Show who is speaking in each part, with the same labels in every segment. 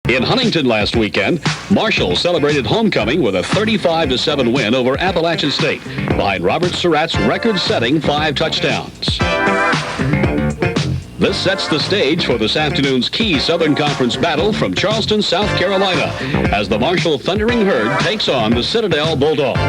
Speaker 1: In Huntington last weekend, Marshall celebrated homecoming with a 35-7 win over Appalachian State behind Robert Surratt's record-setting 5 touchdowns. This sets the stage for this afternoon's key Southern Conference battle from Charleston, South Carolina, as the Marshall Thundering Herd takes on the Citadel Bulldogs.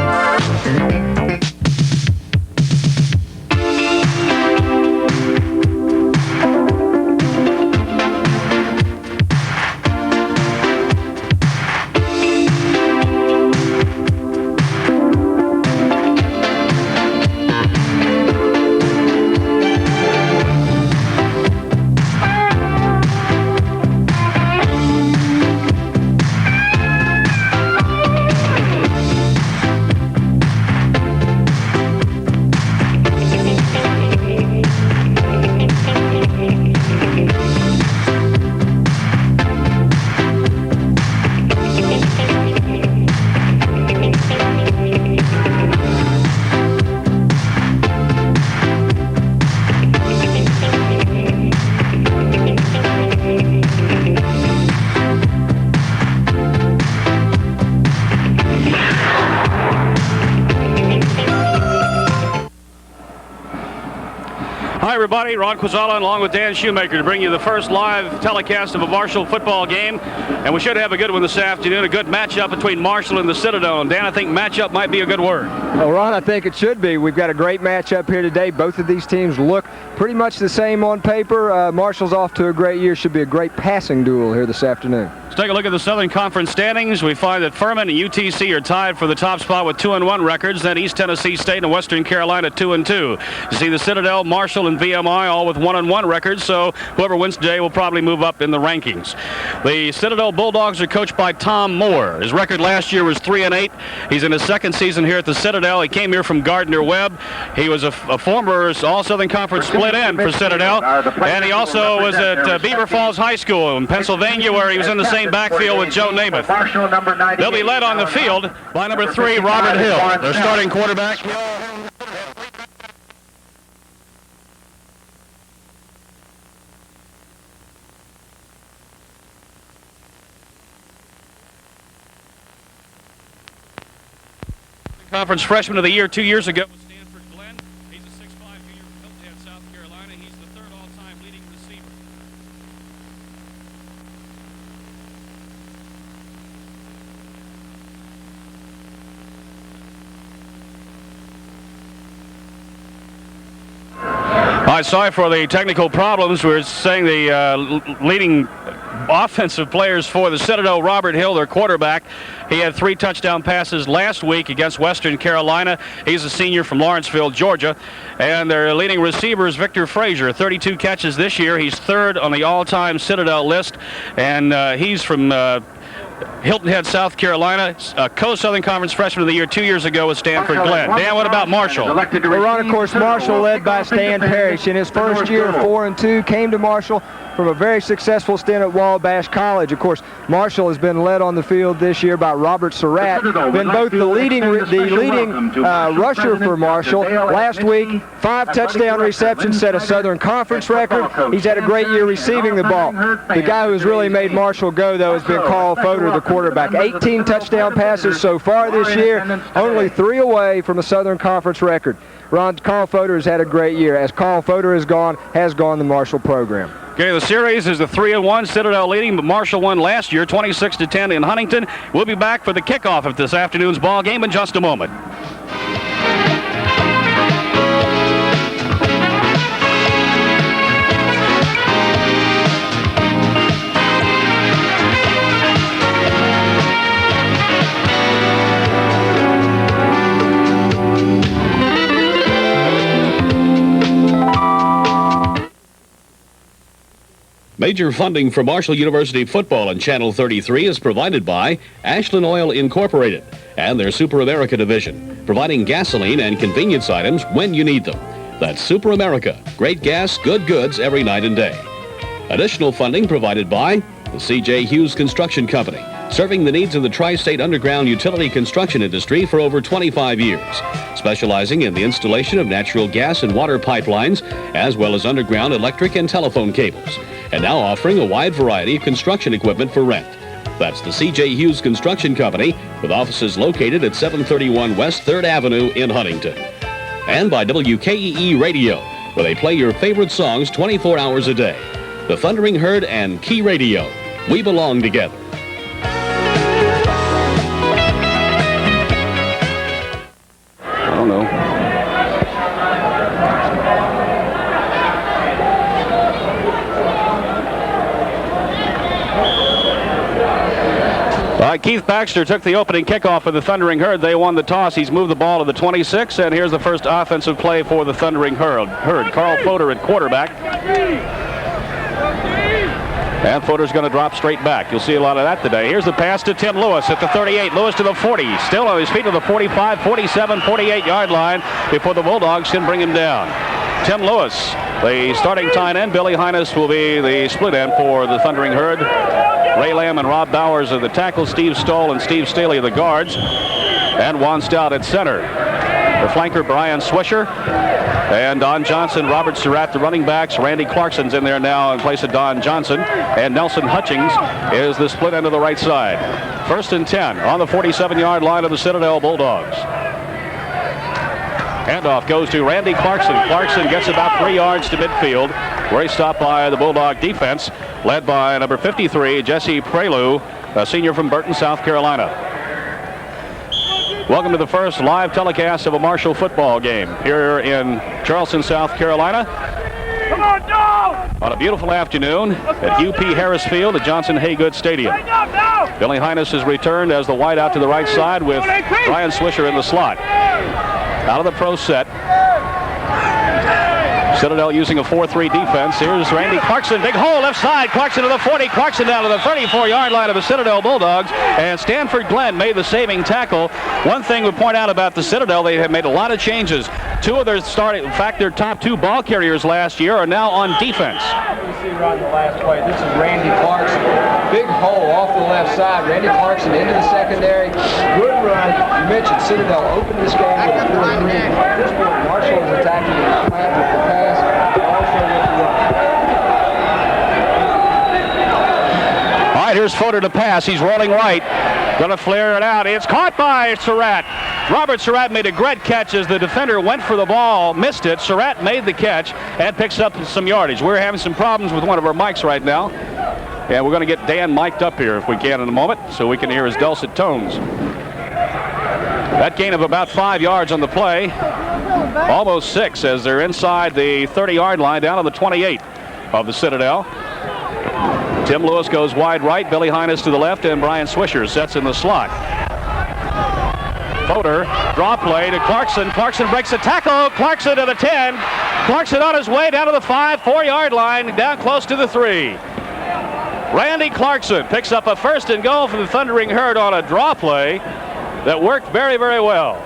Speaker 2: Hi everybody, Ron Quazala along with Dan Shoemaker to bring you the first live telecast of a Marshall football game. And we should have a good one this afternoon, a good matchup between Marshall and the Citadel. And Dan, I think matchup might be a good word.
Speaker 3: Well, Ron, I think it should be. We've got a great matchup here today. Both of these teams look pretty much the same on paper. Marshall's off to a great year. Should be a great passing duel here this afternoon.
Speaker 2: Let's take a look at the Southern Conference standings. We find that Furman and UTC are tied for the top spot with 2-1 records. Then East Tennessee State and Western Carolina 2-2. You see the Citadel, Marshall, and VMI all with 1-1 records. So whoever wins today will probably move up in the rankings. The Citadel Bulldogs are coached by Tom Moore. His record last year was 3-8. He's in his second season here at the Citadel. He came here from Gardner-Webb. He was a former All-Southern Conference split end for Citadel. And he also was at Beaver Falls High School in Pennsylvania, where he was in the same backfield with Joe Namath. They'll be led on the field by number 3, Robert Hill. Their starting quarterback. Conference Freshman of the Year 2 years ago was Stanford Glenn. He's a 6'5" junior from Hilton Head, South Carolina. He's the 3rd all-time leading receiver. All right, sorry for the technical problems. We're saying the leading offensive players for the Citadel, Robert Hill, their quarterback. He had 3 touchdown passes last week against Western Carolina. He's a senior from Lawrenceville, Georgia. And their leading receiver is Victor Frazier, 32 catches this year. He's 3rd on the all-time Citadel list, and he's from Hilton Head, South Carolina. Co-Southern Conference Freshman of the Year 2 years ago was Stanford Glenn. Dan, what about Marshall?
Speaker 3: Well, Ron, of course, Marshall led by Stan Parrish. In his first year, 4-2, came to Marshall from a very successful stint at Wabash College. Of course, Marshall has been led on the field this year by Robert Surratt, been both the leading rusher for Marshall. Last week, 5 touchdown receptions, set a Southern Conference record. He's had a great year receiving the ball. The guy who has really made Marshall go, though, has been Carl Fodor, the quarterback. 18 touchdown passes so far this year, only 3 away from a Southern Conference record. Ron, Carl Fodor has had a great year. As Carl Fodor has gone the Marshall program.
Speaker 2: Okay, the series is the 3-1, Citadel leading, but Marshall won last year, 26-10 in Huntington. We'll be back for the kickoff of this afternoon's ball game in just a moment.
Speaker 1: Major funding for Marshall University football on Channel 33 is provided by Ashland Oil Incorporated and their Super America division, providing gasoline and convenience items when you need them. That's Super America. Great gas, good goods every night and day. Additional funding provided by the C.J. Hughes Construction Company, serving the needs of the tri-state underground utility construction industry for over 25 years, specializing in the installation of natural gas and water pipelines, as well as underground electric and telephone cables, and now offering a wide variety of construction equipment for rent. That's the C.J. Hughes Construction Company, with offices located at 731 West 3rd Avenue in Huntington. And by WKEE Radio, where they play your favorite songs 24 hours a day. The Thundering Herd and Key Radio. We belong together.
Speaker 2: I don't know. Keith Baxter took the opening kickoff for the Thundering Herd. They won the toss. He's moved the ball to the 26, and here's the first offensive play for the Thundering Herd. Carl Fodor at quarterback. And Fodor's going to drop straight back. You'll see a lot of that today. Here's the pass to Tim Lewis at the 38. Lewis to the 40. Still on his feet to the 45, 47, 48-yard line before the Bulldogs can bring him down. Tim Lewis, the starting tight end. Billy Hines will be the split end for the Thundering Herd. Ray Lamb and Rob Bowers are the tackles. Steve Stoll and Steve Staley are the guards. And Juan Stout at center. The flanker, Brian Swisher. And Don Johnson, Robert Surratt, the running backs. Randy Clarkson's in there now in place of Don Johnson. And Nelson Hutchings is the split end of the right side. 1st and 10 on the 47-yard line of the Citadel Bulldogs. Handoff goes to Randy Clarkson. Clarkson gets about 3 yards to midfield, where he's stopped by the Bulldog defense, led by number 53, Jesse Prelu, a senior from Burton, South Carolina. Welcome to the first live telecast of a Marshall football game here in Charleston, South Carolina. Come on, no! On a beautiful afternoon at UP Harris Field at Johnson Haygood Stadium. Billy Hines has returned as the wide out to the right side with Brian Swisher in the slot. Out of the pro set. Citadel using a 4-3 defense. Here's Randy Clarkson. Big hole left side. Clarkson to the 40. Clarkson down to the 34-yard line of the Citadel Bulldogs. And Stanford Glenn made the saving tackle. One thing we point out about the Citadel, they have made a lot of changes. Two of their their top 2 ball carriers last year are now on defense.
Speaker 3: You see right in the last play. This is Randy Clarkson. Big hole off the left side. Randy Clarkson into the secondary. Good run. You mentioned Citadel opened this game with a 4-3. At this point, Marshall is attacking the flat with the pass.
Speaker 2: All right, here's Fodor to pass. He's rolling right. Going to flare it out. It's caught by Surratt. Robert Surratt made a great catch as the defender went for the ball, missed it. Surratt made the catch and picks up some yardage. We're having some problems with one of our mics right now. And we're going to get Dan mic'd up here if we can in a moment so we can hear his dulcet tones. That gain of about 5 yards on the play. Almost 6 as they're inside the 30-yard line down on the 28 of the Citadel. Tim Lewis goes wide right, Billy Hines to the left, and Brian Swisher sets in the slot. Fodor, draw play to Clarkson. Clarkson breaks a tackle. Clarkson to the 10. Clarkson on his way down to the 4-yard line, down close to the 3. Randy Clarkson picks up a 1st and goal for the Thundering Herd on a draw play that worked very, very well.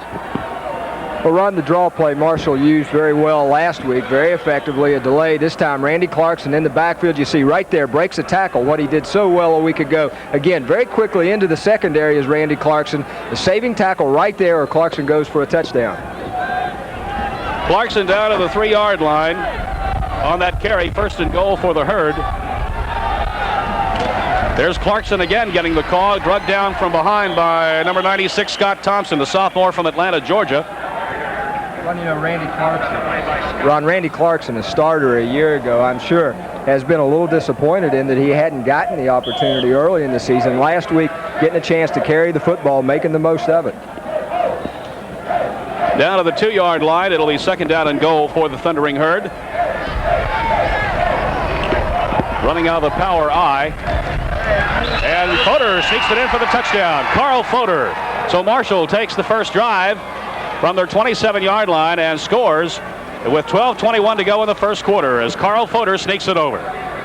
Speaker 3: Well, Ron, the draw play Marshall used very well last week, very effectively. A delay this time. Randy Clarkson in the backfield, you see right there, breaks a tackle, what he did so well a week ago. Again, very quickly into the secondary is Randy Clarkson. The saving tackle right there, or Clarkson goes for a touchdown.
Speaker 2: Clarkson down to the 3-yard line on that carry, 1st and goal for the Herd. There's Clarkson again getting the call, drugged down from behind by number 96, Scott Thompson, the sophomore from Atlanta, Georgia.
Speaker 3: Well, you know, Randy Clarkson, a starter a year ago, I'm sure, has been a little disappointed in that he hadn't gotten the opportunity early in the season. Last week, getting a chance to carry the football, making the most of it.
Speaker 2: Down to the 2-yard line, it'll be 2nd down and goal for the Thundering Herd. Running out of the power I. And Fodor sneaks it in for the touchdown. Carl Fodor. So Marshall takes the first drive from their 27-yard line and scores with 12:21 to go in the first quarter as Carl Fodor sneaks it over.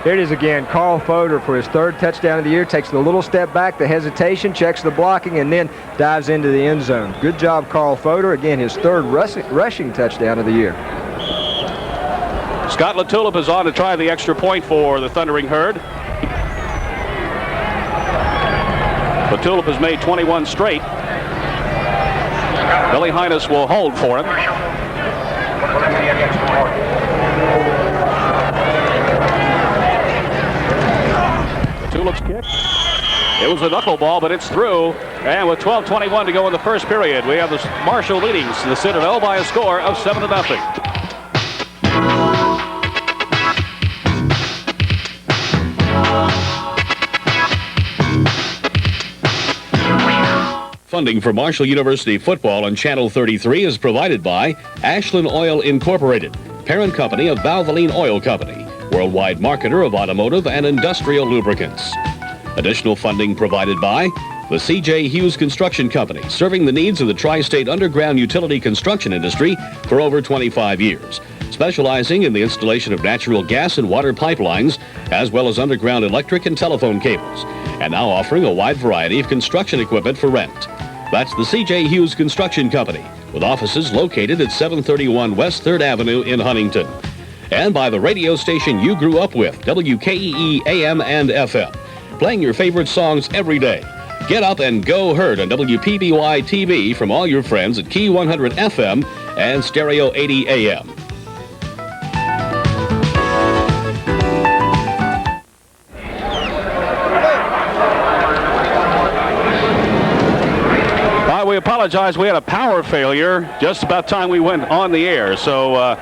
Speaker 3: Here it is again. Carl Fodor for his 3rd touchdown of the year. Takes the little step back, the hesitation, checks the blocking, and then dives into the end zone. Good job, Carl Fodor. Again, his 3rd rushing touchdown of the year.
Speaker 2: Scott LaTulip is on to try the extra point for the Thundering Herd. LaTulip has made 21 straight. Billy Hines will hold for him. LaTulip's kick. It was a knuckleball, but it's through. And with 12:21 to go in the first period, we have the Marshall leading the Citadel by a score of 7-0.
Speaker 1: Funding for Marshall University football on Channel 33 is provided by Ashland Oil Incorporated, parent company of Valvoline Oil Company, worldwide marketer of automotive and industrial lubricants. Additional funding provided by the C.J. Hughes Construction Company, serving the needs of the tri-state underground utility construction industry for over 25 years, specializing in the installation of natural gas and water pipelines, as well as underground electric and telephone cables, and now offering a wide variety of construction equipment for rent. That's the C.J. Hughes Construction Company, with offices located at 731 West 3rd Avenue in Huntington. And by the radio station you grew up with, WKEE AM and FM, playing your favorite songs every day. Get up and go heard on WPBY TV from all your friends at Key 100 FM and Stereo 80 AM.
Speaker 2: We apologize. We had a power failure just about time we went on the air. So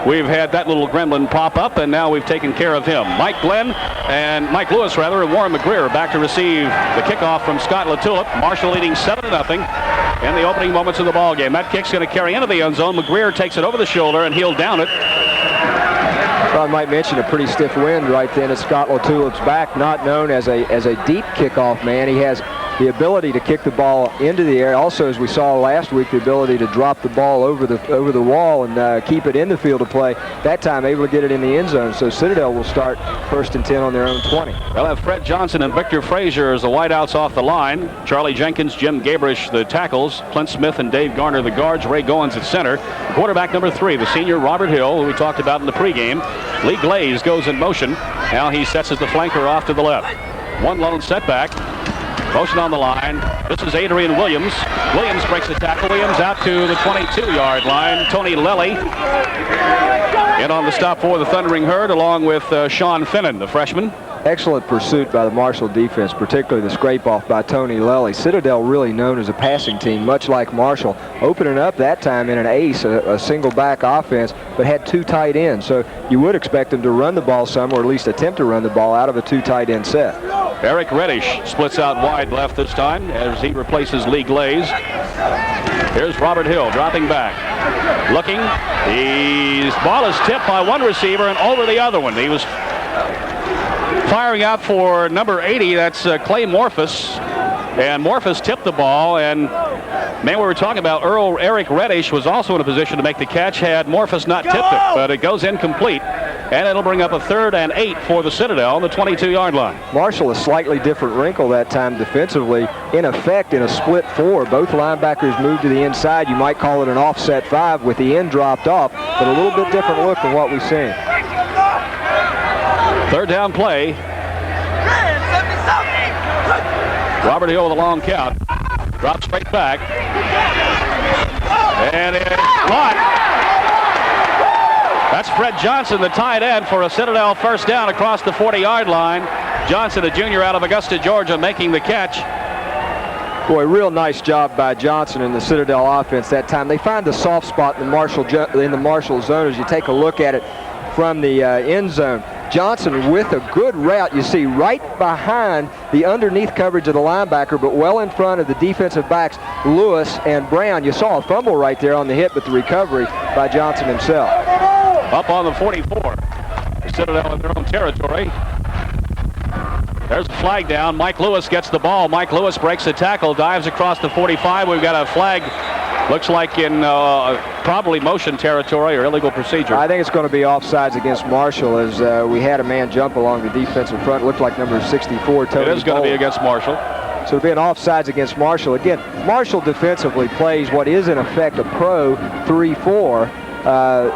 Speaker 2: we've had that little gremlin pop up, and now we've taken care of him. Mike Lewis, and Warren McGreer back to receive the kickoff from Scott LaTulip. Marshall leading 7-0 in the opening moments of the ball game. That kick's going to carry into the end zone. McGreer takes it over the shoulder, and he'll down it.
Speaker 3: Well, I might mention a pretty stiff wind right then at Scott LaTulip's back, not known as a deep kickoff man. He has the ability to kick the ball into the air. Also, as we saw last week, the ability to drop the ball over the wall and keep it in the field of play. That time, able to get it in the end zone. So Citadel will start 1st and 10 on their own 20.
Speaker 2: They'll have Fred Johnson and Victor Frazier as the wideouts off the line. Charlie Jenkins, Jim Gabrish, the tackles. Clint Smith and Dave Garner, the guards. Ray Goins at center. Quarterback number 3, the senior Robert Hill, who we talked about in the pregame. Lee Glaze goes in motion. Now he sets as the flanker off to the left. One lone setback. Motion on the line. This is Adrian Williams. Williams breaks the tackle. Williams out to the 22-yard line. Tony Lelly in on the stop for the Thundering Herd, along with Sean Finnan, the freshman.
Speaker 3: Excellent pursuit by the Marshall defense, particularly the scrape-off by Tony Lelly. Citadel really known as a passing team, much like Marshall, opening up that time in an ace, a single-back offense, but had 2 tight ends. So you would expect them to run the ball some, or at least attempt to run the ball out of a 2 tight end set.
Speaker 2: Eric Reddish splits out wide left this time as he replaces Lee Glaze. Here's Robert Hill dropping back. Looking. His ball is tipped by one receiver and over the other one. He was firing out for number 80. That's Clay Morphus. And Morphus tipped the ball. And, man, we were talking about Eric Reddish was also in a position to make the catch had Morphus not tipped it. But it goes incomplete. And it'll bring up a 3rd and 8 for the Citadel on the 22-yard line.
Speaker 3: Marshall, a slightly different wrinkle that time defensively. In effect, in a split 4, both linebackers moved to the inside. You might call it an offset 5 with the end dropped off, but a little bit different look than what we've seen.
Speaker 2: 3rd down play. Robert Hill with a long count. Drops straight back. And it's blocked. That's Fred Johnson, the tight end, for a Citadel 1st down across the 40-yard line. Johnson, a junior out of Augusta, Georgia, making the catch.
Speaker 3: Boy, real nice job by Johnson and the Citadel offense that time. They find the soft spot in the Marshall zone as you take a look at it from the end zone. Johnson with a good route, you see, right behind the underneath coverage of the linebacker, but well in front of the defensive backs, Lewis and Brown. You saw a fumble right there on the hit, but the recovery by Johnson himself.
Speaker 2: Up on the 44. The Citadel in their own territory. There's a flag down. Mike Lewis gets the ball. Mike Lewis breaks the tackle, dives across the 45. We've got a flag, looks like in probably motion territory or illegal procedure.
Speaker 3: I think it's going to be offsides against Marshall as we had a man jump along the defensive front. Looked like number 64, Tony.
Speaker 2: It is going to be against Marshall.
Speaker 3: So it'll be an offsides against Marshall. Again, Marshall defensively plays what is in effect a pro 3-4.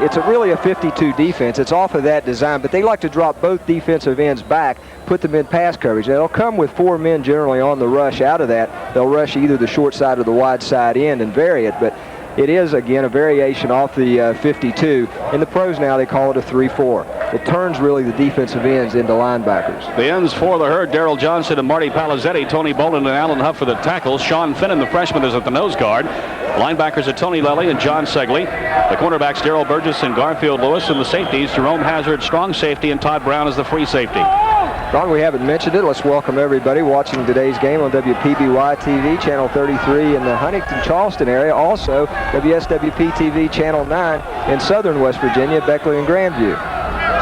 Speaker 3: It's really a 52 defense. It's off of that design, but they like to drop both defensive ends back, put them in pass coverage. They'll come with 4 men generally on the rush. Out of that, they'll rush either the short side or the wide side end and vary it, but it is, again, a variation off the 52. In the pros now, they call it a 3-4. It turns really the defensive ends into linebackers.
Speaker 2: The ends for the Herd, Daryl Johnson and Marty Palizzetti. Tony Bolin and Alan Huff for the tackles. Sean Finnan, the freshman, is at the nose guard. Linebackers are Tony Lelly and John Segley. The cornerbacks, Daryl Burgess and Garfield Lewis. And the safeties, Jerome Hazard, strong safety, and Todd Brown is the free safety.
Speaker 3: Ron, we haven't mentioned it. Let's welcome everybody watching today's game on WPBY TV, Channel 33 in the Huntington-Charleston area. Also, WSWP TV, Channel 9 in southern West Virginia, Beckley and Grandview.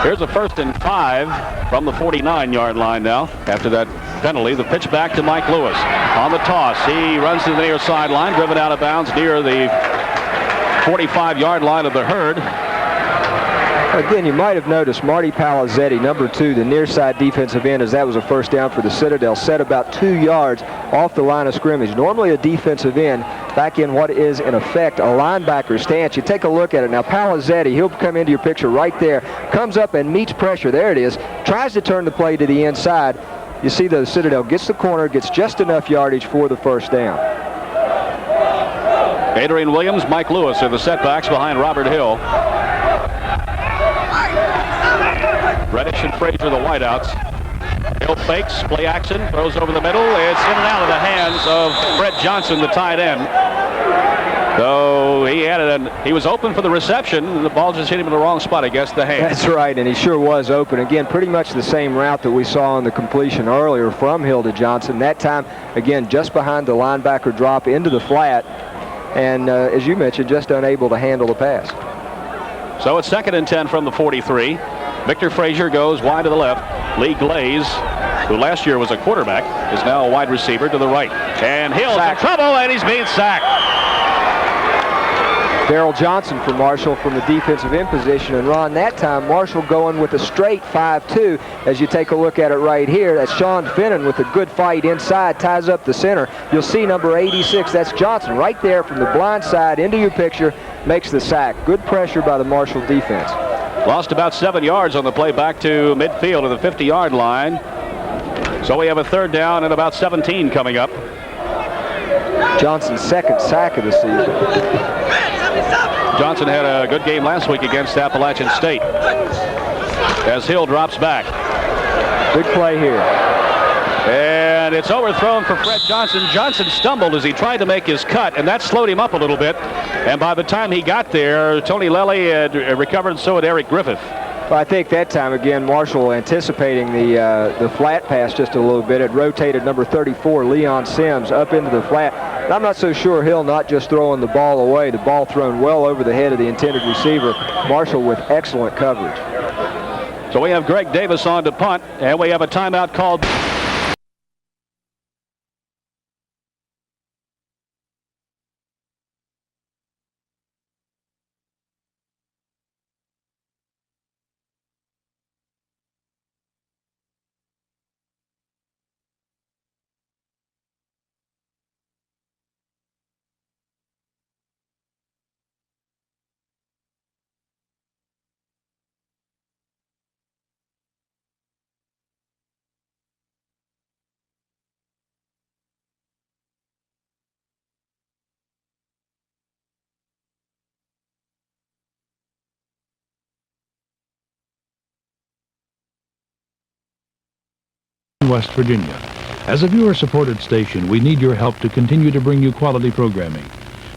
Speaker 2: Here's a 1st and 5 from the 49-yard line now. After that penalty, the pitch back to Mike Lewis. On the toss, he runs to the near sideline, driven out of bounds near the 45-yard line of the Herd.
Speaker 3: Again, you might have noticed Marty Palizzetti, number 2, the near side defensive end, as that was a first down for the Citadel, set about 2 yards off the line of scrimmage. Normally a defensive end back in what is, in effect, a linebacker stance. You take a look at it. Now, Palizzetti, he'll come into your picture right there, comes up and meets pressure. There it is. Tries to turn the play to the inside. You see the Citadel gets the corner, gets just enough yardage for the first down.
Speaker 2: Adrian Williams, Mike Lewis are the setbacks behind Robert Hill. Reddish and Frazier, the wideouts. Hill fakes, play action, throws over the middle. It's in and out of the hands of Fred Johnson, the tight end. So he was open for the reception. The ball just hit him in the wrong spot, I guess, the hand.
Speaker 3: That's right, and he sure was open. Again, pretty much the same route that we saw on the completion earlier from Hill to Johnson. That time, again, just behind the linebacker drop into the flat. And as you mentioned, just unable to handle the pass.
Speaker 2: So it's 2nd and 10 from the 43. Victor Frazier goes wide to the left. Lee Glaze, who last year was a quarterback, is now a wide receiver to the right. And Hill's in trouble, and he's being sacked.
Speaker 3: Daryl Johnson for Marshall from the defensive end position. And Ron, that time Marshall going with a straight 5-2. As you take a look at it right here, that's Sean Finnan with a good fight inside, ties up the center. You'll see number 86, that's Johnson, right there from the blind side into your picture, makes the sack. Good pressure by the Marshall defense.
Speaker 2: Lost about 7 yards on the play back to midfield of the 50-yard line. So we have a 3rd down and about 17 coming up.
Speaker 3: Johnson's 2nd sack of the season.
Speaker 2: Johnson had a good game last week against Appalachian State. As Hill drops back.
Speaker 3: Good play here.
Speaker 2: And it's overthrown for Fred Johnson. Johnson stumbled as he tried to make his cut, and that slowed him up a little bit. And by the time he got there, Tony Lelly had recovered, and so had Eric Griffith.
Speaker 3: Well, I think that time, again, Marshall anticipating the flat pass just a little bit. It rotated number 34, Leon Sims, up into the flat. And I'm not so sure Hill not just throwing the ball away. The ball thrown well over the head of the intended receiver. Marshall with excellent coverage.
Speaker 2: So we have Greg Davis on to punt, and we have a timeout called.
Speaker 4: West Virginia. As a viewer-supported station, we need your help to continue to bring you quality programming.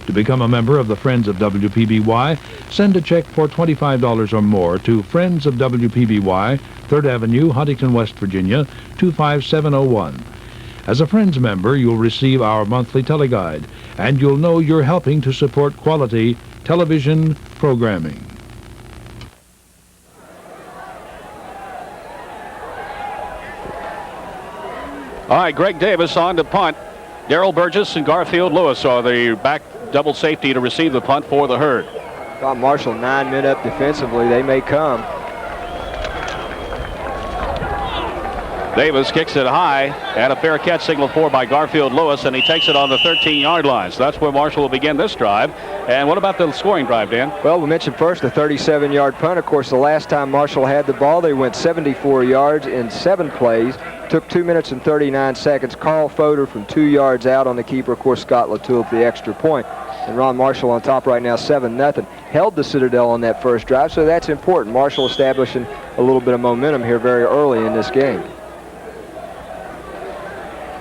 Speaker 4: To become a member of the Friends of WPBY, send a check for $25 or more to Friends of WPBY, 3rd Avenue, Huntington, West Virginia, 25701. As a Friends member, you'll receive our monthly teleguide, and you'll know you're helping to support quality television programming.
Speaker 2: All right, Greg Davis on to punt. Daryl Burgess and Garfield Lewis are the back double safety to receive the punt for the Herd.
Speaker 3: Got Marshall 9 men up defensively. They may come.
Speaker 2: Davis kicks it high, and a fair catch signal for by Garfield Lewis, and he takes it on the 13-yard line. So that's where Marshall will begin this drive. And what about the scoring drive, Dan?
Speaker 3: Well, we mentioned first the 37-yard punt. Of course, the last time Marshall had the ball, they went 74 yards in 7 plays. Took 2 minutes and 39 seconds. Carl Fodor from 2 yards out on the keeper. Of course, Scott Latulippe the extra point. And Ron Marshall on top right now, 7-0. Held the Citadel on that first drive, so that's important. Marshall establishing a little bit of momentum here very early in this game.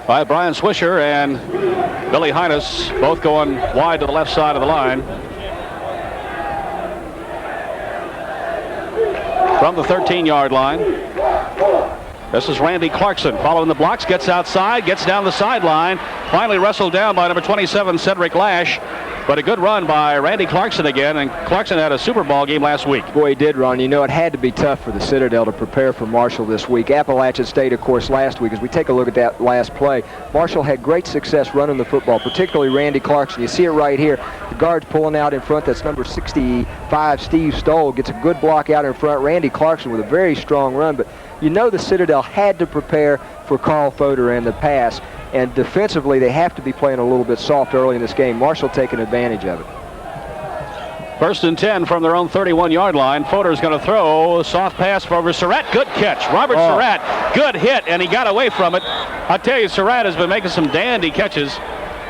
Speaker 2: By Brian Swisher and Billy Hines both going wide to the left side of the line. From the 13-yard line. This is Randy Clarkson following the blocks, gets outside, gets down the sideline, finally wrestled down by number 27, Cedric Lash. But a good run by Randy Clarkson again, and Clarkson had a Super Bowl game last week.
Speaker 3: Boy, he did, Ron. You know, it had to be tough for the Citadel to prepare for Marshall this week. Appalachian State, of course, last week. As we take a look at that last play, Marshall had great success running the football, particularly Randy Clarkson. You see it right here. The guard's pulling out in front. That's number 65, Steve Stoll, gets a good block out in front. Randy Clarkson with a very strong run, but you know the Citadel had to prepare for Carl Fodor and the pass. And defensively, they have to be playing a little bit soft early in this game. Marshall taking advantage of it.
Speaker 2: 1st and 10 from their own 31-yard line. Fodor's going to throw a soft pass for over Surratt. Good catch. Robert Surratt, good hit, and he got away from it. I tell you, Surratt has been making some dandy catches.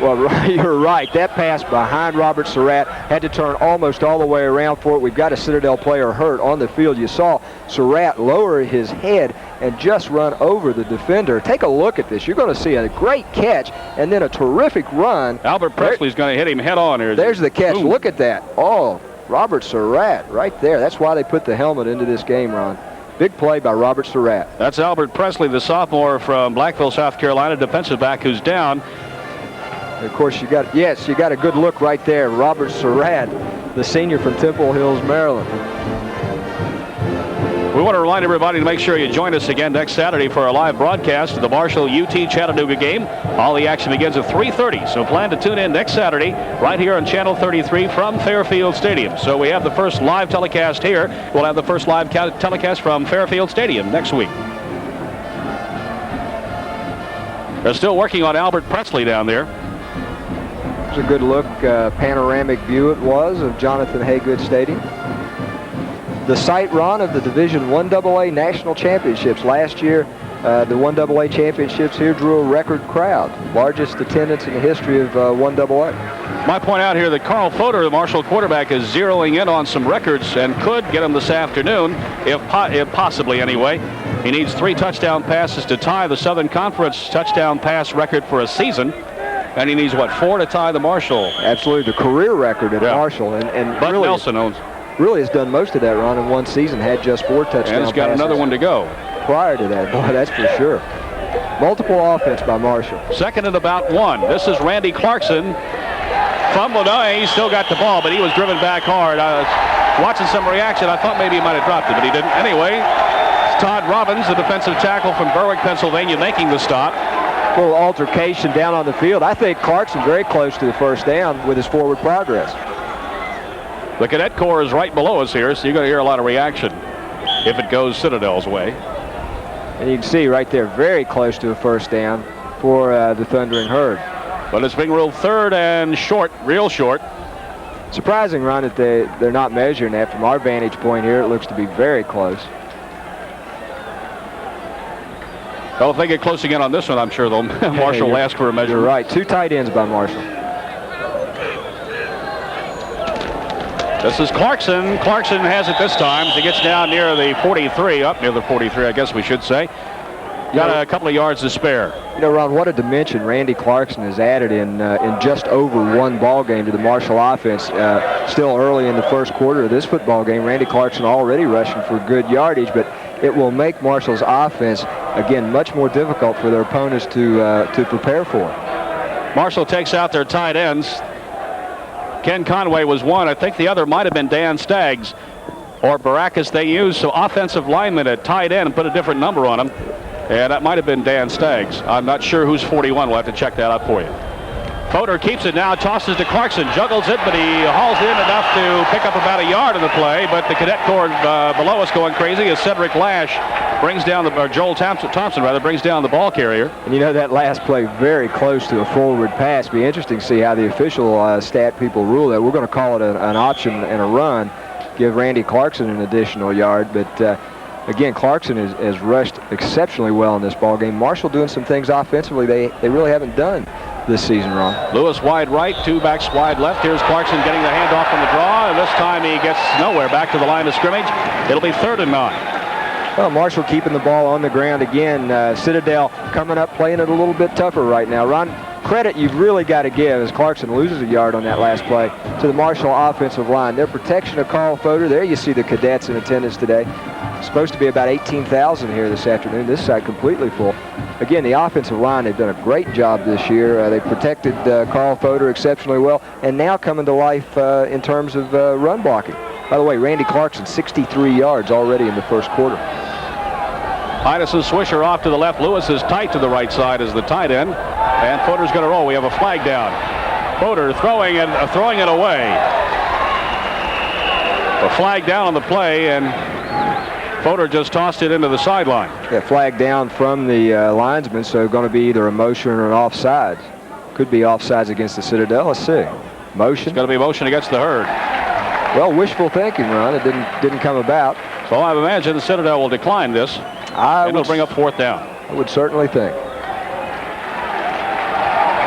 Speaker 3: Well, you're right. That pass behind Robert Surratt, had to turn almost all the way around for it. We've got a Citadel player hurt on the field. You saw Surratt lower his head and just run over the defender. Take a look at this. You're going to see a great catch and then a terrific run.
Speaker 2: Albert Presley's going to hit him head on here.
Speaker 3: There's the catch.
Speaker 2: Boom.
Speaker 3: Look at that. Oh, Robert Surratt right there. That's why they put the helmet into this game, Ron. Big play by Robert Surratt.
Speaker 2: That's Albert Presley, the sophomore from Blackville, South Carolina, defensive back who's down.
Speaker 3: Of course, you got a good look right there. Robert Surratt, the senior from Temple Hills, Maryland.
Speaker 2: We want to remind everybody to make sure you join us again next Saturday for our live broadcast of the Marshall UT Chattanooga game. All the action begins at 3:30, so plan to tune in next Saturday right here on Channel 33 from Fairfield Stadium. So we have the first live telecast here. We'll have the first live telecast from Fairfield Stadium next week. They're still working on Albert Presley down there.
Speaker 3: It's a good look, panoramic view it was of Jonathan Haygood Stadium. The site, Ron, of the Division 1AA National Championships. Last year, the 1AA Championships here drew a record crowd. Largest attendance in the history of 1AA.
Speaker 2: Might point out here that Carl Fodor, the Marshall quarterback, is zeroing in on some records and could get them this afternoon, if possibly anyway. He needs 3 touchdown passes to tie the Southern Conference touchdown pass record for a season. And he needs, 4 to tie the Marshall?
Speaker 3: Absolutely, the career record at Marshall. And
Speaker 2: Bud
Speaker 3: really,
Speaker 2: Nelson owns.
Speaker 3: Really has done most of that, Ron, in one season. Had just 4 touchdowns.
Speaker 2: And he's got another one to go.
Speaker 3: Prior to that, boy, that's for sure. Multiple offense by Marshall.
Speaker 2: 2nd and about 1. This is Randy Clarkson. Fumbled. No, he still got the ball, but he was driven back hard. I was watching some reaction. I thought maybe he might have dropped it, but he didn't. Anyway, it's Todd Robbins, the defensive tackle from Berwick, Pennsylvania, making the stop.
Speaker 3: Little altercation down on the field. I think Clarkson very close to the first down with his forward progress.
Speaker 2: The cadet corps is right below us here, so you're going to hear a lot of reaction if it goes Citadel's way.
Speaker 3: And you can see right there, very close to a first down for the Thundering Herd.
Speaker 2: But it's being ruled 3rd and short, real short.
Speaker 3: Surprising, Ron, that they're not measuring that. From our vantage point here, it looks to be very close.
Speaker 2: Well, if they get close again on this one, I'm sure they'll Marshall will ask for a measure.
Speaker 3: You're right. 2 tight ends by Marshall.
Speaker 2: This is Clarkson. Clarkson has it this time. He gets down near the 43, up near the 43, I guess we should say. Got a couple of yards to spare.
Speaker 3: You know, Ron, what a dimension Randy Clarkson has added in just over 1 ball game to the Marshall offense. Still early in the first quarter of this football game, Randy Clarkson already rushing for good yardage, but it will make Marshall's offense, again, much more difficult for their opponents to prepare for.
Speaker 2: Marshall takes out their tight ends. Ken Conway was one. I think the other might have been Dan Staggs or Baracus. They used some offensive linemen at tight end and put a different number on them. And that might have been Dan Staggs. I'm not sure who's 41. We'll have to check that out for you. Fodor keeps it now, tosses to Clarkson, juggles it, but he hauls in enough to pick up about a yard on the play. But the cadet corps below us going crazy as Cedric Lash brings down Joel Thompson brings down the ball carrier.
Speaker 3: And you know, that last play very close to a forward pass. Be interesting to see how the official stat people rule that. We're going to call it an option and a run, give Randy Clarkson an additional yard, but again, Clarkson has rushed exceptionally well in this ball game. Marshall doing some things offensively they really haven't done this season, Ron.
Speaker 2: Lewis wide right, 2 backs wide left. Here's Clarkson getting the handoff from the draw, and this time he gets nowhere. Back to the line of scrimmage. It'll be 3rd and 9.
Speaker 3: Well, Marshall keeping the ball on the ground again. Citadel coming up, playing it a little bit tougher right now. Ron, credit you've really got to give as Clarkson loses a yard on that last play to the Marshall offensive line. Their protection of Carl Fodor. There you see the cadets in attendance today. It's supposed to be about 18,000 here this afternoon. This side completely full. Again, the offensive line, they've done a great job this year. They protected Carl Fodor exceptionally well, and now coming to life in terms of run blocking. By the way, Randy Clarkson, 63 yards already in the first quarter.
Speaker 2: Heinesen Swisher off to the left. Lewis is tight to the right side as the tight end. And Fodor's going to roll. We have a flag down. Fodor throwing it away. A flag down on the play, and Fodor just tossed it into the sideline.
Speaker 3: Yeah, flag down from the linesman, so going to be either a motion or an offside. Could be offsides against the Citadel. Let's see. Motion.
Speaker 2: It's going to be motion against the Herd.
Speaker 3: Well, wishful thinking, Ron. It didn't come about.
Speaker 2: So I imagine the Citadel will decline this. It'll bring up fourth down.
Speaker 3: I would certainly think.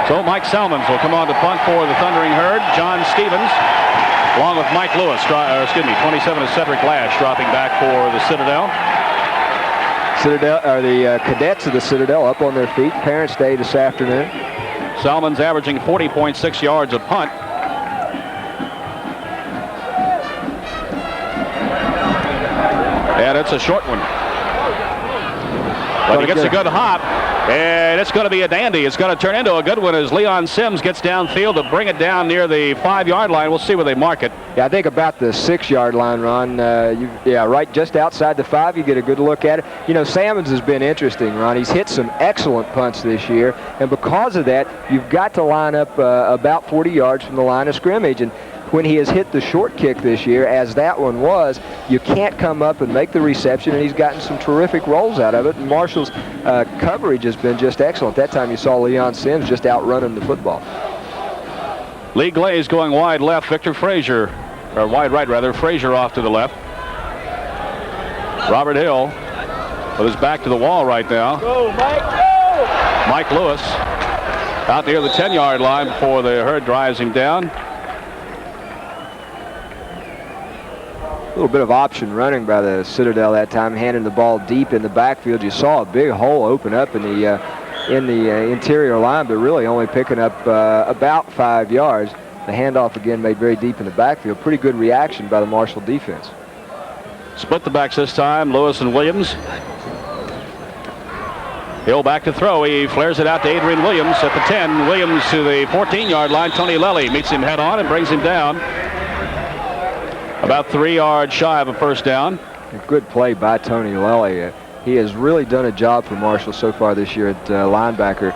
Speaker 2: So Mike Salmons will come on to punt for the Thundering Herd. John Stevens, along with Mike Lewis, 27 is Cedric Lash, dropping back for the Citadel.
Speaker 3: The cadets of the Citadel up on their feet. Parents' Day this afternoon.
Speaker 2: Salmons averaging 40.6 yards a punt. And it's a short one. But he gets a good hop, and it's going to be a dandy. It's going to turn into a good one as Leon Sims gets downfield to bring it down near the 5-yard line. We'll see where they mark it.
Speaker 3: Yeah, I think about the 6-yard line, Ron. Right just outside the 5, you get a good look at it. You know, Salmons has been interesting, Ron. He's hit some excellent punts this year, and because of that, you've got to line up about 40 yards from the line of scrimmage. And when he has hit the short kick this year, as that one was, you can't come up and make the reception, and he's gotten some terrific rolls out of it. And Marshall's coverage has been just excellent. That time you saw Leon Sims just outrunning the football.
Speaker 2: Lee Glaze going wide left. Victor Frazier, or wide right rather. Frazier off to the left. Robert Hill with his back to the wall right now.
Speaker 3: Go, Mike, go!
Speaker 2: Mike Lewis out near the 10-yard line before the Herd drives him down.
Speaker 3: A little bit of option running by the Citadel that time, handing the ball deep in the backfield. You saw a big hole open up in the interior line, but really only picking up about 5 yards. The handoff again made very deep in the backfield. Pretty good reaction by the Marshall defense.
Speaker 2: Split the backs this time, Lewis and Williams. Hill back to throw. He flares it out to Adrian Williams at the 10. Williams to the 14-yard line. Tony Lelly meets him head on and brings him down. About 3 yards shy of a first down.
Speaker 3: A good play by Tony Lelly. He has really done a job for Marshall so far this year at linebacker.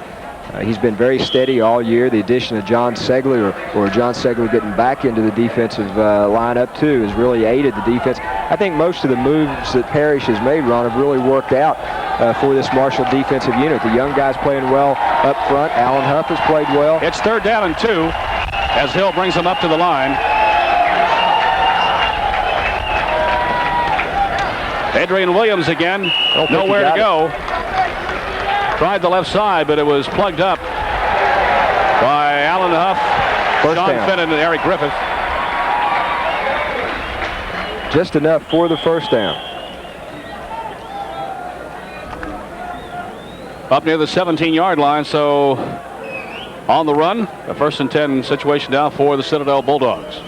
Speaker 3: He's been very steady all year. The addition of John Segler, or John Segler getting back into the defensive lineup too, has really aided the defense. I think most of the moves that Parrish has made, Ron, have really worked out for this Marshall defensive unit. The young guys playing well up front. Alan Huff has played well.
Speaker 2: It's 3rd down and 2 as Hill brings him up to the line. Adrian Williams again, nowhere to go. Tried the left side, but it was plugged up by Alan Huff, Sean Finnan, and Eric Griffith.
Speaker 3: Just enough for the first down.
Speaker 2: Up near the 17-yard line, so on the run, a 1st and 10 situation now for the Citadel Bulldogs.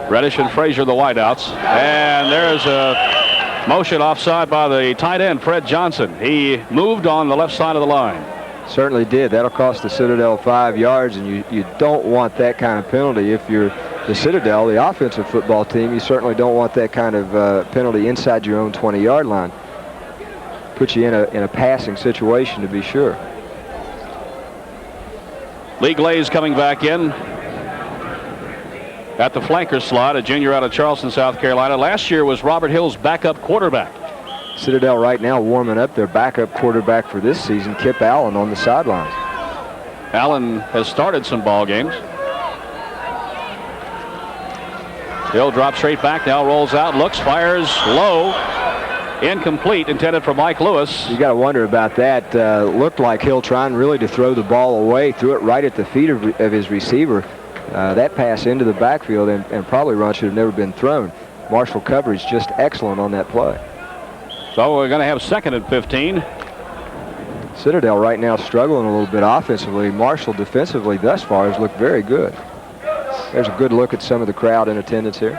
Speaker 2: Reddish and Frazier, the wideouts. And there's a motion offside by the tight end, Fred Johnson. He moved on the left side of the line.
Speaker 3: Certainly did. That'll cost the Citadel 5 yards, and you don't want that kind of penalty. If you're the Citadel, the offensive football team, you certainly don't want that kind of penalty inside your own 20-yard line. Puts you in a passing situation, to be sure.
Speaker 2: Lee Glaze coming back in at the flanker slot, a junior out of Charleston, South Carolina. Last year was Robert Hill's backup quarterback.
Speaker 3: Citadel right now warming up their backup quarterback for this season, Kip Allen, on the sidelines.
Speaker 2: Allen has started some ball games. Hill drops straight back, now rolls out, looks, fires low. Incomplete, intended for Mike Lewis.
Speaker 3: You got to wonder about that. Looked like Hill trying really to throw the ball away, threw it right at the feet of his receiver. that pass into the backfield and probably run should have never been thrown. Marshall coverage just excellent on that play.
Speaker 2: So we're going to have 2nd and 15.
Speaker 3: Citadel right now struggling a little bit offensively. Marshall defensively thus far has looked very good. There's a good look at some of the crowd in attendance here.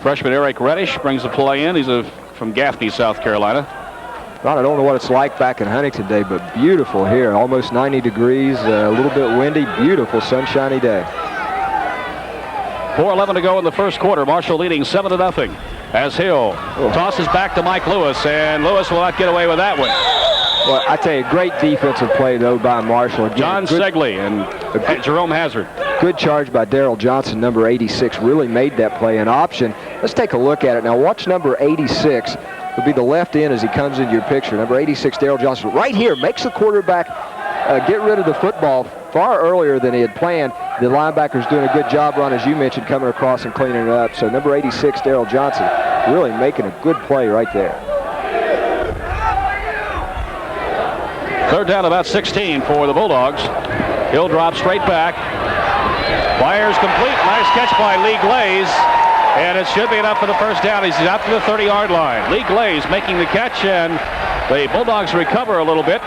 Speaker 2: Freshman Eric Reddish brings the play in. He's from Gaffney, South Carolina.
Speaker 3: Ron, I don't know what it's like back in Huntington today, but beautiful here. Almost 90 degrees, a little bit windy, beautiful sunshiny day.
Speaker 2: 4:11 to go in the first quarter. Marshall leading 7-0 as Hill tosses back to Mike Lewis, and Lewis will not get away with that one.
Speaker 3: Well, I tell you, great defensive play, though, by Marshall. Again,
Speaker 2: John Segley and Jerome Hazard.
Speaker 3: Good charge by Daryl Johnson, number 86, really made that play an option. Let's take a look at it. Now, watch number 86. Will be the left end as he comes into your picture. Number 86, Daryl Johnson, right here, makes the quarterback get rid of the football far earlier than he had planned. The linebacker's doing a good job, Ron, as you mentioned, coming across and cleaning it up. So number 86, Daryl Johnson, really making a good play right there.
Speaker 2: 3rd down, about 16 for the Bulldogs. Hill drops straight back. Fires complete. Nice catch by Lee Glaze. And it should be enough for the first down. He's out to the 30-yard line. Lee Glaze making the catch, and the Bulldogs recover a little bit.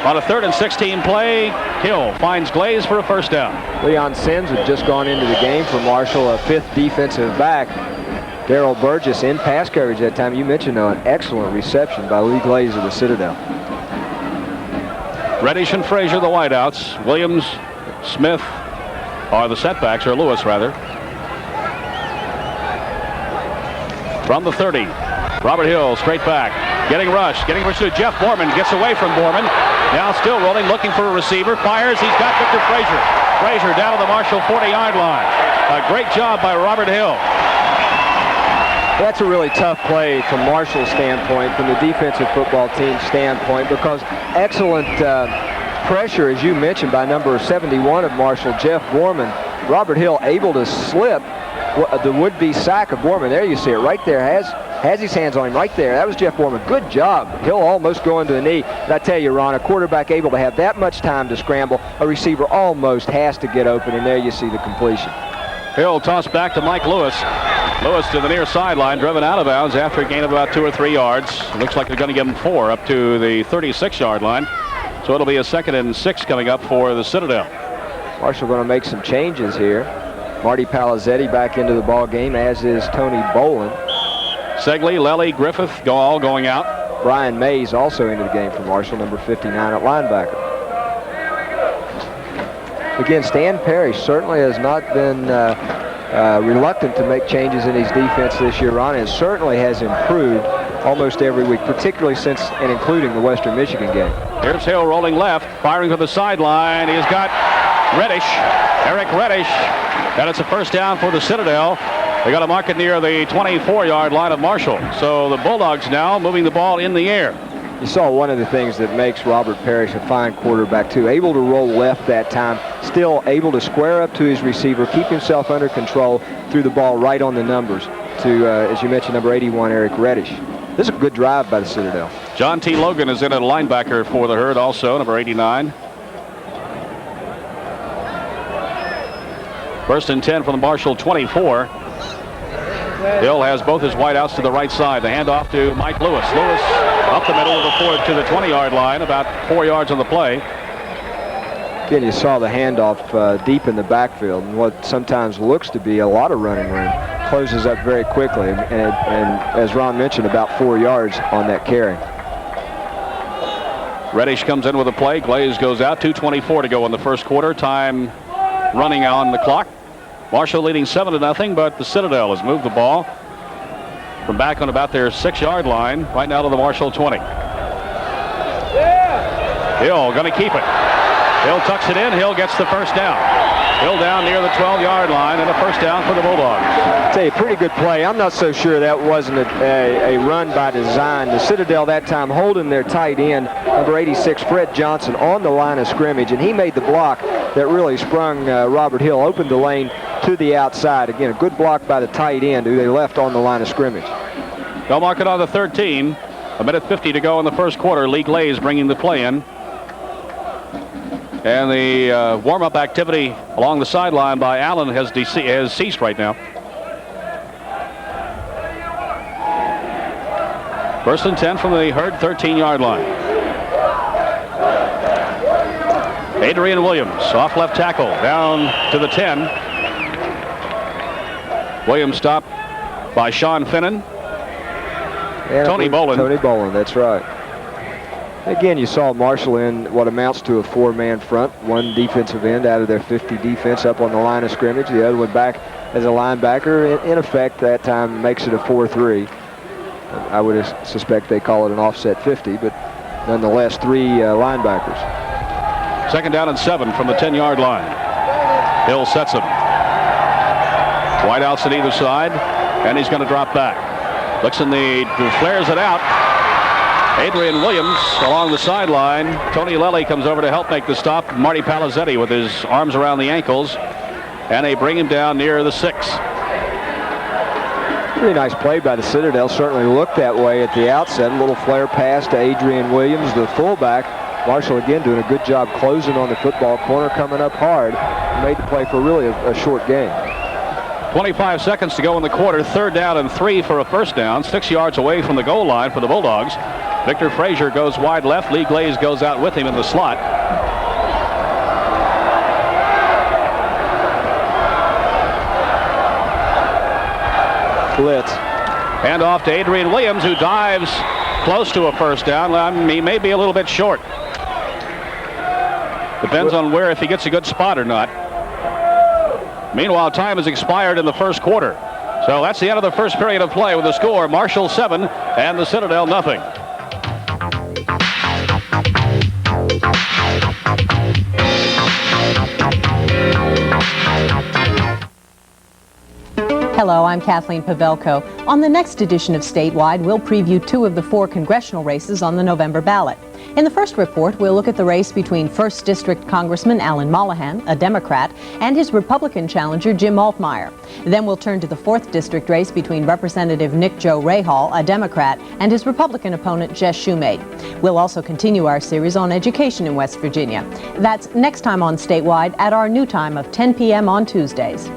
Speaker 2: On a 3rd and 16 play, Hill finds Glaze for a first down.
Speaker 3: Leon Sims had just gone into the game for Marshall, a 5th defensive back. Darrell Burgess in pass coverage that time. You mentioned, though, an excellent reception by Lee Glaze of the Citadel.
Speaker 2: Reddish and Frazier, the wideouts. Williams, Smith are the setbacks, or Lewis, rather. From the 30, Robert Hill straight back. Getting rushed to Jeff Borman. Gets away from Borman. Now still rolling, looking for a receiver. Fires. He's got Victor Frazier. Frazier down to the Marshall 40-yard line. A great job by Robert Hill.
Speaker 3: That's a really tough play from Marshall's standpoint, from the defensive football team's standpoint, because excellent pressure, as you mentioned, by number 71 of Marshall, Jeff Borman. Robert Hill able to slip the would-be sack of Borman. There you see it right there. Has his hands on him right there. That was Jeff Borman. Good job. Hill almost going to the knee. And I tell you, Ron, a quarterback able to have that much time to scramble, a receiver almost has to get open, and there you see the completion.
Speaker 2: Hill tossed back to Mike Lewis. Lewis to the near sideline, driven out of bounds after a gain of about 2 or 3 yards. Looks like they're going to give him 4 up to the 36-yard line. So it'll be a 2nd and 6 coming up for the Citadel.
Speaker 3: Marshall going to make some changes here. Marty Palizzetti back into the ball game, as is Tony Boland.
Speaker 2: Segley, Lely, Griffith all going out.
Speaker 3: Brian Mays also into the game for Marshall, number 59 at linebacker. Again, Stan Parrish certainly has not been reluctant to make changes in his defense this year, Ron, and certainly has improved almost every week, particularly since and including the Western Michigan game.
Speaker 2: Here's Hill rolling left, firing from the sideline. He's got Reddish, Eric Reddish, and it's a first down for the Citadel. They got to mark it near the 24-yard line of Marshall. So the Bulldogs now moving the ball in the air.
Speaker 3: You saw one of the things that makes Robert Parrish a fine quarterback, too. Able to roll left that time, still able to square up to his receiver, keep himself under control, threw the ball right on the numbers to, as you mentioned, number 81, Eric Reddish. This is a good drive by the Citadel.
Speaker 2: John T. Logan is in at linebacker for the Herd also, number 89. 1st and 10 from the Marshall 24. Hill has both his wideouts to the right side. The handoff to Mike Lewis. Lewis up the middle to the 20-yard line, about 4 yards on the play.
Speaker 3: Again, you saw the handoff deep in the backfield, and what sometimes looks to be a lot of running room closes up very quickly, and as Ron mentioned, about 4 yards on that carry.
Speaker 2: Reddish comes in with a play. Glaze goes out. 2:24 to go in the first quarter. Time running on the clock. Marshall leading 7-0, but the Citadel has moved the ball from back on about their 6-yard line right now to the Marshall 20. Hill going to keep it. Hill tucks it in. Hill gets the first down. Hill down near the 12-yard line, and a first down for the Bulldogs.
Speaker 3: I'll tell you, pretty good play. I'm not so sure that wasn't a run by design. The Citadel that time holding their tight end, number 86, Fred Johnson, on the line of scrimmage, and he made the block that really sprung Robert Hill, opened the lane to the outside. Again, a good block by the tight end, who they left on the line of scrimmage.
Speaker 2: They'll mark it on the 13. 1:50 to go in the first quarter. Lee Glaze bringing the play in. And the warm-up activity along the sideline by Allen has ceased right now. First and 10 from the Herd 13-yard line. Adrian Williams, off left tackle, down to the 10. Williams stopped by Sean Finnan. Tony Bolin.
Speaker 3: Tony Bolin, that's right. Again, you saw Marshall in what amounts to a four-man front. One defensive end out of their 50 defense up on the line of scrimmage. The other one back as a linebacker. In effect, that time makes it a 4-3. I would suspect they call it an offset 50, but nonetheless, three linebackers.
Speaker 2: Second down and 7 from the 10-yard line. Hill sets him. Wide outs on either side, and he's going to drop back. Looks in flares it out. Adrian Williams along the sideline. Tony Lelly comes over to help make the stop. Marty Palizzetti with his arms around the ankles, and they bring him down near the 6.
Speaker 3: Really nice play by the Citadel. Certainly looked that way at the outset. A little flare pass to Adrian Williams, the fullback. Marshall again doing a good job closing on the football corner, coming up hard. Made the play for really a short game.
Speaker 2: 25 seconds to go in the quarter. Third down and 3 for a first down. 6 yards away from the goal line for the Bulldogs. Victor Frazier goes wide left. Lee Glaze goes out with him in the slot.
Speaker 3: Blitz.
Speaker 2: Hand off to Adrian Williams, who dives close to a first down. He may be a little bit short. Depends on if he gets a good spot or not. Meanwhile, time has expired in the first quarter. So that's the end of the first period of play with the score, Marshall 7 and the Citadel nothing.
Speaker 5: Hello, I'm Kathleen Pavelko. On the next edition of Statewide, we'll preview 2 of the 4 congressional races on the November ballot. In the first report, we'll look at the race between 1st District Congressman Alan Mollahan, a Democrat, and his Republican challenger Jim Altmaier. Then we'll turn to the 4th District race between Representative Nick Joe Rahal, a Democrat, and his Republican opponent Jess Shumate. We'll also continue our series on education in West Virginia. That's next time on Statewide at our new time of 10 p.m. on Tuesdays.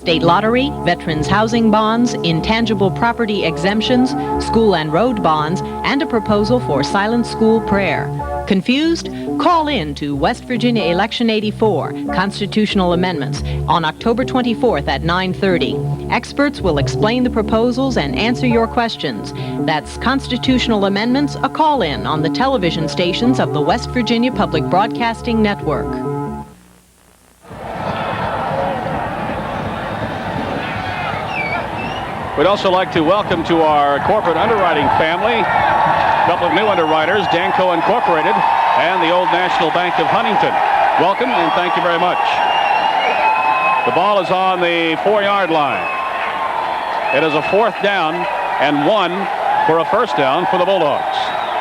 Speaker 5: State lottery, veterans housing bonds, intangible property exemptions, school and road bonds, and a proposal for silent school prayer. Confused? Call in to West Virginia Election 84, Constitutional Amendments, on October 24th at 9:30. Experts will explain the proposals and answer your questions. That's Constitutional Amendments, a call-in on the television stations of the West Virginia Public Broadcasting Network.
Speaker 2: We'd also like to welcome to our corporate underwriting family a couple of new underwriters, Danco Incorporated and the Old National Bank of Huntington. Welcome and thank you very much. The ball is on the 4-yard line. It is a 4th down and 1 for a first down for the Bulldogs.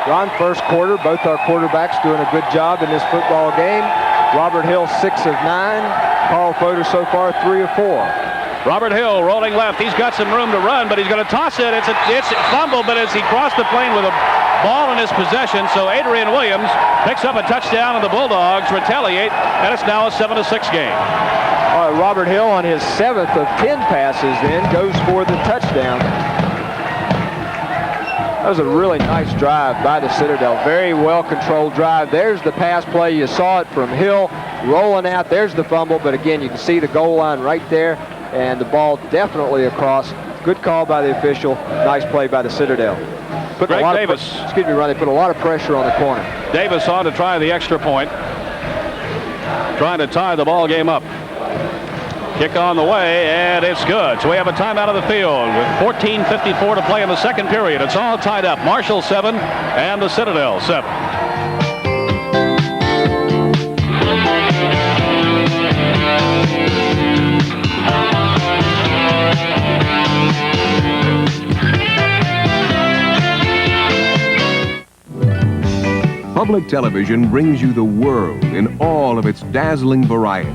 Speaker 3: Ron, first quarter, both our quarterbacks doing a good job in this football game. Robert Hill, 6 of 9. Carl Fodor so far, 3 of 4.
Speaker 2: Robert Hill rolling left. He's got some room to run, but he's going to toss it. It's a fumble, but as he crossed the plane with a ball in his possession, so Adrian Williams picks up a touchdown, and the Bulldogs retaliate, and it's now a 7-6 game.
Speaker 3: All right, Robert Hill on his 7th of 10 passes then goes for the touchdown. That was a really nice drive by the Citadel. Very well-controlled drive. There's the pass play. You saw it from Hill rolling out. There's the fumble, but again, you can see the goal line right there. And the ball definitely across. Good call by the official. Nice play by the Citadel.
Speaker 2: Greg Davis.
Speaker 3: Ron, they put a lot of pressure on the corner.
Speaker 2: Davis on to try the extra point. Trying to tie the ball game up. Kick on the way, and it's good. So we have a timeout of the field with 14:54 to play in the second period. It's all tied up. Marshall 7 and the Citadel 7.
Speaker 6: Public television brings you the world in all of its dazzling variety.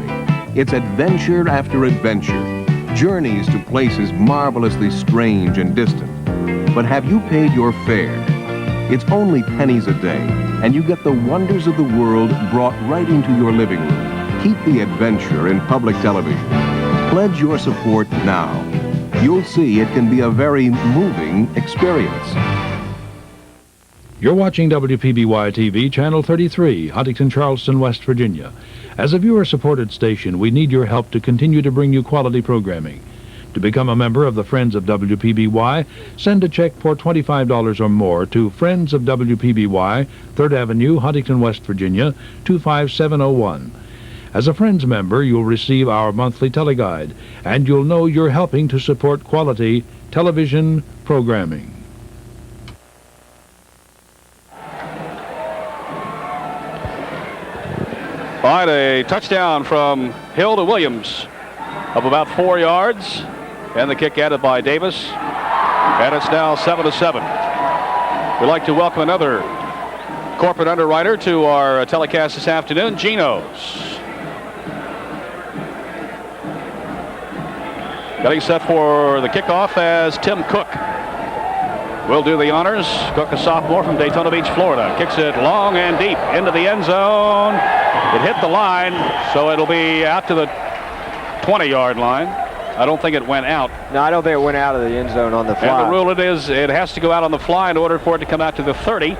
Speaker 6: It's adventure after adventure, journeys to places marvelously strange and distant. But have you paid your fare? It's only pennies a day, and you get the wonders of the world brought right into your living room. Keep the adventure in public television. Pledge your support now. You'll see it can be a very moving experience.
Speaker 4: You're watching WPBY TV, Channel 33, Huntington, Charleston, West Virginia. As a viewer-supported station, we need your help to continue to bring you quality programming. To become a member of the Friends of WPBY, send a check for $25 or more to Friends of WPBY, 3rd Avenue, Huntington, West Virginia, 25701. As a Friends member, you'll receive our monthly teleguide, and you'll know you're helping to support quality television programming.
Speaker 2: All right, a touchdown from Hill to Williams of about 4 yards. And the kick added by Davis. And it's now 7-7. We'd like to welcome another corporate underwriter to our telecast this afternoon, Geno's. Getting set for the kickoff as Tim Cook will do the honors. Cook, a sophomore from Daytona Beach, Florida. Kicks it long and deep into the end zone. It hit the line, so it'll be out to the 20-yard line. I don't think it went out.
Speaker 3: No, I don't think it went out of the end zone on the fly.
Speaker 2: And the rule it has to go out on the fly in order for it to come out to the 30.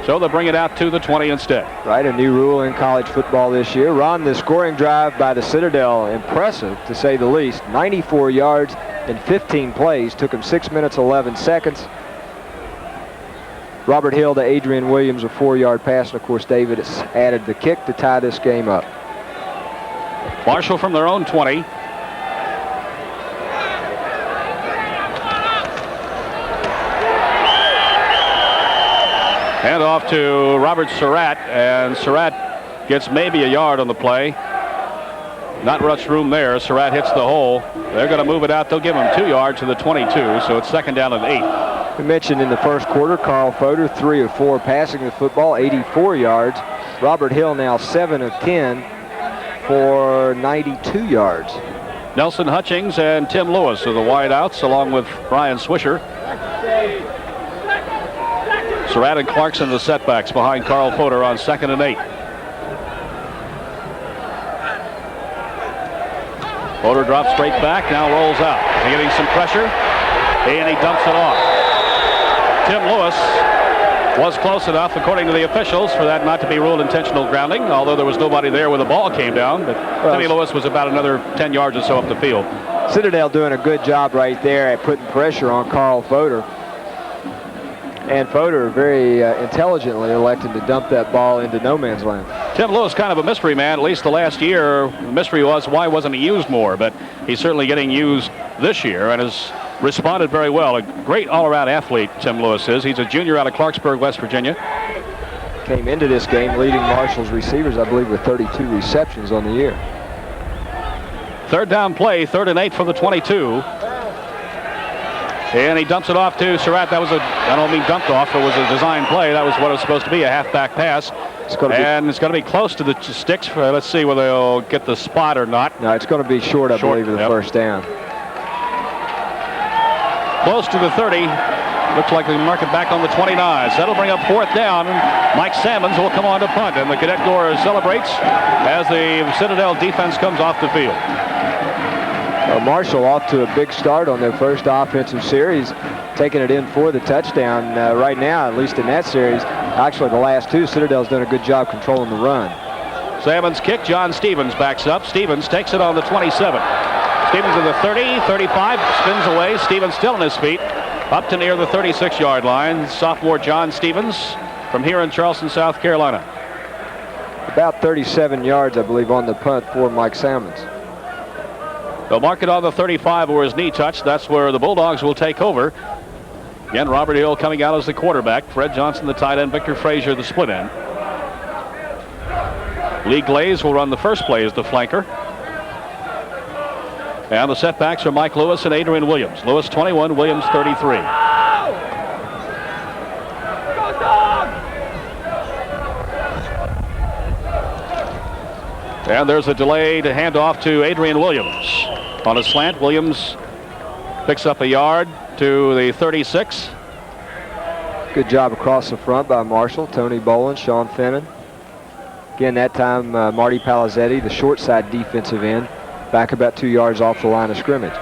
Speaker 2: So they'll bring it out to the 20 instead.
Speaker 3: Right, a new rule in college football this year. Ron, the scoring drive by the Citadel, impressive to say the least. 94 yards in 15 plays. Took him 6 minutes, 11 seconds. Robert Hill to Adrian Williams, a 4-yard pass. And, of course, David has added the kick to tie this game up.
Speaker 2: Marshall from their own 20. Hand off to Robert Surratt, and Surratt gets maybe a yard on the play. Not much room there. Surratt hits the hole. They're going to move it out. They'll give him 2 yards to the 22, so it's second down and 8.
Speaker 3: We mentioned in the first quarter, Carl Fodor, 3 of 4 passing the football, 84 yards. Robert Hill now 7 of 10 for 92 yards.
Speaker 2: Nelson Hutchings and Tim Lewis are the wideouts, along with Brian Swisher. Surratt and Clarkson the setbacks behind Carl Fodor on second and 8. Fodor drops straight back, now rolls out. He's getting some pressure, and he dumps it off. Tim Lewis was close enough, according to the officials, for that not to be ruled intentional grounding, although there was nobody there when the ball came down. But Timmy Lewis was about another 10 yards or so up the field.
Speaker 3: Citadel doing a good job right there at putting pressure on Carl Fodor. And Fodor very intelligently elected to dump that ball into no man's land.
Speaker 2: Tim Lewis kind of a mystery man, at least the last year. The mystery was why wasn't he used more, but he's certainly getting used this year and has responded very well. A great all-around athlete, Tim Lewis is. He's a junior out of Clarksburg, West Virginia.
Speaker 3: Came into this game leading Marshall's receivers, I believe, with 32 receptions on the year.
Speaker 2: Third down play, 3rd and 8 from the 22. And he dumps it off to Surratt. That was I don't mean dumped off, it was a design play. That was what it was supposed to be, a halfback pass. It's going to be close to the sticks. Let's see whether they'll get the spot or not.
Speaker 3: No, it's going to be short, I believe, of the first down.
Speaker 2: Close to the 30. Looks like they mark it back on the 29. So that'll bring up 4th down. Mike Salmons will come on to punt, and the Cadet Corps celebrates as the Citadel defense comes off the field.
Speaker 3: Marshall off to a big start on their first offensive series, taking it in for the touchdown. Right now, at least in that series, actually the last 2, Citadel's done a good job controlling the run.
Speaker 2: Salmons kick. John Stevens backs up. Stevens takes it on the 27. Stevens to the 30, 35, spins away. Stevens still on his feet, up to near the 36-yard line. Sophomore John Stevens from here in Charleston, South Carolina.
Speaker 3: About 37 yards, I believe, on the punt for Mike Salmons.
Speaker 2: They'll mark it on the 35 where his knee touched. That's where the Bulldogs will take over. Again, Robert Hill coming out as the quarterback. Fred Johnson, the tight end. Victor Frazier, the split end. Lee Glaze will run the first play as the flanker. And the setbacks are Mike Lewis and Adrian Williams. Lewis 21, Williams 33. And there's a delayed handoff to Adrian Williams. On a slant, Williams picks up a yard to the 36.
Speaker 3: Good job across the front by Marshall, Tony Boland, Sean Finnan. Again, that time Marty Palizzetti, the short side defensive end, back about 2 yards off the line of scrimmage.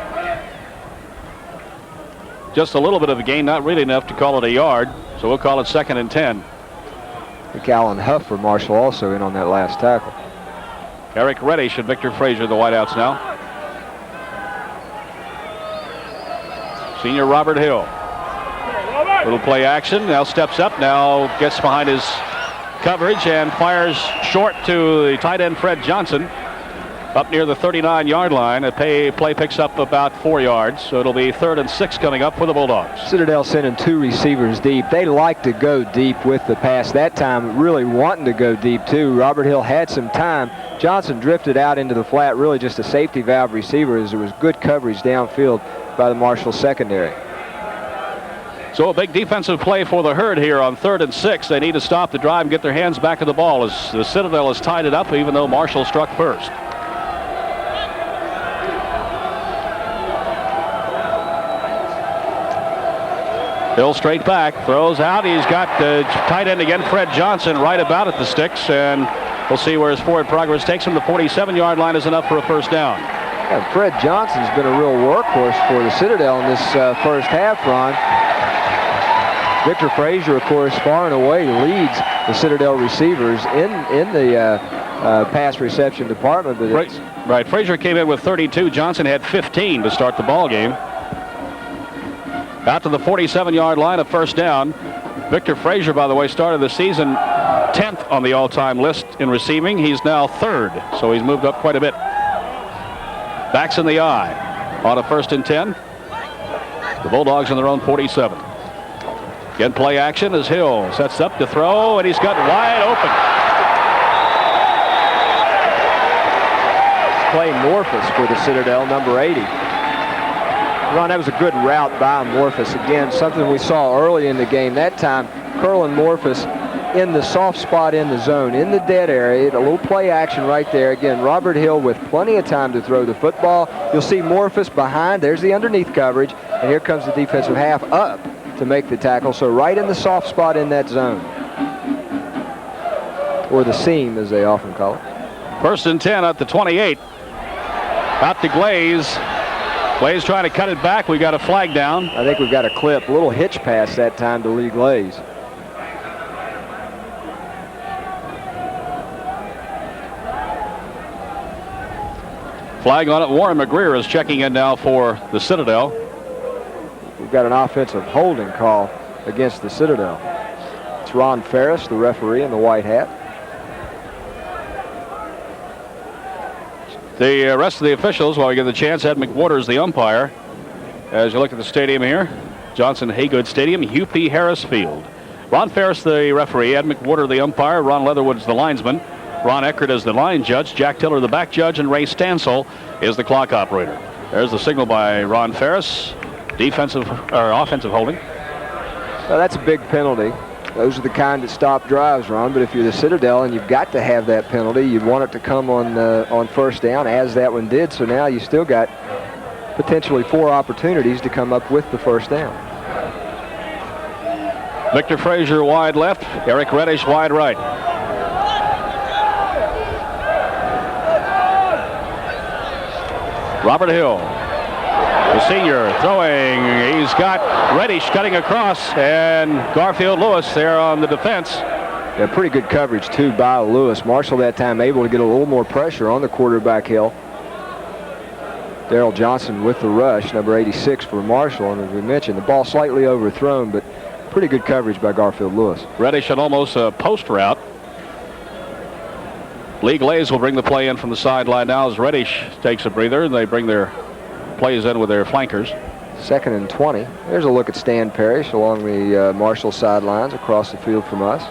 Speaker 2: Just a little bit of a gain, not really enough to call it a yard, so we'll call it 2nd and 10.
Speaker 3: I think Alan Huff for Marshall also in on that last tackle.
Speaker 2: Eric Reddish and Victor Frazier, the wideouts now. Senior Robert Hill. Little play action, now steps up, now gets behind his coverage and fires short to the tight end Fred Johnson up near the 39-yard line. A play picks up about 4 yards, so it'll be 3rd and 6 coming up for the Bulldogs.
Speaker 3: Citadel sending 2 receivers deep. They like to go deep with the pass. That time really wanting to go deep too. Robert Hill had some time. Johnson drifted out into the flat, really just a safety valve receiver, as there was good coverage downfield by the Marshall secondary.
Speaker 2: So a big defensive play for the Herd here on 3rd and 6. They need to stop the drive and get their hands back on the ball as the Citadel has tied it up, even though Marshall struck first. Hill straight back, throws out. He's got the tight end again, Fred Johnson, right about at the sticks, and we'll see where his forward progress takes him. The 47-yard line is enough for a first down.
Speaker 3: Yeah, Fred Johnson's been a real workhorse for the Citadel in this first half run. Victor Frazier, of course, far and away leads the Citadel receivers in the pass reception department. But
Speaker 2: right. Frazier came in with 32. Johnson had 15 to start the ball game. Out to the 47-yard line, a first down. Victor Frazier, by the way, started the season 10th on the all-time list in receiving. He's now 3rd, so he's moved up quite a bit. Backs in the eye on a 1st and 10. The Bulldogs on their own 47. Again, play action as Hill sets up to throw, and he's got wide open.
Speaker 3: Clay Morphus for the Citadel, number 80. Ron, that was a good route by Morphus. Again, something we saw early in the game. That time, Curlin Morphus in the soft spot in the zone, in the dead area. A little play action right there. Again, Robert Hill with plenty of time to throw the football. You'll see Morphus behind. There's the underneath coverage. And here comes the defensive half up to make the tackle. So right in the soft spot in that zone. Or the seam, as they often call it.
Speaker 2: 1st and 10 at the 28. Out to Glaze. Glaze trying to cut it back. We got a flag down.
Speaker 3: I think we've got a clip. A little hitch pass that time to Lee Glaze.
Speaker 2: Flag on it. Warren McGreer is checking in now for the Citadel.
Speaker 3: We've got an offensive holding call against the Citadel. It's Ron Ferris, the referee in the white hat.
Speaker 2: The rest of the officials, while we get the chance, Ed McWaters, the umpire. As you look at the stadium here, Johnson Haygood Stadium, Hugh P. Harris Field. Ron Ferris, the referee, Ed McWater, the umpire, Ron Leatherwood's the linesman, Ron Eckert is the line judge, Jack Tiller the back judge, and Ray Stansel is the clock operator. There's the signal by Ron Ferris. Offensive holding.
Speaker 3: Well, that's a big penalty. Those are the kind that stop drives, Ron. But if you're the Citadel and you've got to have that penalty, you'd want it to come on first down, as that one did. So now you still got potentially 4 opportunities to come up with the first down.
Speaker 2: Victor Frazier wide left, Eric Reddish wide right. Robert Hill, the senior, throwing. He's got Reddish cutting across, and Garfield Lewis there on the defense.
Speaker 3: Yeah, pretty good coverage, too, by Lewis. Marshall that time able to get a little more pressure on the quarterback Hill. Darrell Johnson with the rush, number 86 for Marshall. And as we mentioned, the ball slightly overthrown, but pretty good coverage by Garfield Lewis.
Speaker 2: Reddish on almost a post route. Lee Glaze will bring the play in from the sideline now as Reddish takes a breather, and they bring their plays in with their flankers.
Speaker 3: 2nd and 20. There's a look at Stan Parrish along the Marshall sidelines across the field from us.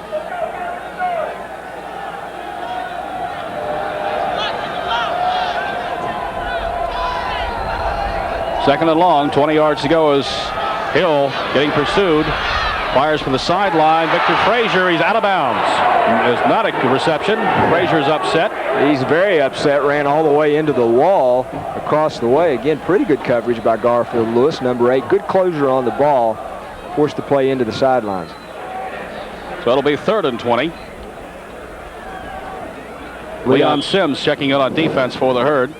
Speaker 2: Second and long, 20 yards to go as Hill getting pursued. Fires for the sideline. Victor Frazier, he's out of bounds. It's not a reception. Frazier's upset.
Speaker 3: He's very upset, ran all the way into the wall across the way. Again, pretty good coverage by Garfield Lewis, number 8. Good closure on the ball. Forced the play into the sidelines.
Speaker 2: So it'll be 3rd and 20. Leon Sims checking in on defense for the Herd.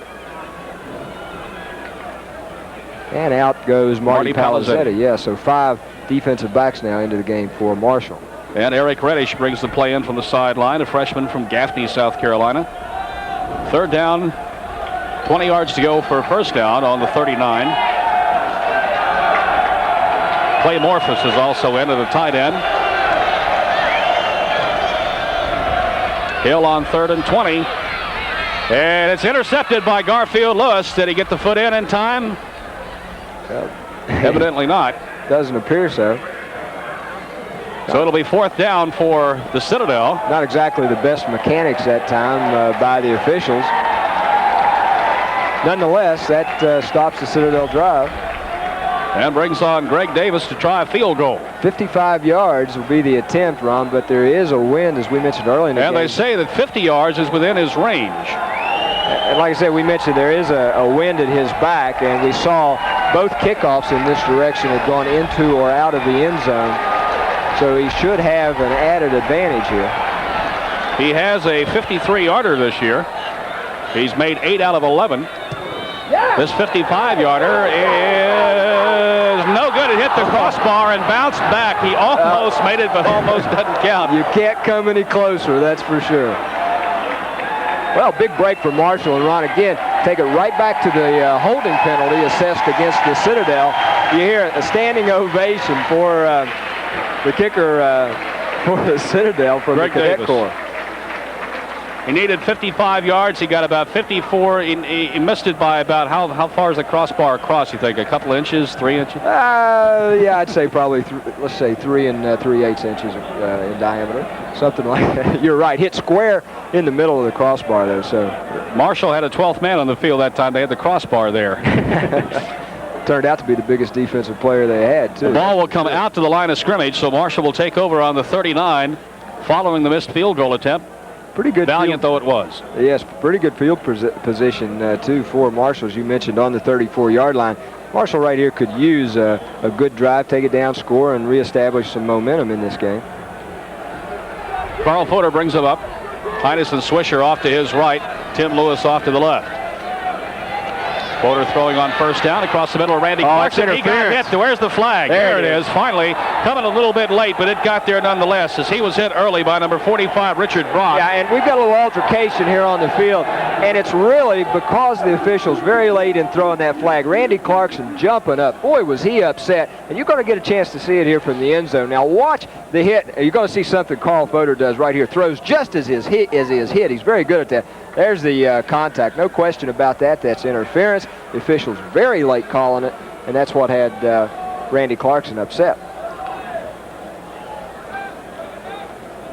Speaker 3: And out goes Marty
Speaker 2: Palizzetti.
Speaker 3: Palizzetti. Yeah, so 5 defensive backs now into the game for Marshall.
Speaker 2: And Eric Reddish brings the play in from the sideline, a freshman from Gaffney, South Carolina. 3rd down, 20 yards to go for 1st down on the 39. Clay Morphus is also in at the tight end. Hill on 3rd and 20. And it's intercepted by Garfield Lewis. Did he get the foot in time? Evidently not.
Speaker 3: Doesn't appear so.
Speaker 2: So it'll be 4th down for the Citadel.
Speaker 3: Not exactly the best mechanics that time by the officials. Nonetheless, that stops the Citadel drive.
Speaker 2: And brings on Greg Davis to try a field goal.
Speaker 3: 55 yards will be the attempt, Ron, but there is a wind, as we mentioned earlier in the game.
Speaker 2: And they say that 50 yards is within his range.
Speaker 3: And like I said, we mentioned there is a wind at his back, and we saw both kickoffs in this direction had gone into or out of the end zone. So he should have an added advantage here.
Speaker 2: He has a 53-yarder this year. He's made 8 out of 11. This 55-yarder is no good. It hit the crossbar and bounced back. He almost made it, but almost doesn't count.
Speaker 3: You can't come any closer, that's for sure. Well, big break for Marshall, and Ron, again, take it right back to the holding penalty assessed against the Citadel. You hear a standing ovation for the kicker for the Citadel, for
Speaker 2: Greg
Speaker 3: the Cadet
Speaker 2: Davis.
Speaker 3: Corps.
Speaker 2: He needed 55 yards. He got about 54. He missed it by about how far is the crossbar across, you think? A couple inches, 3 inches?
Speaker 3: Yeah, I'd say probably, let's say 3 3/8 inches in diameter. Something like that. You're right. Hit square in the middle of the crossbar, though. So
Speaker 2: Marshall had a 12th man on the field that time. They had the crossbar there.
Speaker 3: Turned out to be the biggest defensive player they had, too.
Speaker 2: The ball will come out to the line of scrimmage, so Marshall will take over on the 39 following the missed field goal attempt.
Speaker 3: Pretty good.
Speaker 2: Valiant though it was.
Speaker 3: Yes, pretty good field position, too, for Marshall, as you mentioned, on the 34-yard line. Marshall right here could use a good drive, take it down, score, and reestablish some momentum in this game.
Speaker 2: Carl Fodor brings him up. Titus and Swisher off to his right. Tim Lewis off to the left. Fodor throwing on 1st down across the middle of Randy Clarkson. He got hit. Where's the flag? There it is. Finally, coming a little bit late, but it got there nonetheless, as he was hit early by number 45, Richard Brock.
Speaker 3: Yeah, and we've got a little altercation here on the field, and it's really because the officials very late in throwing that flag. Randy Clarkson jumping up. Boy, was he upset. And you're going to get a chance to see it here from the end zone. Now watch the hit. You're going to see something Carl Fodor does right here. Throws just as his hit is hit. He's very good at that. There's the contact. No question about that. That's interference. The officials very late calling it, and that's what had Randy Clarkson upset.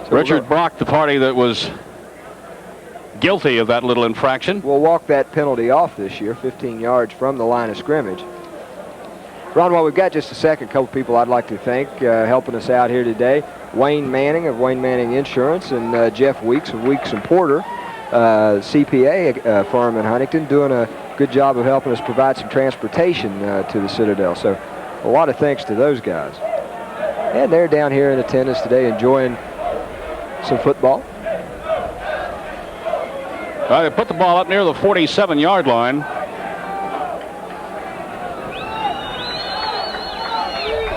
Speaker 3: So
Speaker 2: Richard Brock, the party that was guilty of that little infraction.
Speaker 3: We'll walk that penalty off this year, 15 yards from the line of scrimmage. Ron, while we've got just a second, a couple people I'd like to thank helping us out here today. Wayne Manning of Wayne Manning Insurance and Jeff Weeks of Weeks and Porter, CPA firm in Huntington, doing a good job of helping us provide some transportation to the Citadel. So a lot of thanks to those guys. And they're down here in attendance today enjoying some football.
Speaker 2: They put the ball up near the 47-yard line.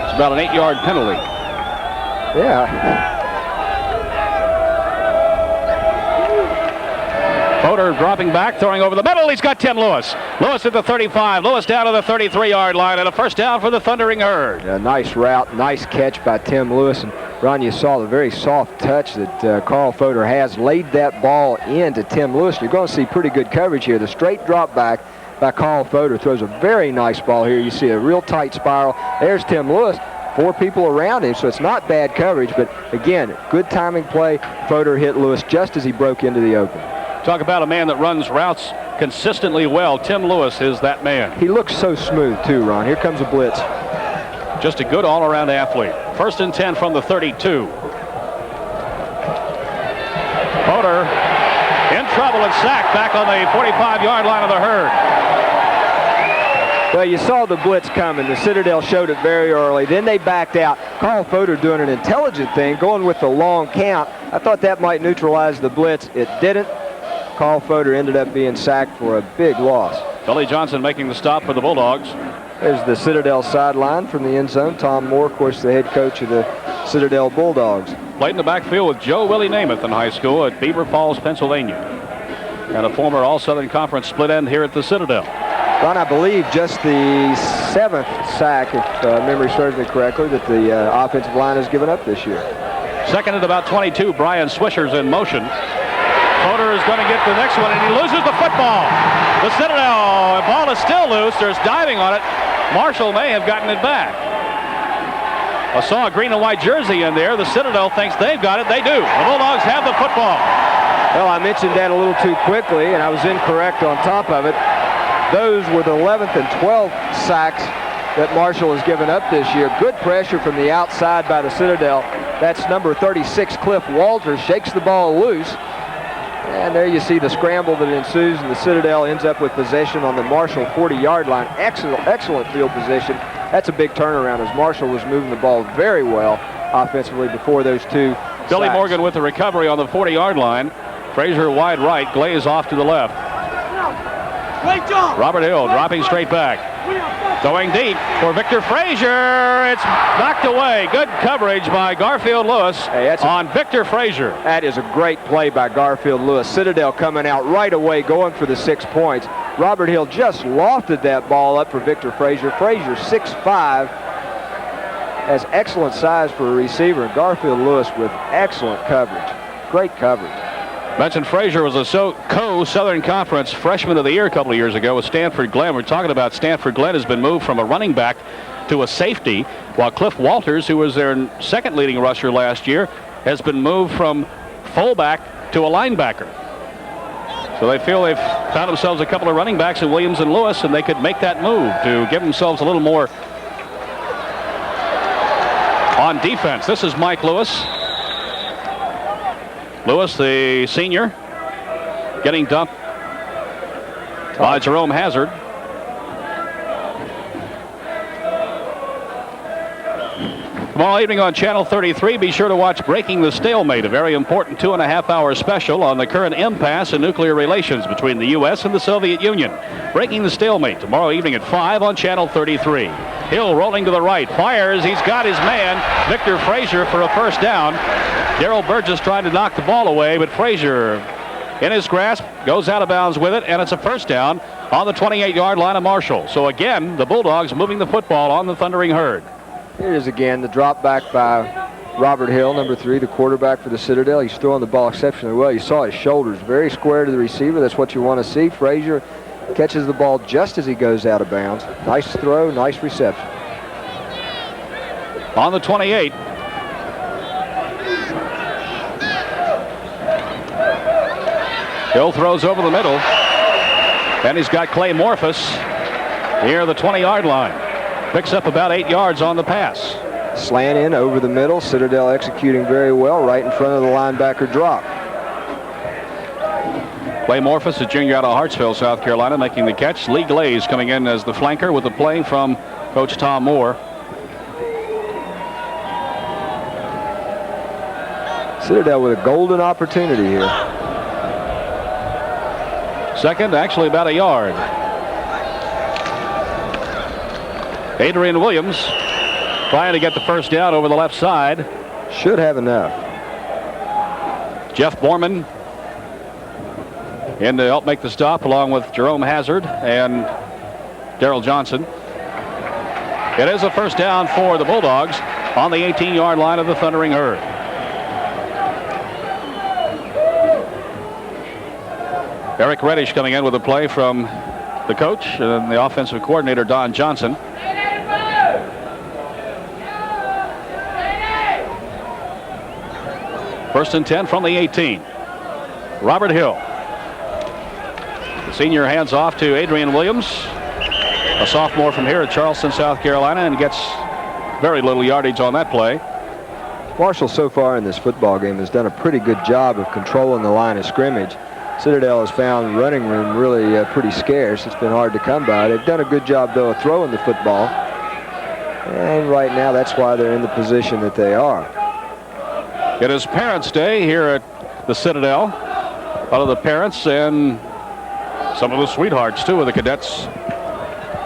Speaker 2: It's about an 8-yard penalty.
Speaker 3: Yeah.
Speaker 2: Fodor dropping back, throwing over the middle. He's got Tim Lewis. Lewis at the 35. Lewis down to the 33-yard line, and a 1st down for the Thundering Herd.
Speaker 3: A nice route, nice catch by Tim Lewis. And Ron, you saw the very soft touch that Carl Fodor has. Laid that ball into Tim Lewis. You're going to see pretty good coverage here. The straight drop back by Carl Fodor throws a very nice ball here. You see a real tight spiral. There's Tim Lewis. 4 people around him, so it's not bad coverage. But again, good timing play. Fodor hit Lewis just as he broke into the open.
Speaker 2: Talk about a man that runs routes consistently well. Tim Lewis is that man.
Speaker 3: He looks so smooth, too, Ron. Here comes a blitz.
Speaker 2: Just a good all-around athlete. First and 10 from the 32. Fodor in trouble and sacked back on the 45-yard line of the Herd.
Speaker 3: Well, you saw the blitz coming. The Citadel showed it very early. Then they backed out. Carl Fodor doing an intelligent thing, going with the long count. I thought that might neutralize the blitz. It didn't. Carl Fodor ended up being sacked for a big loss.
Speaker 2: Billy Johnson making the stop for the Bulldogs.
Speaker 3: There's the Citadel sideline from the end zone. Tom Moore, of course, the head coach of the Citadel Bulldogs.
Speaker 2: Played in the backfield with Joe Willie Namath in high school at Beaver Falls, Pennsylvania. And a former All-Southern Conference split end here at the Citadel.
Speaker 3: Ron, I believe just the 7th sack, if memory serves me correctly, that the offensive line has given up this year.
Speaker 2: Second at about 22, Brian Swisher's in motion. Fodor is going to get the next one, and he loses the football. The Citadel, the ball is still loose. There's diving on it. Marshall may have gotten it back. I saw a green and white jersey in there. The Citadel thinks they've got it. They do. The Bulldogs have the football.
Speaker 3: Well, I mentioned that a little too quickly, and I was incorrect on top of it. Those were the 11th and 12th sacks that Marshall has given up this year. Good pressure from the outside by the Citadel. That's number 36, Cliff Walters, shakes the ball loose. And there you see the scramble that ensues, and the Citadel ends up with possession on the Marshall 40-yard line. Excellent field position. That's a big turnaround as Marshall was moving the ball very well offensively before those two
Speaker 2: Billy
Speaker 3: sacks.
Speaker 2: Morgan with the recovery on the 40-yard line. Frazier wide right, Glaze off to the left. Robert Hill dropping straight back. Going deep for Victor Frazier. It's knocked away. Good coverage by Garfield Lewis on Victor Frazier.
Speaker 3: That is a great play by Garfield Lewis. Citadel coming out right away, going for the 6 points. Robert Hill just lofted that ball up for Victor Frazier. Frazier 6'5", has excellent size for a receiver, and Garfield Lewis with excellent coverage. Great coverage.
Speaker 2: Mentioned Frazier was a co-Southern Conference Freshman of the Year a couple of years ago with Stanford Glenn. We're talking about Stanford Glenn has been moved from a running back to a safety, while Cliff Walters, who was their second leading rusher last year, has been moved from fullback to a linebacker. So they feel they've found themselves a couple of running backs in Williams and Lewis, and they could make that move to give themselves a little more on defense. This is Mike Lewis. Lewis, the senior, getting dumped by Jerome Hazard. Tomorrow evening on Channel 33, be sure to watch Breaking the Stalemate, a very important 2.5-hour special on the current impasse in nuclear relations between the U.S. and the Soviet Union. Breaking the Stalemate tomorrow evening at 5 on Channel 33. Hill rolling to the right, fires, he's got his man, Victor Frazier, for a first down. Darrell Burgess trying to knock the ball away, but Frazier in his grasp goes out of bounds with it, and it's a first down on the 28-yard line of Marshall. So again, the Bulldogs moving the football on the Thundering Herd.
Speaker 3: Here it is again, the drop back by Robert Hill, number 3, the quarterback for the Citadel. He's throwing the ball exceptionally well. You saw his shoulders very square to the receiver. That's what you want to see. Frazier catches the ball just as he goes out of bounds. Nice throw, nice reception.
Speaker 2: On the 28. Hill throws over the middle, and he's got Clay Morphus near the 20-yard line. Picks up about 8 yards on the pass.
Speaker 3: Slant in over the middle. Citadel executing very well right in front of the linebacker drop.
Speaker 2: Clay Morphus, a junior out of Hartsville, South Carolina, making the catch. Lee Glaze coming in as the flanker with the play from Coach Tom Moore.
Speaker 3: Citadel with a golden opportunity here.
Speaker 2: Second, actually about a yard. Adrian Williams trying to get the first down over the left side.
Speaker 3: Should have enough.
Speaker 2: Jeff Borman in to help make the stop along with Jerome Hazard and Darrell Johnson. It is a first down for the Bulldogs on the 18-yard line of the Thundering Herd. Eric Reddish coming in with a play from the coach and the offensive coordinator, Don Johnson. First and 10 from the 18. Robert Hill. The senior hands off to Adrian Williams, a sophomore from here at Charleston, South Carolina, and gets very little yardage on that play.
Speaker 3: Marshall so far in this football game has done a pretty good job of controlling the line of scrimmage. Citadel has found running room really pretty scarce. It's been hard to come by. They've done a good job, though, of throwing the football. And right now, that's why they're in the position that they are.
Speaker 2: It is Parents' Day here at the Citadel. A lot of the parents and some of the sweethearts, too, of the cadets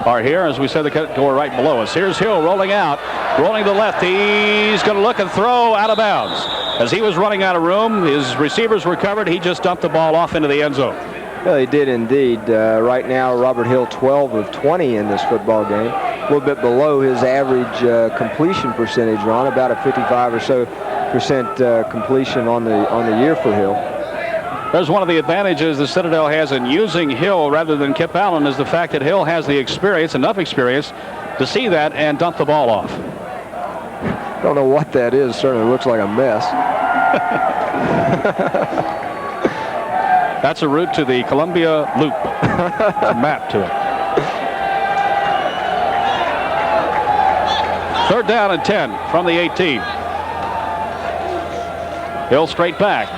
Speaker 2: are here. As we said, the cadet corps right below us. Here's Hill rolling out, rolling to the left. He's going to look and throw out of bounds. As he was running out of room, his receivers were covered. He just dumped the ball off into the end zone.
Speaker 3: Well, he did indeed. Right now, Robert Hill 12 of 20 in this football game. A little bit below his average completion percentage, Ron, about a 55 or so percent completion on the year for Hill.
Speaker 2: There's one of the advantages the Citadel has in using Hill rather than Kip Allen is the fact that Hill has the experience, enough experience, to see that and dump the ball off.
Speaker 3: Don't know what that is. Certainly looks like a mess.
Speaker 2: That's a route to the Columbia Loop. A map to it. 3rd down and 10 from the 18. Hill straight back.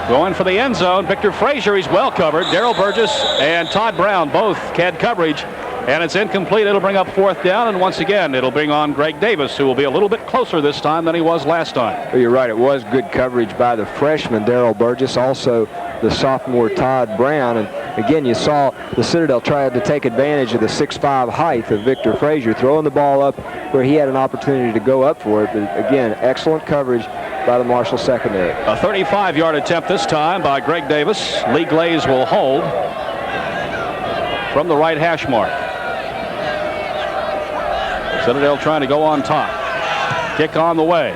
Speaker 2: Going for the end zone. Victor Frazier, he's well covered. Darrell Burgess and Todd Brown both had coverage. And it's incomplete. It'll bring up 4th down, and once again, it'll bring on Greg Davis, who will be a little bit closer this time than he was last time.
Speaker 3: Well, you're right. It was good coverage by the freshman, Darrell Burgess, also the sophomore, Todd Brown. And again, you saw the Citadel tried to take advantage of the 6'5" height of Victor Frazier, throwing the ball up where he had an opportunity to go up for it. But again, excellent coverage by the Marshall secondary.
Speaker 2: A 35-yard attempt this time by Greg Davis. Lee Glaze will hold from the right hash mark. Citadel trying to go on top. Kick on the way.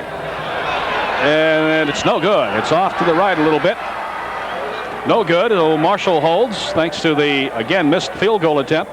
Speaker 2: And it's no good. It's off to the right a little bit. No good. Marshall holds thanks to the, again, missed field goal attempt.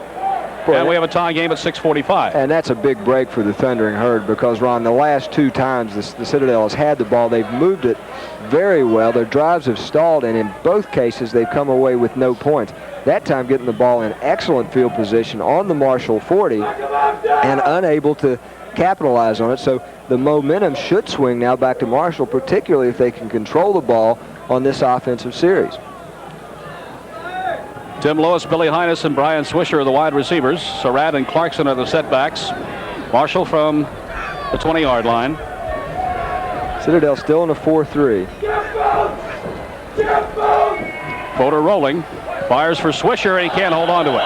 Speaker 2: Boy, and we have a tie game at 6:45.
Speaker 3: And that's a big break for the Thundering Herd because, Ron, the last 2 times the Citadel has had the ball, they've moved it very well. Their drives have stalled, and in both cases, they've come away with no points. That time getting the ball in excellent field position on the Marshall 40 and unable to capitalize on it. So the momentum should swing now back to Marshall, particularly if they can control the ball on this offensive series.
Speaker 2: Tim Lewis, Billy Hines, and Brian Swisher are the wide receivers. Surratt and Clarkson are the setbacks. Marshall from the 20-yard line.
Speaker 3: Citadel still in a 4-3.
Speaker 2: Fodor rolling. Fires for Swisher, and he can't hold on to it.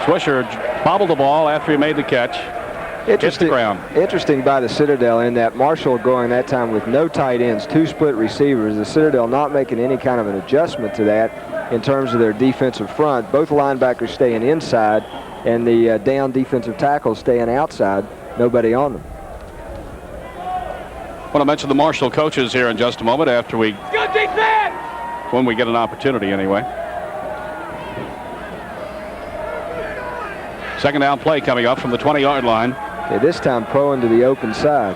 Speaker 2: Swisher bobbled the ball after he made the catch. Hit the ground.
Speaker 3: Interesting by the Citadel in that Marshall going that time with no tight ends, 2 split receivers. The Citadel not making any kind of an adjustment to that in terms of their defensive front. Both linebackers staying inside, and the down defensive tackles staying outside. Nobody on them.
Speaker 2: I want to mention the Marshall coaches here in just a moment after we... Good defense! When we get an opportunity, anyway. 2nd down play coming up from the 20-yard line.
Speaker 3: Okay, this time Pro into the open side.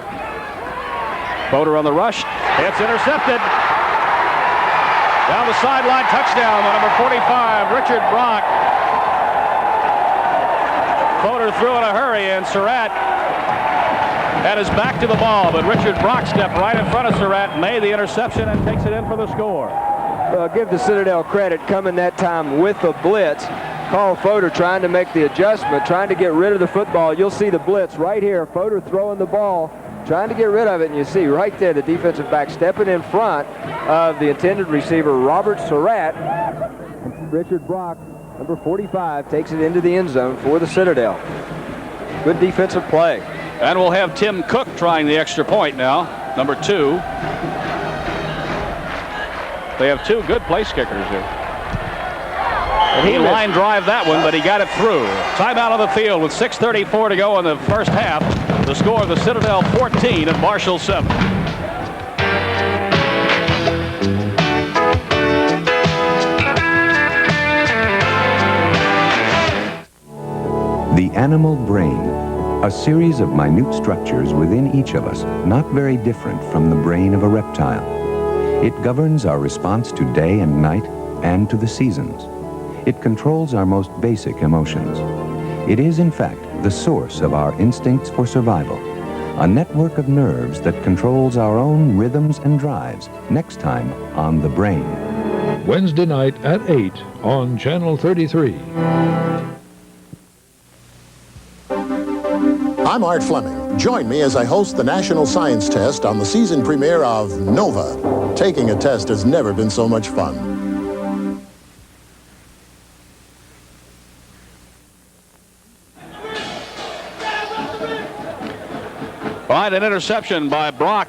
Speaker 2: Fodor on the rush. It's intercepted. Down the sideline, touchdown by number 45, Richard Brock. Fodor threw in a hurry, and Surratt had his back to the ball, but Richard Brock stepped right in front of Surratt, made the interception, and takes it in for the score.
Speaker 3: Well, give the Citadel credit coming that time with a blitz. Carl Fodor trying to make the adjustment, trying to get rid of the football. You'll see the blitz right here. Fodor throwing the ball, trying to get rid of it, and you see right there the defensive back stepping in front of the intended receiver, Robert Surratt. Richard Brock, number 45, takes it into the end zone for the Citadel. Good defensive play.
Speaker 2: And we'll have Tim Cook trying the extra point now, number 2. They have 2 good place kickers here. And he line drive that one, but he got it through. Timeout on the field with 6:34 to go in the first half. The score of the Citadel 14 and Marshall 7.
Speaker 7: The animal brain, a series of minute structures within each of us, not very different from the brain of a reptile. It governs our response to day and night and to the seasons. It controls our most basic emotions. It is, in fact, the source of our instincts for survival. A network of nerves that controls our own rhythms and drives. Next time on The Brain.
Speaker 4: Wednesday night at 8 on Channel 33.
Speaker 8: I'm Art Fleming. Join me as I host the National Science Test on the season premiere of Nova. Taking a test has never been so much fun.
Speaker 2: All right, an interception by Brock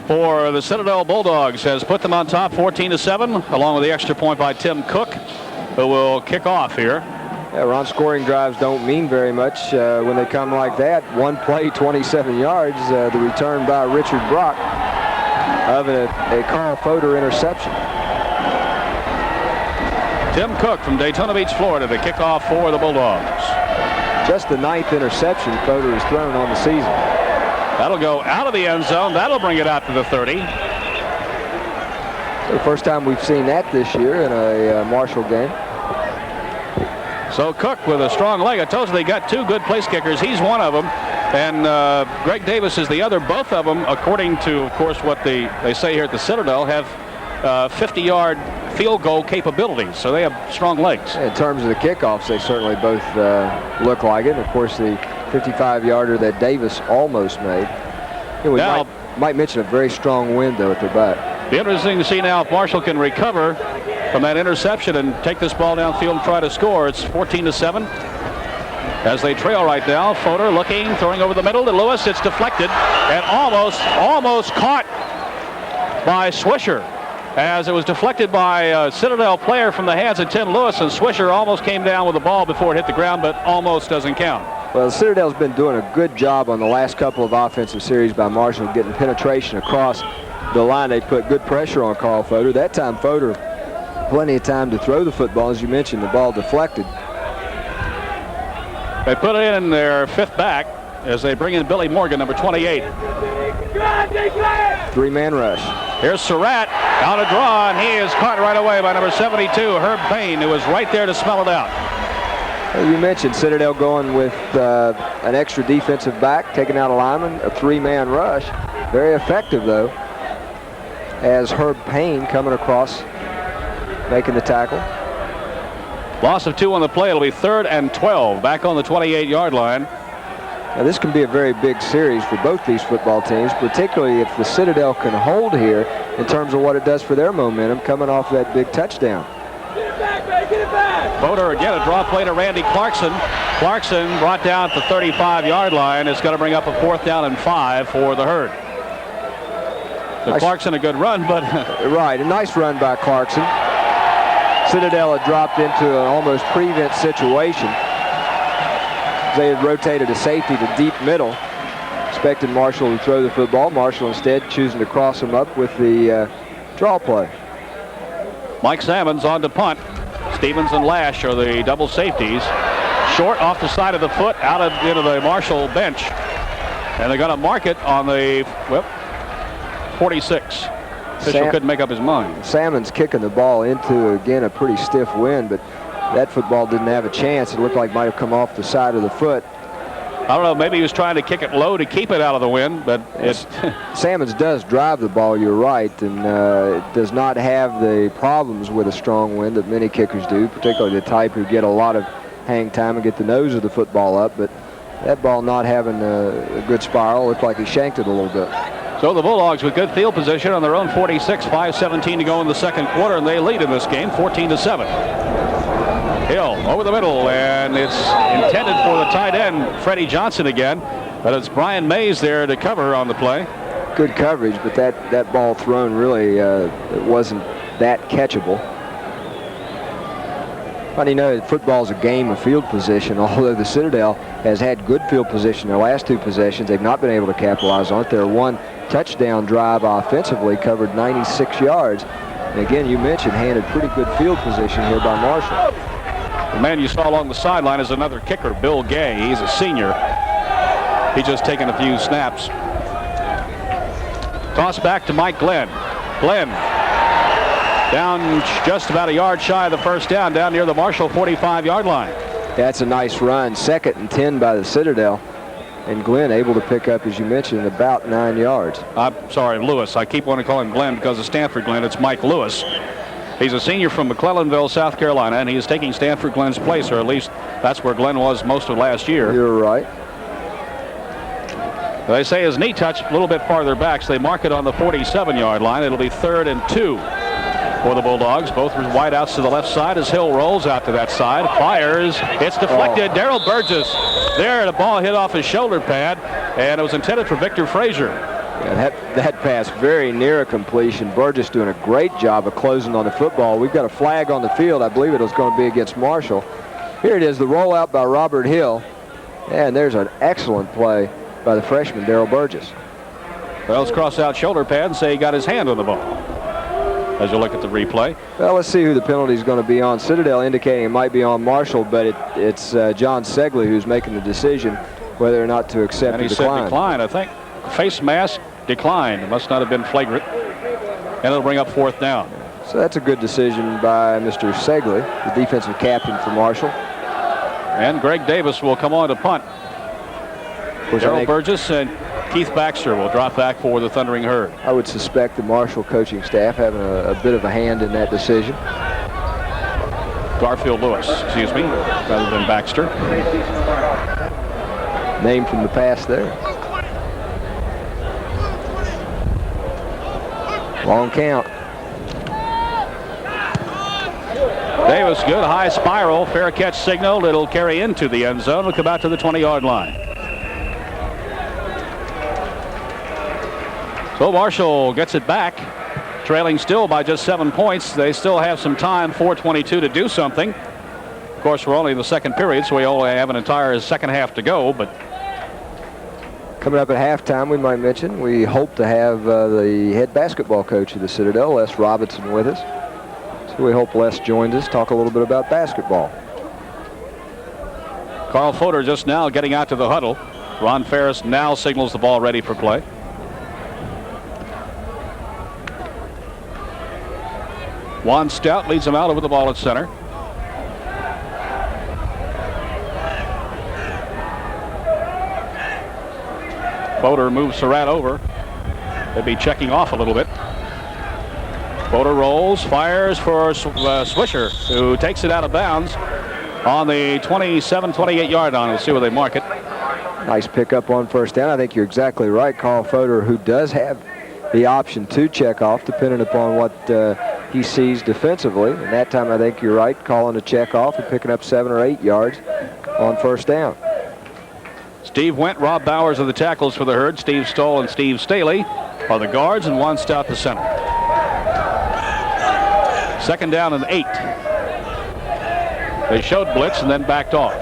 Speaker 2: for the Citadel Bulldogs has put them on top 14-7, along with the extra point by Tim Cook, who will kick off here.
Speaker 3: Yeah, run scoring drives don't mean very much when they come like that. One play, 27 yards, the return by Richard Brock of a Carl Fodor interception.
Speaker 2: Tim Cook from Daytona Beach, Florida, to kick off for the Bulldogs.
Speaker 3: Just the 9th interception Fodor has thrown on the season.
Speaker 2: That'll go out of the end zone. That'll bring it out to the 30.
Speaker 3: The first time we've seen that this year in a Marshall game.
Speaker 2: So Cook with a strong leg. I told you they got two good place kickers. He's one of them. And Greg Davis is the other. Both of them, according to, of course, what they say here at the Citadel, have 50-yard field goal capabilities. So they have strong legs.
Speaker 3: In terms of the kickoffs, they certainly both look like it. And of course, the 55-yarder that Davis almost made. We might mention a very strong wind, though, at their back.
Speaker 2: Be interesting to see now if Marshall can recover from that interception and take this ball downfield and try to score. It's 14-7 as they trail right now. Fodor looking, throwing over the middle to Lewis. It's deflected and almost caught by Swisher, as it was deflected by a Citadel player from the hands of Tim Lewis, and Swisher almost came down with the ball before it hit the ground, but almost doesn't count.
Speaker 3: Well, the Citadel's been doing a good job on the last couple of offensive series by Marshall, getting penetration across the line. They put good pressure on Carl Fodor. That time, Fodor, plenty of time to throw the football. As you mentioned, the ball deflected.
Speaker 2: They put it in their fifth back as they bring in Billy Morgan, number 28.
Speaker 3: Three-man rush.
Speaker 2: Here's Surratt out of draw, and he is caught right away by number 72, Herb Payne, who was right there to smell it out.
Speaker 3: You mentioned Citadel going with an extra defensive back, taking out a lineman, a three-man rush. Very effective, though, as Herb Payne coming across, making the tackle.
Speaker 2: Loss of 2 on the play. It'll be 3rd and 12, back on the 28-yard line.
Speaker 3: Now, this can be a very big series for both these football teams, particularly if the Citadel can hold here in terms of what it does for their momentum coming off that big touchdown.
Speaker 2: Fodor again, a draw play to Randy Clarkson. Clarkson brought down at the 35-yard line. It's going to bring up a 4th down and 5 for the Herd. So Clarkson, a good run, but...
Speaker 3: Right, a nice run by Clarkson. Citadel had dropped into an almost prevent situation. They had rotated a safety to deep middle. Expected Marshall to throw the football. Marshall instead choosing to cross him up with the draw play.
Speaker 2: Mike Salmons on to punt. Stevens and Lash are the double safeties. Short off the side of the foot, out of into the Marshall bench. And they're going to mark it on the 46. Official couldn't make up his mind.
Speaker 3: Salmons kicking the ball into, again, a pretty stiff wind, but that football didn't have a chance. It looked like it might have come off the side of the foot.
Speaker 2: I don't know, maybe he was trying to kick it low to keep it out of the wind, but it's...
Speaker 3: Salmons does drive the ball, you're right, and it does not have the problems with a strong wind that many kickers do, particularly the type who get a lot of hang time and get the nose of the football up, but that ball not having a good spiral, looked like he shanked it a little bit.
Speaker 2: So the Bulldogs with good field position on their own 46, 5:17 to go in the second quarter, and they lead in this game 14-7. Hill over the middle, and it's intended for the tight end, Freddie Johnson again, but it's Brian Mays there to cover on the play.
Speaker 3: Good coverage, but that ball thrown really it wasn't that catchable. But you know, football's a game of field position. Although the Citadel has had good field position their last 2 possessions, they've not been able to capitalize on it. Their one touchdown drive offensively covered 96 yards. And again, you mentioned handed pretty good field position here by Marshall.
Speaker 2: The man you saw along the sideline is another kicker, Bill Gay. He's a senior. He's just taken a few snaps. Toss back to Mike Glenn. Glenn down just about a yard shy of the first down, down near the Marshall 45-yard line.
Speaker 3: That's a nice run. 2nd and 10 by the Citadel. And Glenn able to pick up, as you mentioned, about 9 yards.
Speaker 2: I'm sorry, Lewis. I keep wanting to call him Glenn because of Stanford Glenn. It's Mike Lewis. He's a senior from McClellanville, South Carolina, and he's taking Stanford Glenn's place, or at least that's where Glenn was most of last year.
Speaker 3: You're right.
Speaker 2: They say his knee touched a little bit farther back, so they mark it on the 47-yard line. It'll be 3rd and 2 for the Bulldogs. Both wideouts to the left side as Hill rolls out to that side. Fires. It's deflected. Darrell Burgess there. The ball hit off his shoulder pad, and it was intended for Victor Frazier.
Speaker 3: Yeah, that pass very near a completion. Burgess doing a great job of closing on the football. We've got a flag on the field. I believe it was going to be against Marshall. Here it is, the rollout by Robert Hill. And there's an excellent play by the freshman, Darrell Burgess.
Speaker 2: Well, let's cross out shoulder pad and say he got his hand on the ball as you look at the replay.
Speaker 3: Well, let's see who the penalty is going to be on. Citadel indicating it might be on Marshall, but it's John Segley who's making the decision whether or not to accept the decline.
Speaker 2: Said decline, I think. Face mask declined. It must not have been flagrant. And it'll bring up 4th down.
Speaker 3: So that's a good decision by Mr. Segley, the defensive captain for Marshall.
Speaker 2: And Greg Davis will come on to punt. Darrell Burgess and Keith Baxter will drop back for the Thundering Herd.
Speaker 3: I would suspect the Marshall coaching staff having a bit of a hand in that decision.
Speaker 2: Garfield Lewis, excuse me, rather than Baxter.
Speaker 3: Name from the past there. Long count.
Speaker 2: Davis, good high spiral, fair catch signal. It'll carry into the end zone. It'll come out to the 20-yard line. So Marshall gets it back, trailing still by just 7 points. They still have some time, 4:22 to do something. Of course, we're only in the 2nd period, so we only have an entire second half to go. But
Speaker 3: coming up at halftime, we might mention, we hope to have the head basketball coach of the Citadel, Les Robinson, with us. So we hope Les joins us, talk a little bit about basketball.
Speaker 2: Carl Fodor just now getting out to the huddle. Ron Ferris now signals the ball ready for play. Juan Stout leads him out over the ball at center. Fodor moves Surratt over. They'll be checking off a little bit. Fodor rolls, fires for Swisher, who takes it out of bounds on the 27-28 yard line. We'll see where they mark it.
Speaker 3: Nice pickup on 1st down. I think you're exactly right. Carl Fodor, who does have the option to check off depending upon what he sees defensively. And that time I think you're right, calling a check off and picking up 7 or 8 yards on 1st down.
Speaker 2: Steve Wendt, Rob Bowers are the tackles for the Herd. Steve Stoll and Steve Staley are the guards, and Juan Stout the center. 2nd down and 8. They showed blitz and then backed off.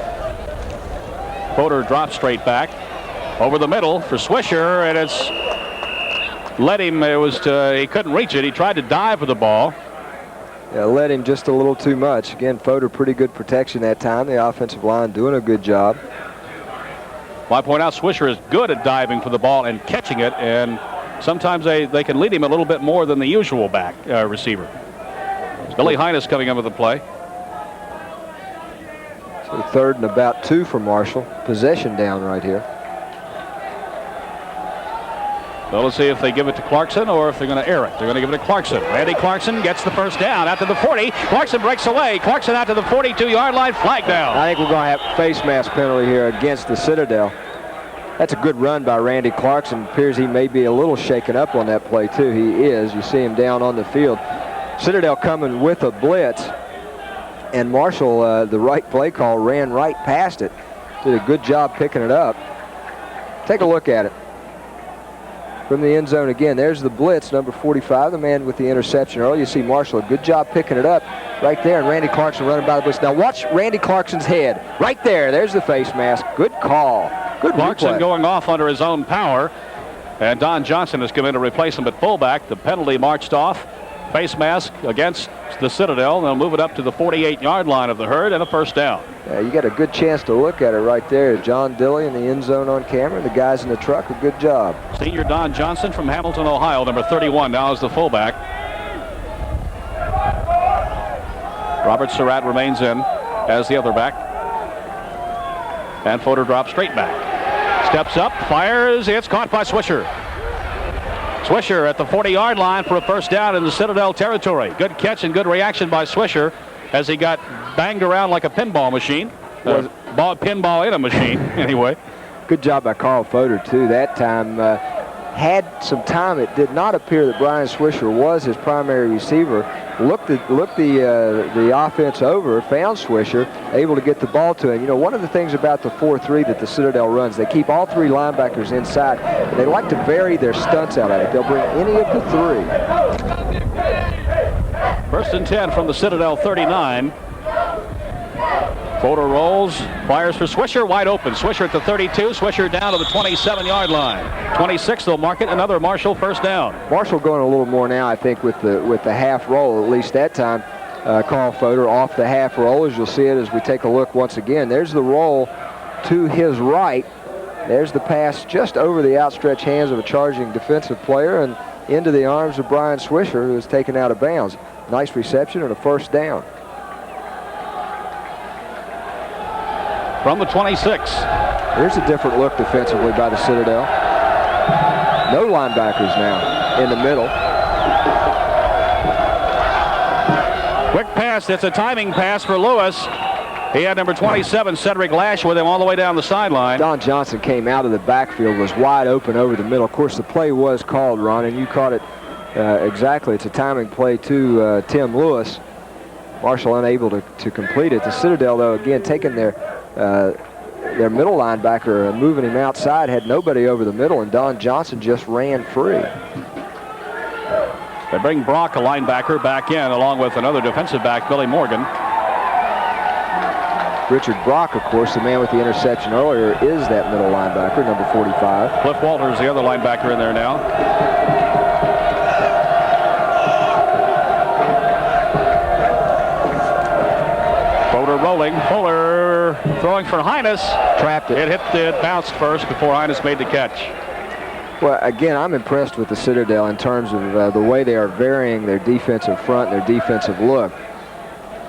Speaker 2: Fodor drops straight back over the middle for Swisher, and it's led him. It was he couldn't reach it. He tried to dive for the ball.
Speaker 3: Yeah, led him just a little too much. Again, Fodor pretty good protection that time. The offensive line doing a good job.
Speaker 2: Well, I point out Swisher is good at diving for the ball and catching it, and sometimes they can lead him a little bit more than the usual back receiver. Billy Hines coming in with the play.
Speaker 3: So 3rd and about 2 for Marshall. Possession down right here.
Speaker 2: Well, let's see if they give it to Clarkson or if they're going to air it. They're going to give it to Clarkson. Randy Clarkson gets the 1st down out to the 40. Clarkson breaks away. Clarkson out to the 42-yard line. Flag down.
Speaker 3: I think we're going to have a face mask penalty here against the Citadel. That's a good run by Randy Clarkson. Appears he may be a little shaken up on that play, too. He is. You see him down on the field. Citadel coming with a blitz. And Marshall, the right play call, ran right past it. Did a good job picking it up. Take a look at it. From the end zone again, there's the blitz, number 45, the man with the interception early. You see Marshall, a good job picking it up right there, and Randy Clarkson running by the blitz. Now watch Randy Clarkson's head. Right there, there's the face mask. Good call. Good
Speaker 2: Clarkson
Speaker 3: replay.
Speaker 2: Going off under his own power, and Don Johnson has come in to replace him at fullback. The penalty marched off. Face mask against the Citadel. They'll move it up to the 48-yard line of the Herd and a 1st down.
Speaker 3: Yeah, you got a good chance to look at it right there. John Dilley in the end zone on camera. The guys in the truck, a good job.
Speaker 2: Senior Don Johnson from Hamilton, Ohio, number 31, now is the fullback. Robert Surratt remains in as the other back. And Fodor drops straight back. Steps up, fires, it's caught by Swisher. Swisher at the 40-yard line for a first down in the Citadel territory. Good catch and good reaction by Swisher as he got banged around like a pinball machine. Pinball in a machine, anyway.
Speaker 3: Good job by Carl Fodor, too. That time had some time. It did not appear that Brian Swisher was his primary receiver. Looked the offense over, found Swisher, able to get the ball to him. You know, one of the things about the 4-3 that the Citadel runs, they keep all three linebackers inside. They like to vary their stunts out at it. They'll bring any of the three.
Speaker 2: First and 10 from the Citadel 39. Fodor rolls, fires for Swisher, wide open. Swisher at the 32, Swisher down to the 27-yard line. 26, they'll mark it, another Marshall first down.
Speaker 3: Marshall going a little more now, I think, with the half roll, at least that time. Carl Fodor off the half roll, as you'll see it as we take a look once again. There's the roll to his right. There's the pass just over the outstretched hands of a charging defensive player and into the arms of Brian Swisher, who is taken out of bounds. Nice reception and a first down.
Speaker 2: From the 26.
Speaker 3: Here's a different look defensively by the Citadel. No linebackers now in the middle.
Speaker 2: Quick pass. That's a timing pass for Lewis. He had number 27, Cedric Lash, with him all the way down the sideline.
Speaker 3: Don Johnson came out of the backfield, was wide open over the middle. Of course, the play was called, Ron, and you caught it exactly. It's a timing play to Tim Lewis. Marshall unable to complete it. The Citadel, though, again, taking their middle linebacker and moving him outside, had nobody over the middle, and Don Johnson just ran free.
Speaker 2: They bring Brock, a linebacker, back in, along with another defensive back, Billy Morgan.
Speaker 3: Richard Brock, of course, the man with the interception earlier, is that middle linebacker, number 45.
Speaker 2: Cliff Walters, the other linebacker in there now. Fodor rolling. Fuller throwing for Hines.
Speaker 3: Trapped it.
Speaker 2: It bounced first before Hines made the catch.
Speaker 3: Well, again, I'm impressed with the Citadel in terms of the way they are varying their defensive front, their defensive look.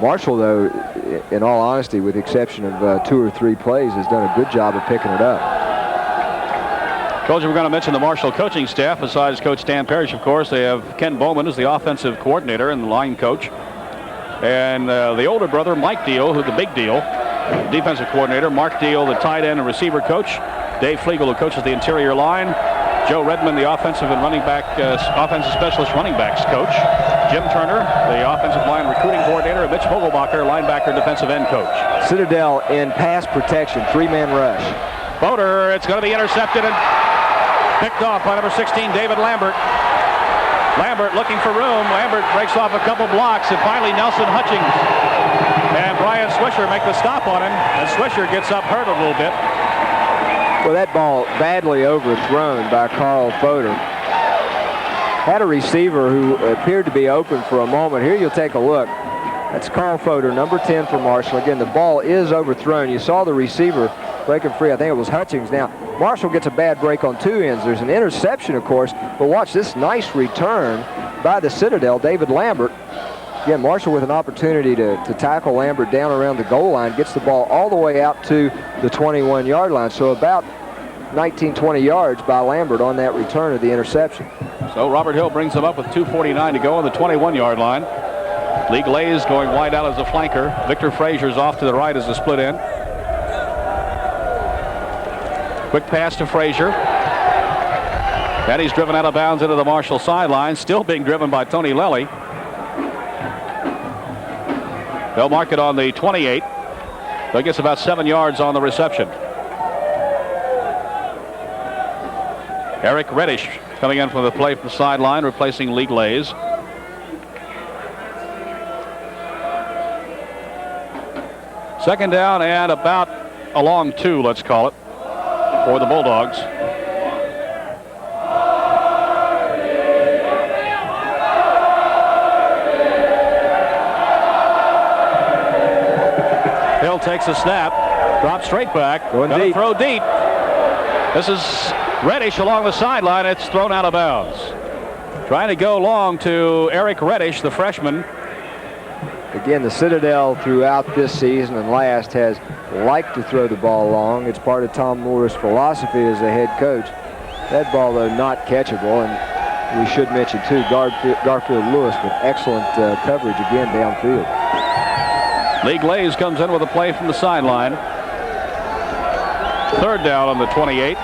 Speaker 3: Marshall, though, in all honesty, with the exception of 2 or 3 plays, has done a good job of picking it up.
Speaker 2: Coach, we're going to mention the Marshall coaching staff. Besides Coach Dan Parrish, of course, they have Ken Bowman as the offensive coordinator and the line coach. And the older brother, Mike Deal, who's the big deal, defensive coordinator. Mark Deal, the tight end and receiver coach. Dave Flegel, who coaches the interior line. Joe Redmond, the offensive and offensive specialist running backs coach. Jim Turner, the offensive line recruiting coordinator. And Mitch Vogelbacher, linebacker defensive end coach.
Speaker 3: Citadel in pass protection, 3-man rush.
Speaker 2: Fodor, it's going to be intercepted and picked off by number 16, David Lambert. Lambert looking for room. Lambert breaks off a couple blocks, and finally Nelson Hutchings and Brian Swisher make the stop on him, and Swisher gets up hurt a little bit.
Speaker 3: Well, that ball badly overthrown by Carl Fodor. Had a receiver who appeared to be open for a moment. Here you'll take a look. That's Carl Fodor, number 10 for Marshall. Again, the ball is overthrown. You saw the receiver breaking free. I think it was Hutchings. Now, Marshall gets a bad break on 2 ends. There's an interception, of course, but watch this nice return by the Citadel, David Lambert. Again, Marshall with an opportunity to tackle Lambert down around the goal line, gets the ball all the way out to the 21-yard line. So about 19, 20 yards by Lambert on that return of the interception.
Speaker 2: So Robert Hill brings them up with 2:49 to go on the 21-yard line. Lee Glaze going wide out as a flanker. Victor Frazier's off to the right as a split end. Quick pass to Frazier. And he's driven out of bounds into the Marshall sideline, still being driven by Tony Lely. They'll mark it on the 28. So he gets about 7 yards on the reception. Eric Reddish coming in from the play from the sideline, replacing Lee Glaze. Second down and about a long 2, let's call it, for the Bulldogs. Hill takes a snap, drops straight back, gonna throw deep. This is Reddish along the sideline. It's thrown out of bounds. Trying to go long to Eric Reddish, the freshman.
Speaker 3: Again, the Citadel throughout this season and last has liked to throw the ball long. It's part of Tom Moore's philosophy as a head coach. That ball, though, not catchable. And we should mention, too, Garfield Lewis with excellent coverage again downfield.
Speaker 2: Lee Glaze comes in with a play from the sideline. Third down on the 28.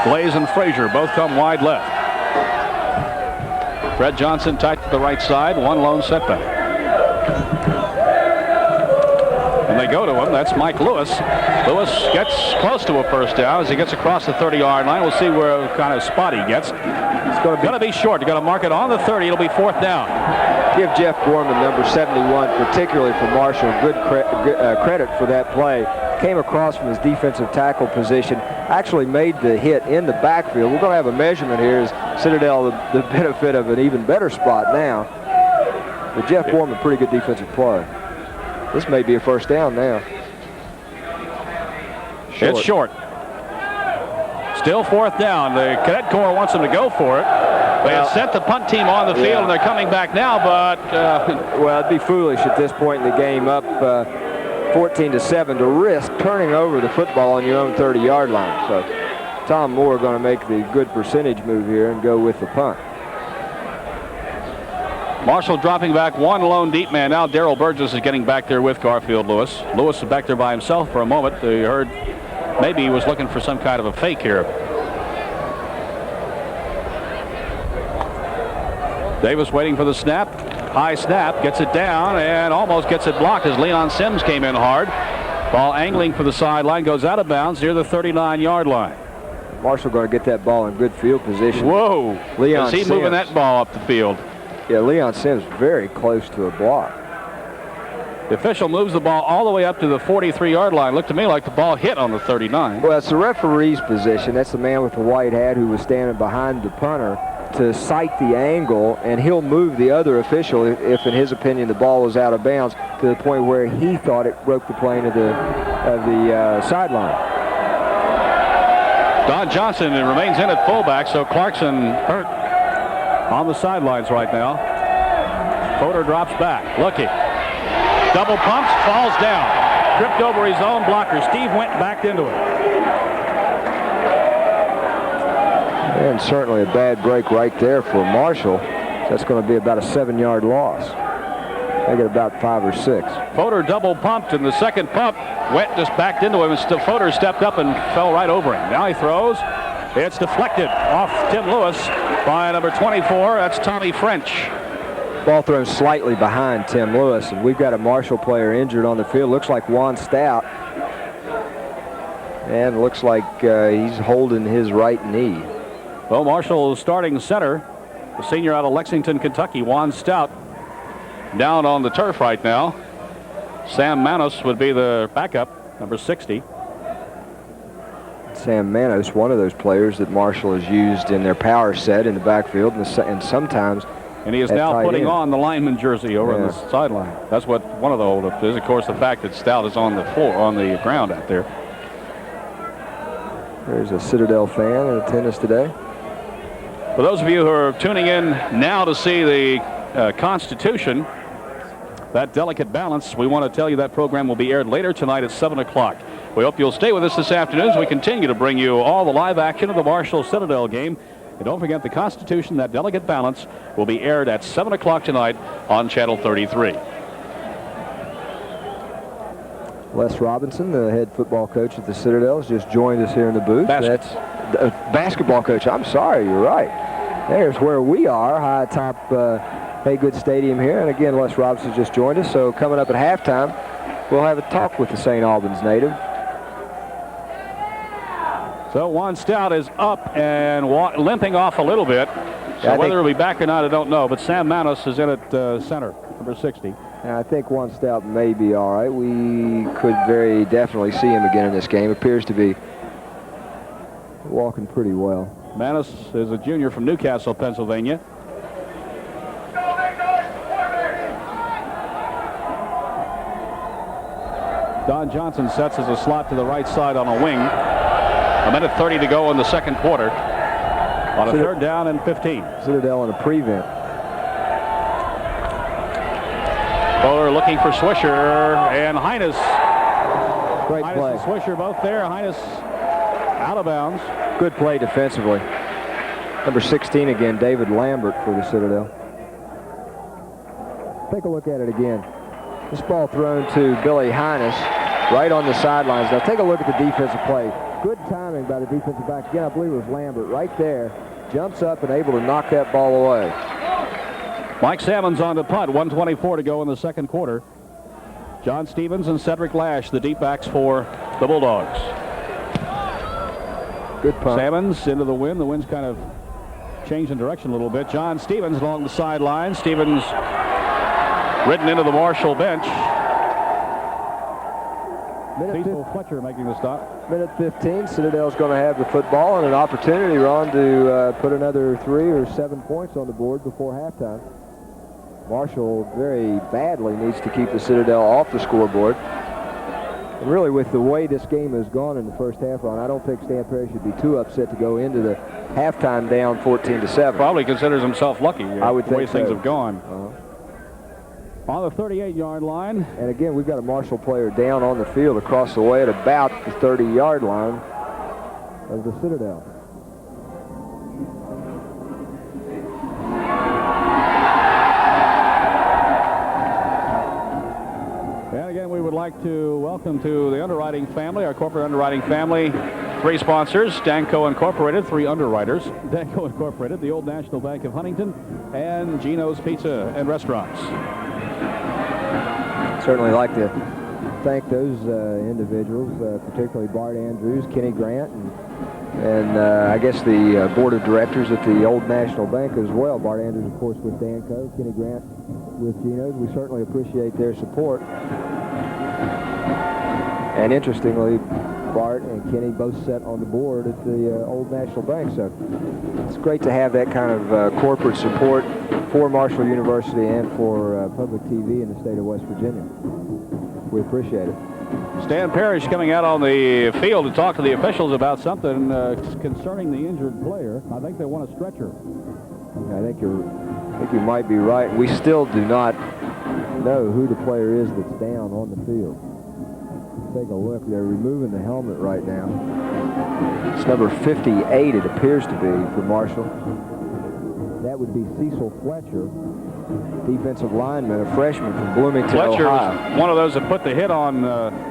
Speaker 2: Glaze and Frazier both come wide left. Fred Johnson tight to the right side, one lone setback. And they go to him. That's Mike Lewis. Lewis gets close to a first down as he gets across the 30-yard line. We'll see where kind of spot he gets. It's going to be short. You've got to mark it on the 30. It'll be fourth down.
Speaker 3: Give Jeff Gorman, number 71, particularly for Marshall, good credit for that play. Came across from his defensive tackle position, actually made the hit in the backfield. We're going to have a measurement here as Citadel the benefit of an even better spot now. But Jeff Gorman, pretty good defensive play. This may be a first down now.
Speaker 2: It's short. Still fourth down. The Cadet Corps wants them to go for it. They have sent the punt team on the field, and they're coming back now, but...
Speaker 3: well, it'd be foolish at this point in the game, up 14-7, to risk turning over the football on your own 30-yard line. So Tom Moore going to make the good percentage move here and go with the punt.
Speaker 2: Marshall dropping back one lone deep man. Now Darrell Burgess is getting back there with Garfield Lewis. Lewis is back there by himself for a moment. They heard maybe he was looking for some kind of a fake here. Davis waiting for the snap. High snap, gets it down and almost gets it blocked as Leon Sims came in hard. Ball angling for the sideline, goes out of bounds near the 39-yard line.
Speaker 3: Marshall going to get that ball in good field position.
Speaker 2: Whoa!
Speaker 3: Leon
Speaker 2: is he
Speaker 3: Sims
Speaker 2: moving that ball up the field?
Speaker 3: Yeah, Leon Sims very close to a block.
Speaker 2: The official moves the ball all the way up to the 43-yard line. Looked to me like the ball hit on the 39.
Speaker 3: Well, it's the referee's position. That's the man with the white hat who was standing behind the punter to sight the angle, and he'll move the other official if in his opinion the ball was out of bounds to the point where he thought it broke the plane of the sideline.
Speaker 2: Don Johnson remains in at fullback, so Clarkson hurt on the sidelines right now. Fodor drops back, looking. Double pumps, falls down. Tripped over his own blocker. Steve went back into it.
Speaker 3: And certainly a bad break right there for Marshall. That's going to be about a 7-yard loss. They get about 5 or 6.
Speaker 2: Fodor double pumped, and the second pump went just backed into him, and Fodor stepped up and fell right over him. Now he throws. It's deflected off Tim Lewis by number 24. That's Tommy French.
Speaker 3: Ball thrown slightly behind Tim Lewis, and we've got a Marshall player injured on the field. Looks like Juan Stout. And looks like he's holding his right knee.
Speaker 2: Well, Marshall starting center, the senior out of Lexington, Kentucky, Juan Stout, down on the turf right now. Sam Manos would be the backup, number 60.
Speaker 3: Sam Manos, one of those players that Marshall has used in their power set in the backfield, and sometimes.
Speaker 2: And he is now putting on the lineman jersey over on the sideline. That's what one of the holdups is. Of course, the fact that Stout is on the floor, on the ground out there.
Speaker 3: There's a Citadel fan in attendance today.
Speaker 2: For those of you who are tuning in now to see the Constitution, that delicate balance, we want to tell you that program will be aired later tonight at 7 o'clock. We hope you'll stay with us this afternoon as we continue to bring you all the live action of the Marshall Citadel game. And don't forget the Constitution, that delicate balance, will be aired at 7 o'clock tonight on Channel 33.
Speaker 3: Les Robinson, the head football coach at the Citadel, has just joined us here in the booth. That's basketball coach. I'm sorry, you're right. There's where we are, high atop Haygood Stadium here. And again, Les Robinson just joined us. So coming up at halftime, we'll have a talk with the St. Albans native.
Speaker 2: So Juan Stout is up and limping off a little bit. So whether he'll be back or not, I don't know. But Sam Manos is in at center, number 60.
Speaker 3: And I think Juan Stout may be all right. We could very definitely see him again in this game. Appears to be walking pretty well.
Speaker 2: Manos is a junior from Newcastle, Pennsylvania. Don Johnson sets as a slot to the right side on a wing. A minute 30 to go in the second quarter. On a third down and 15.
Speaker 3: Citadel in a prevent.
Speaker 2: Fletcher looking for Swisher, and Highness.
Speaker 3: Great
Speaker 2: Highness
Speaker 3: play.
Speaker 2: and Swisher both there. Highness out of bounds.
Speaker 3: Good play defensively. Number 16 again, David Lambert for the Citadel. Take a look at it again. This ball thrown to Billy Highness right on the sidelines. Now take a look at the defensive play. Good timing by the defensive back. Again, I believe it was Lambert right there. Jumps up and able to knock that ball away.
Speaker 2: Mike Salmons on to punt. 1:24 to go in the second quarter. John Stevens and Cedric Lash, the deep backs for the Bulldogs.
Speaker 3: Good punt.
Speaker 2: Salmons into the wind. The wind's kind of changing direction a little bit. John Stevens along the sideline. Stevens ridden into the Marshall bench. Cecil Fletcher making the stop.
Speaker 3: Minute 15. Citadel's going to have the football and an opportunity, Ron, to put another 3 or 7 points on the board before halftime. Marshall very badly needs to keep the Citadel off the scoreboard. And really, with the way this game has gone in the first half, Ron, I don't think Stan Perry should be too upset to go into the halftime down 14-7.
Speaker 2: Probably considers himself lucky.
Speaker 3: I would
Speaker 2: the way
Speaker 3: think
Speaker 2: things
Speaker 3: so.
Speaker 2: have gone. On the 38-yard line.
Speaker 3: And again, we've got a Marshall player down on the field across the way at about the 30-yard line of the Citadel.
Speaker 2: And again, we would like to welcome to the underwriting family, our corporate underwriting family, 3 sponsors, Danco Incorporated, 3 underwriters, Danco Incorporated, the Old National Bank of Huntington, and Gino's Pizza and Restaurants.
Speaker 3: Certainly like to thank those individuals, particularly Bart Andrews, Kenny Grant, and I guess the board of directors at the Old National Bank as well. Bart Andrews, of course, with Danco, Kenny Grant with Gino's. We certainly appreciate their support. And interestingly, Bart and Kenny both sat on the board at the Old National Bank. So it's great to have that kind of corporate support for Marshall University and for public TV in the state of West Virginia. We appreciate it.
Speaker 2: Stan Parrish coming out on the field to talk to the officials about something concerning the injured player. I think they want a stretcher.
Speaker 3: I think you might be right. We still do not know who the player is that's down on the field. Take a look. They're removing the helmet right now. It's number 58, it appears to be, for Marshall. That would be Cecil Fletcher, defensive lineman, a freshman from Bloomington,
Speaker 2: Fletcher
Speaker 3: Ohio.
Speaker 2: was one of those that put the hit on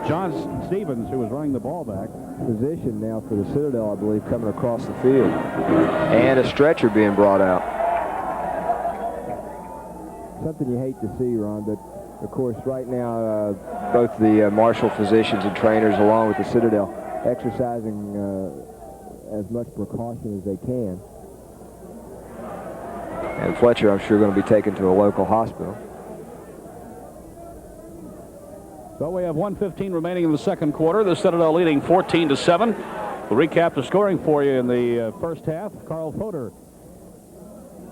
Speaker 2: John Stevens, who was running the ball back.
Speaker 3: Position now for the Citadel, I believe, coming across the field. And a stretcher being brought out. Something you hate to see, Ron, but of course, right now, both the Marshall physicians and trainers, along with the Citadel, exercising as much precaution as they can. And Fletcher, I'm sure, going to be taken to a local hospital.
Speaker 2: So we have 1:15 remaining in the second quarter. The Citadel leading 14-7. We'll recap the scoring for you in the first half. Carl Fodor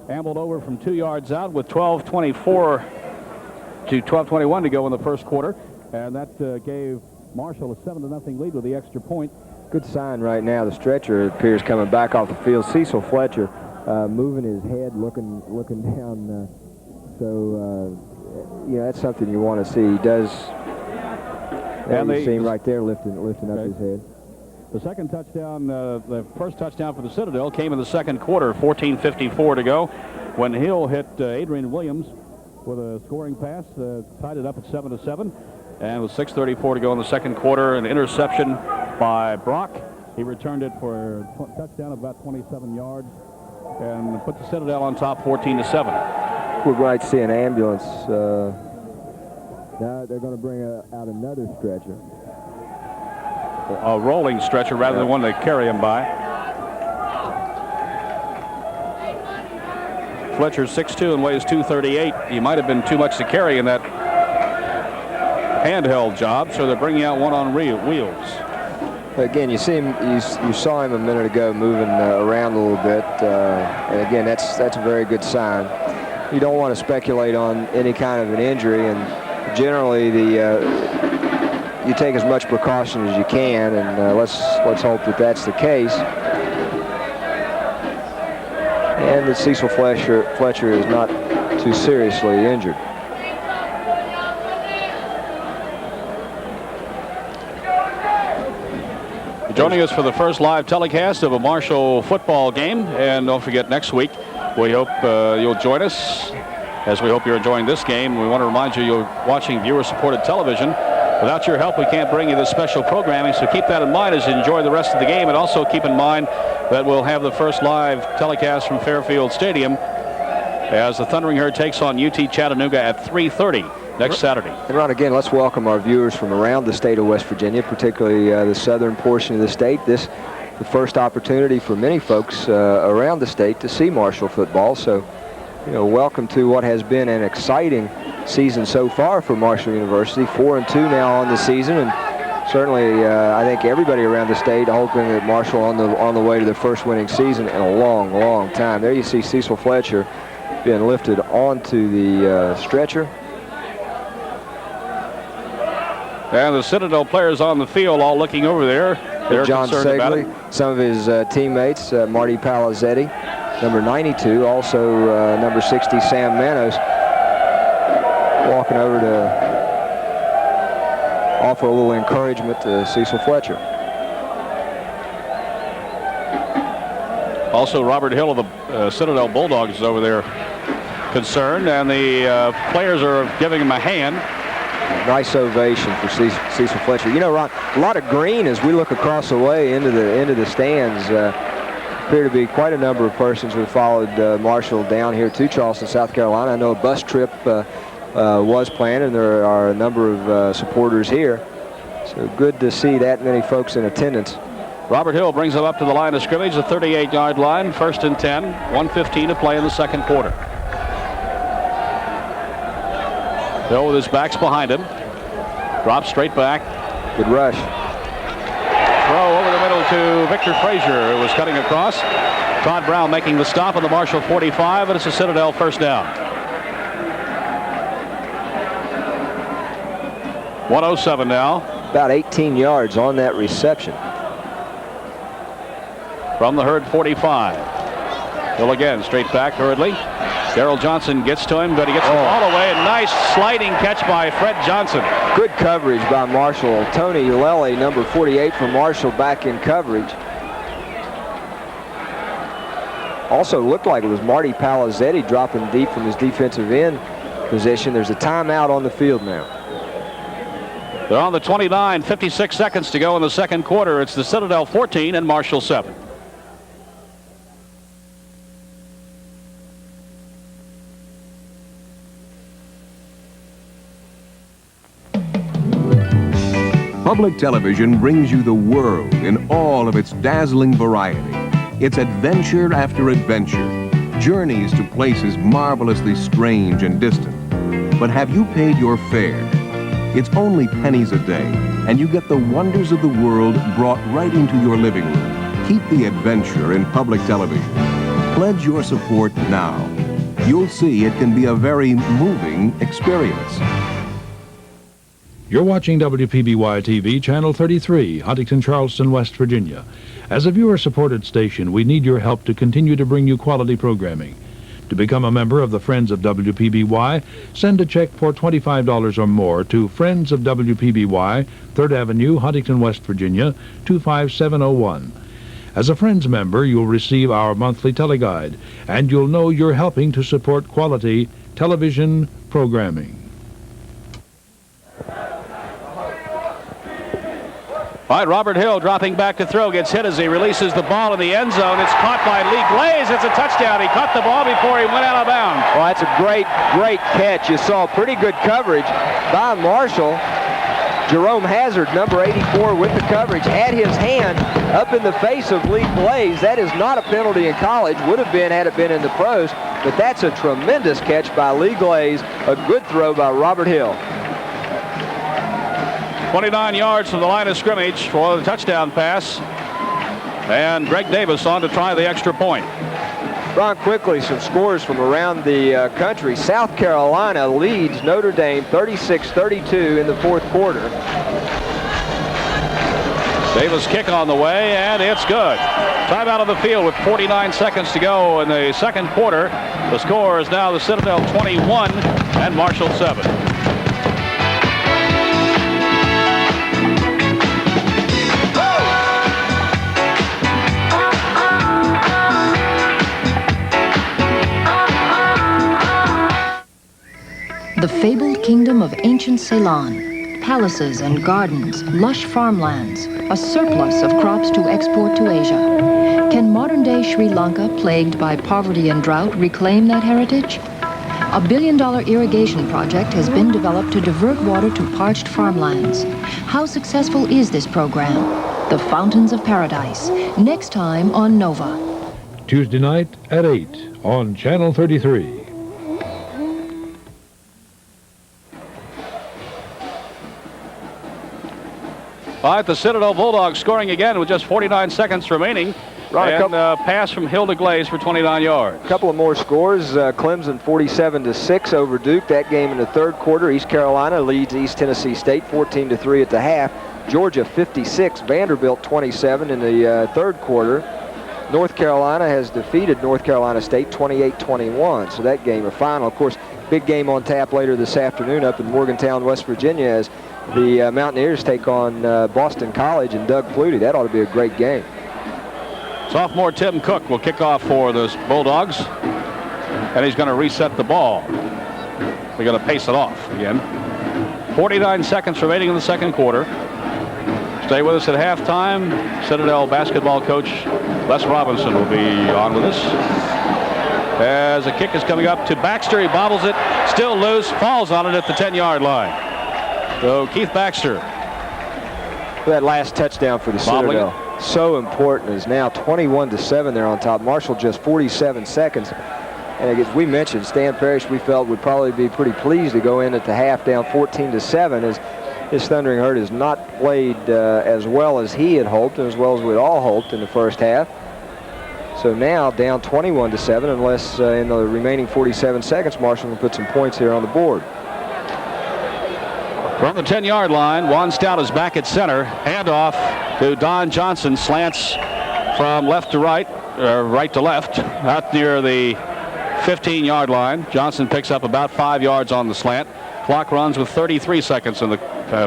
Speaker 2: ambled over from 2 yards out with 12:24 to 12:21 to go in the first quarter, and that gave Marshall a 7-0 lead with the extra point.
Speaker 3: Good sign right now. The stretcher appears coming back off the field. Cecil Fletcher moving his head, looking down. That's something you want to see. He does. And you see him right there lifting up his head.
Speaker 2: The second touchdown, the first touchdown for the Citadel came in the second quarter, 14:54 to go, when Hill hit Adrian Williams with a scoring pass, tied it up at 7-7, and with 6:34 to go in the second quarter, an interception by Brock. He returned it for a touchdown of about 27 yards and put the Citadel on top 14-7.
Speaker 3: We're going to see an ambulance. Now they're going to bring out another stretcher.
Speaker 2: A rolling stretcher rather than one to carry him by. Fletcher's 6'2" and weighs 238. He might have been too much to carry in that handheld job, so they're bringing out one on wheels.
Speaker 3: Again, you see him. You saw him a minute ago moving around a little bit, and again, that's a very good sign. You don't want to speculate on any kind of an injury, and generally you take as much precaution as you can, and let's hope that that's the case. And that Cecil Fletcher is not too seriously injured.
Speaker 2: Joining us for the first live telecast of a Marshall football game. And don't forget, next week, we hope you'll join us, as we hope you're enjoying this game. We want to remind you you're watching viewer-supported television. Without your help, we can't bring you this special programming, so keep that in mind as you enjoy the rest of the game. And also keep in mind that we'll have the first live telecast from Fairfield Stadium as the Thundering Herd takes on UT Chattanooga at 3:30 next Saturday.
Speaker 3: And Ron, again, let's welcome our viewers from around the state of West Virginia, particularly the southern portion of the state. This the first opportunity for many folks around the state to see Marshall football. So, welcome to what has been an exciting season so far for Marshall University. 4-2 now on the season, and certainly I think everybody around the state hoping that Marshall on the way to their first winning season in a long, long time. There you see Cecil Fletcher being lifted onto the stretcher.
Speaker 2: And the Citadel players on the field all looking over there. They're
Speaker 3: John Segley, some of his teammates, Marty Palazetti, number 92, also number 60, Sam Manos, walking over to offer a little encouragement to Cecil Fletcher.
Speaker 2: Also, Robert Hill of the Citadel Bulldogs is over there concerned, and the players are giving him a hand.
Speaker 3: Nice ovation for Cecil Fletcher. Ron, a lot of green as we look across the way into the stands. Appear to be quite a number of persons who followed Marshall down here to Charleston, South Carolina. I know a bus trip was planned, and there are a number of supporters here. So good to see that many folks in attendance.
Speaker 2: Robert Hill brings them up to the line of scrimmage, the 38-yard line, 1st and 10, 1:15 to play in the second quarter. Hill with his backs behind him. Drops straight back.
Speaker 3: Good rush.
Speaker 2: Throw over the middle to Victor Frazier, who was cutting across. Todd Brown making the stop on the Marshall 45, and it's a Citadel first down. 1:07 now.
Speaker 3: About 18 yards on that reception.
Speaker 2: From the Herd 45. Hill again, straight back hurriedly. Darrell Johnson gets to him, but he gets the ball away. A nice sliding catch by Fred Johnson.
Speaker 3: Good coverage by Marshall. Tony Lely, number 48 for Marshall, back in coverage. Also looked like it was Marty Palazetti dropping deep from his defensive end position. There's a timeout on the field now.
Speaker 2: They're on the 29, 56 seconds to go in the second quarter. It's the Citadel 14 and Marshall 7.
Speaker 6: Public television brings you the world in all of its dazzling variety. It's adventure after adventure, journeys to places marvelously strange and distant. But have you paid your fare? It's only pennies a day, and you get the wonders of the world brought right into your living room. Keep the adventure in public television. Pledge your support now. You'll see it can be a very moving experience.
Speaker 4: You're watching WPBY TV, Channel 33, Huntington, Charleston, West Virginia. As a viewer-supported station, we need your help to continue to bring you quality programming. To become a member of the Friends of WPBY, send a check for $25 or more to Friends of WPBY, 3rd Avenue, Huntington, West Virginia, 25701. As a Friends member, you'll receive our monthly teleguide, and you'll know you're helping to support quality television programming.
Speaker 2: All right, Robert Hill dropping back to throw, gets hit as he releases the ball in the end zone. It's caught by Lee Glaze. It's a touchdown. He caught the ball before he went out of bounds.
Speaker 3: Well, that's a great catch. You saw pretty good coverage by Marshall. Jerome Hazard, number 84, with the coverage, had his hand up in the face of Lee Glaze. That is not a penalty in college. Would have been had it been in the pros, but that's a tremendous catch by Lee Glaze. A good throw by Robert Hill.
Speaker 2: 29 yards from the line of scrimmage for the touchdown pass. And Greg Davis on to try the extra point.
Speaker 3: Ron, quickly, some scores from around the country. South Carolina leads Notre Dame 36-32 in the fourth quarter.
Speaker 2: Davis kick on the way, and it's good. Time out of the field with 49 seconds to go in the second quarter. The score is now the Citadel 21 and Marshall 7.
Speaker 9: The fabled kingdom of ancient Ceylon. Palaces and gardens, lush farmlands, a surplus of crops to export to Asia. Can modern-day Sri Lanka, plagued by poverty and drought, reclaim that heritage? A billion-dollar irrigation project has been developed to divert water to parched farmlands. How successful is this program? The Fountains of Paradise, next time on Nova.
Speaker 4: Tuesday night at 8 on Channel 33.
Speaker 2: All right, the Citadel Bulldogs scoring again with just 49 seconds remaining.
Speaker 3: Right,
Speaker 2: and pass from Hill to Glaze for 29 yards.
Speaker 3: A couple of more scores. Clemson 47-6 over Duke. That game in the third quarter. East Carolina leads East Tennessee State 14-3 at the half. Georgia 56, Vanderbilt 27 in the third quarter. North Carolina has defeated North Carolina State 28-21. So that game a final. Of course, big game on tap later this afternoon up in Morgantown, West Virginia, as the Mountaineers take on Boston College and Doug Flutie. That ought to be a great game.
Speaker 2: Sophomore Tim Cook will kick off for the Bulldogs, and he's going to reset the ball. We're going to pace it off again. 49 seconds remaining in the second quarter. Stay with us at halftime. Citadel basketball coach Les Robinson will be on with us. As a kick is coming up to Baxter, he bobbles it, still loose, falls on it at the 10-yard line. So Keith Baxter.
Speaker 3: That last touchdown for the Citadel. So important. Is now 21-7 there on top. Marshall just 47 seconds. And as we mentioned, Stan Parrish, we felt, would probably be pretty pleased to go in at the half down 14-7, as his Thundering Herd has not played as well as he had hoped and as well as we'd all hoped in the first half. So now down 21-7, unless in the remaining 47 seconds, Marshall can put some points here on the board.
Speaker 2: From the 10-yard line, Juan Stout is back at center. Handoff to Don Johnson. Slants from left to right, right to left, out near the 15-yard line. Johnson picks up about 5 yards on the slant. Clock runs with 33 seconds in the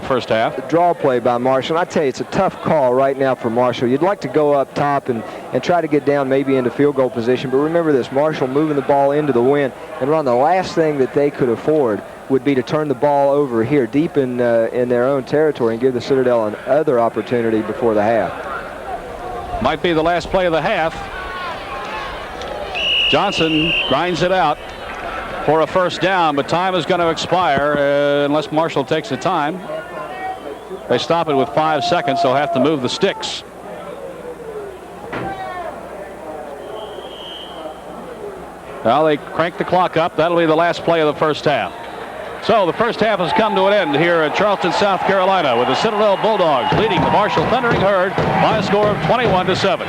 Speaker 2: first half.
Speaker 3: The draw play by Marshall. I tell you, it's a tough call right now for Marshall. You'd like to go up top and try to get down maybe into field goal position, but remember this, Marshall moving the ball into the wind and run. The last thing that they could afford would be to turn the ball over here deep in their own territory and give the Citadel another opportunity before the half.
Speaker 2: Might be the last play of the half. Johnson grinds it out for a first down, but time is going to expire unless Marshall takes the time. They stop it with 5 seconds. They'll have to move the sticks. Well, they crank the clock up. That'll be the last play of the first half. So the first half has come to an end here at Charleston, South Carolina, with the Citadel Bulldogs leading the Marshall Thundering Herd by a score of 21-7.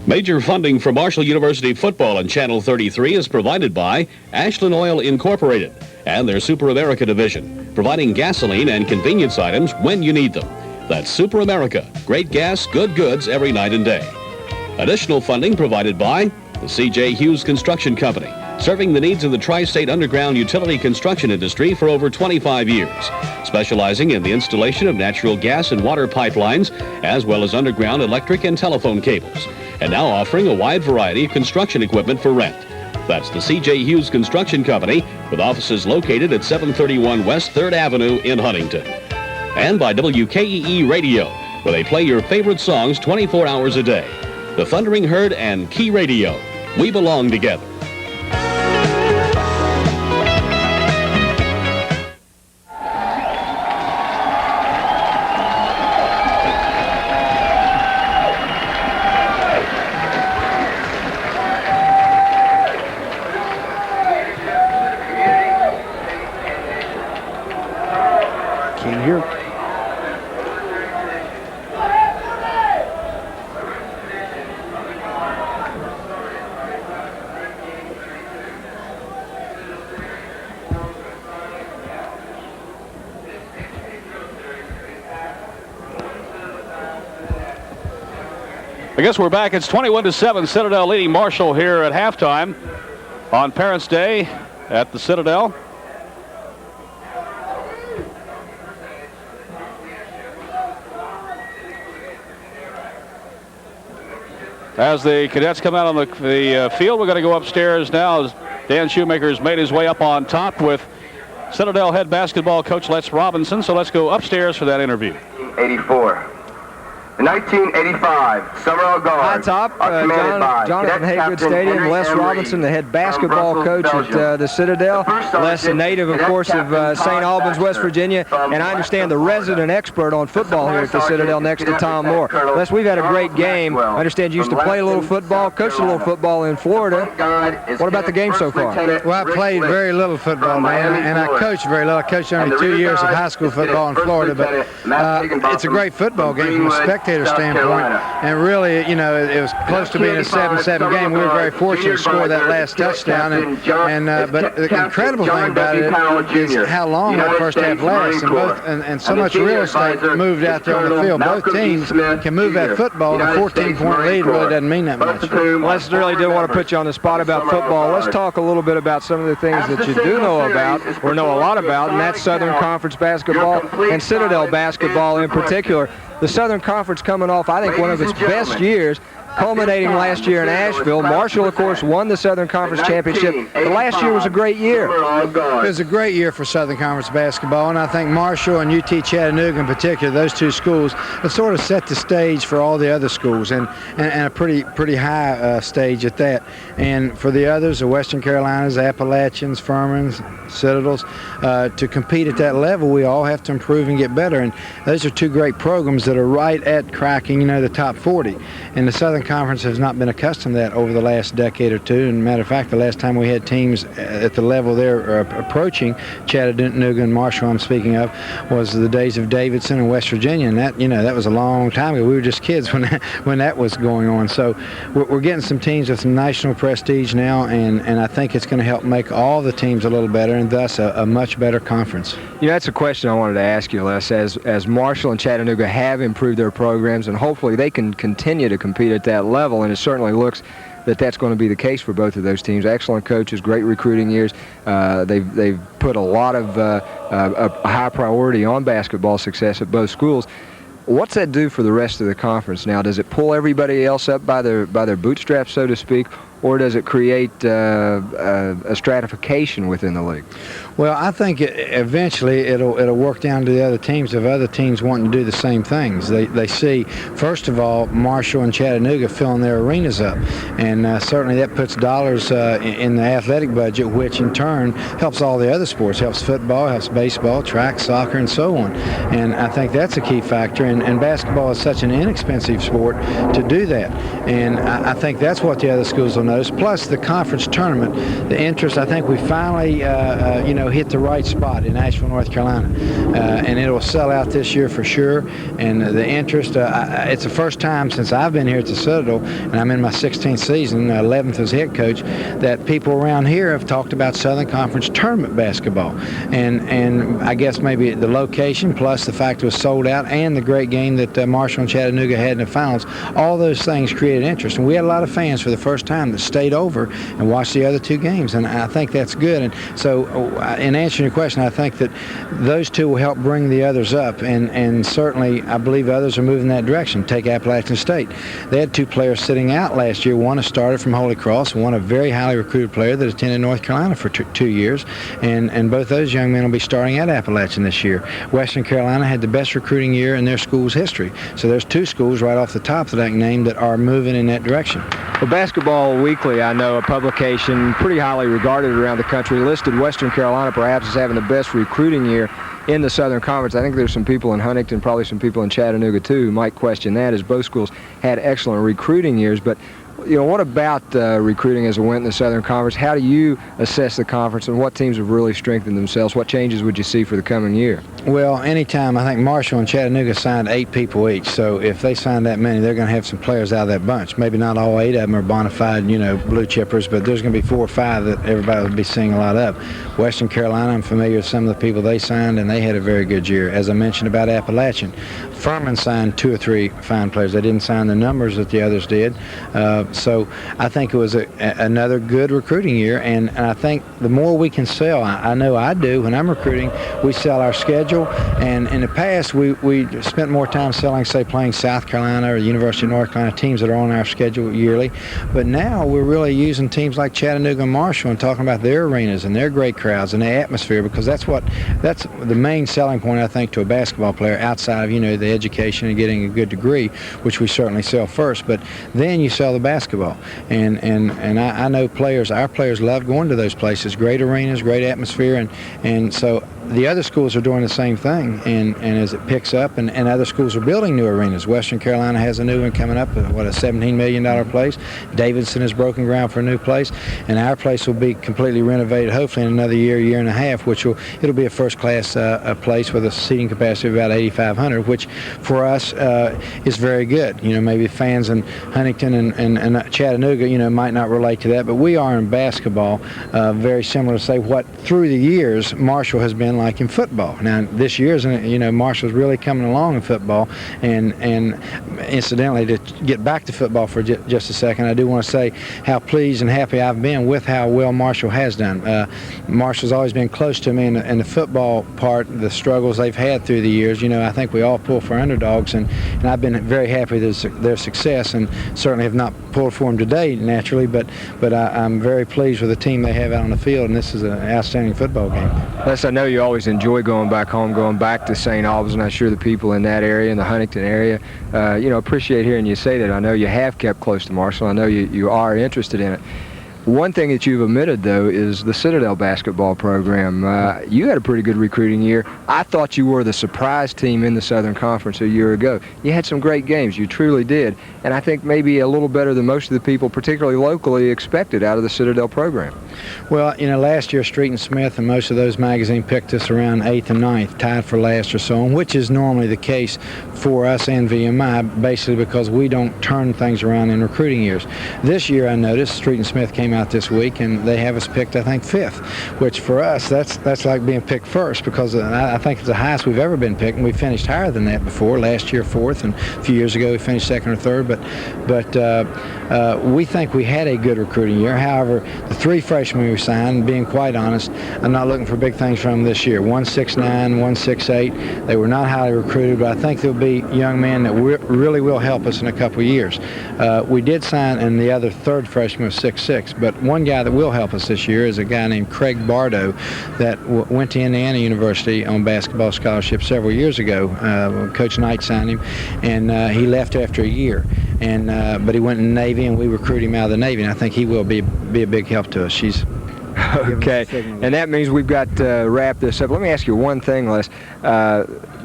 Speaker 1: Major funding for Marshall University football on Channel 33 is provided by Ashland Oil Incorporated and their Super America division, providing gasoline and convenience items when you need them. That's Super America. Great gas, good goods every night and day. Additional funding provided by the C.J. Hughes Construction Company, serving the needs of the tri-state underground utility construction industry for over 25 years, specializing in the installation of natural gas and water pipelines, as well as underground electric and telephone cables, and now offering a wide variety of construction equipment for rent. That's the C.J. Hughes Construction Company, with offices located at 731 West 3rd Avenue in Huntington. And by WKEE Radio, where they play your favorite songs 24 hours a day. The Thundering Herd and Key Radio. We belong together.
Speaker 3: King here.
Speaker 2: I guess we're back. It's 21-7. Citadel leading Marshall here at halftime on Parents' Day at the Citadel. As the cadets come out on the field, we're going to go upstairs now as Dan Shoemaker has made his way up on top with Citadel head basketball coach Les Robinson. So let's go upstairs for that interview.
Speaker 10: 84. In 1985, Summerall Guard.
Speaker 3: High top, Jonathan Haygood Stadium. Les Robinson, the head basketball coach at the Citadel. Les, a native, of course, of St. Albans, West Virginia, and I understand the resident expert on football here at the Citadel next to Tom Moore. Les, we've had a great game. I understand you used to play a little football, coached a little football in Florida. What about the game so far?
Speaker 11: Well, I played very little football, man, and I coached very little. I coached only 2 years of high school football in Florida, but it's a great football game from a spectator standpoint, and really, you know, it was close to being a 7-7 game. We were very fortunate to score that last touchdown, but the incredible thing about it is how long that first half lasts, and so much real estate moved out there on the field. Both teams can move that football. A 14-point lead really doesn't mean that much.
Speaker 3: Les, really did want to put you on the spot about football. Let's talk a little bit about some of the things that you do know about, or know a lot about, and that's Southern Conference basketball and Citadel basketball in particular. The Southern Conference coming off, I think, one of its best years, culminating last year in Asheville. Marshall, of course, won the Southern Conference Championship. The last year was a great year.
Speaker 11: It was a great year for Southern Conference basketball, and I think Marshall and UT Chattanooga in particular, those two schools, have sort of set the stage for all the other schools, and a pretty high stage at that. And for the others, the Western Carolinas, Appalachians, Furmans, Citadels, to compete at that level, we all have to improve and get better. And those are two great programs that are right at cracking, you know, the top 40. And the Southern Conference has not been accustomed to that over the last decade or two. And matter of fact, the last time we had teams at the level they're approaching, Chattanooga and Marshall I'm speaking of, was the days of Davidson and West Virginia. And that, you know, that was a long time ago. We were just kids when that was going on. So we're getting some teams with some national prestige now, and I think it's going to help make all the teams a little better, and thus a much better conference.
Speaker 3: You know, that's a question I wanted to ask you, Les. As Marshall and Chattanooga have improved their programs, and hopefully they can continue to compete at that level, and it certainly looks that that's going to be the case for both of those teams. Excellent coaches, great recruiting years. They've put a lot of a high priority on basketball success at both schools. What's that do for the rest of the conference now? Does it pull everybody else up by their bootstraps, so to speak, or does it create a stratification within the league?
Speaker 11: Well, I think eventually it'll work down to the other teams of other teams wanting to do the same things. They see, first of all, Marshall and Chattanooga filling their arenas up, and certainly that puts dollars in the athletic budget, which in turn helps all the other sports, helps football, helps baseball, track, soccer, and so on. And I think that's a key factor, and basketball is such an inexpensive sport to do that. And I think that's what the other schools will notice. Plus the conference tournament, the interest, I think we finally, hit the right spot in Asheville, North Carolina, and it'll sell out this year for sure. And the interest, it's the first time since I've been here at the Citadel, and I'm in my 16th season, 11th as head coach, that people around here have talked about Southern Conference tournament basketball. And I guess maybe the location, plus the fact it was sold out, and the great game that Marshall and Chattanooga had in the finals, all those things created interest. And we had a lot of fans for the first time that stayed over and watched the other two games, and I think that's good. And so in answering your question, I think that those two will help bring the others up, and certainly I believe others are moving that direction. Take Appalachian State. They had two players sitting out last year, one a starter from Holy Cross, one a very highly recruited player that attended North Carolina for 2 years, and both those young men will be starting at Appalachian this year. Western Carolina had the best recruiting year in their school's history, so there's two schools right off the top that I can name that are moving in that direction.
Speaker 3: Well, Basketball Weekly, I know, a publication pretty highly regarded around the country, listed Western Carolina perhaps as having the best recruiting year in the Southern Conference. I think there's some people in Huntington, probably some people in Chattanooga too, who might question that, as both schools had excellent recruiting years. But what about recruiting as it went in the Southern Conference? How do you assess the conference, and what teams have really strengthened themselves? What changes would you see for the coming year?
Speaker 11: Well, anytime, I think Marshall and Chattanooga signed 8 people each, so if they sign that many, they're going to have some players out of that bunch. Maybe not all 8 of them are bona fide, blue chippers, but there's going to be 4 or 5 that everybody will be seeing a lot of. Western Carolina, I'm familiar with some of the people they signed, and they had a very good year. As I mentioned about Appalachian, Furman signed 2 or 3 fine players. They didn't sign the numbers that the others did. So I think it was another good recruiting year, and I think the more we can sell, I know I do when I'm recruiting, we sell our schedule, and in the past we spent more time selling, say, playing South Carolina or the University of North Carolina, teams that are on our schedule yearly, but now we're really using teams like Chattanooga and Marshall and talking about their arenas and their great crowds and their atmosphere, because that's the main selling point, I think, to a basketball player outside of, the education and getting a good degree, which we certainly sell first, but then you sell the basketball, and I know our players love going to those places, great arenas, great atmosphere, and so the other schools are doing the same thing, and as it picks up, and other schools are building new arenas. Western Carolina has a new one coming up, a $17 million place. Davidson has broken ground for a new place, and our place will be completely renovated, hopefully in another year and a half, it'll be a first-class place with a seating capacity of about 8,500, which for us is very good. Maybe fans in Huntington and Chattanooga, might not relate to that, but we are in basketball very similar to, say, what through the years Marshall has been like in football. Now this year, Marshall's really coming along in football, and incidentally, to get back to football for just a second, I do want to say how pleased and happy I've been with how well Marshall has done. Marshall's always been close to me in the football part, the struggles they've had through the years. I think we all pull for underdogs, and I've been very happy with their success, and certainly have not pulled for them today, naturally, but I'm very pleased with the team they have out on the field, and this is an outstanding football game.
Speaker 12: Les, I know you always enjoy going back home, going back to St. Albans, and I'm sure the people in that area, in the Huntington area, appreciate hearing you say that. I know you have kept close to Marshall. I know you are interested in it. One thing that you've omitted, though, is the Citadel basketball program. You had a pretty good recruiting year. I thought you were the surprise team in the Southern Conference a year ago. You had some great games. You truly did. And I think maybe a little better than most of the people, particularly locally, expected out of the Citadel program.
Speaker 11: Well, last year Street and Smith and most of those magazines picked us around 8th and 9th, tied for last or so on, which is normally the case for us and VMI, basically because we don't turn things around in recruiting years. This year, I noticed Street and Smith came out this week, and they have us picked, I think, 5th, which for us, that's like being picked first, because I think it's the highest we've ever been picked, and we finished higher than that before. Last year, 4th, and a few years ago we finished 2nd or 3rd, but we think we had a good recruiting year. However, the 3 freshmen we signed, being quite honest, I'm not looking for big things from them this year. 169, 168. They were not highly recruited, but I think there'll be young men that really will help us in a couple of years. We did sign, and the other 3rd freshman was 6'6", but one guy that will help us this year is a guy named Craig Bardo that went to Indiana University on basketball scholarship several years ago. Coach Knight signed him, and he left after a year. But he went in the Navy, and we recruited him out of the Navy, and I think he will be a big help to us. She's
Speaker 12: okay, and that means we've got to wrap this up. Let me ask you one thing, Les.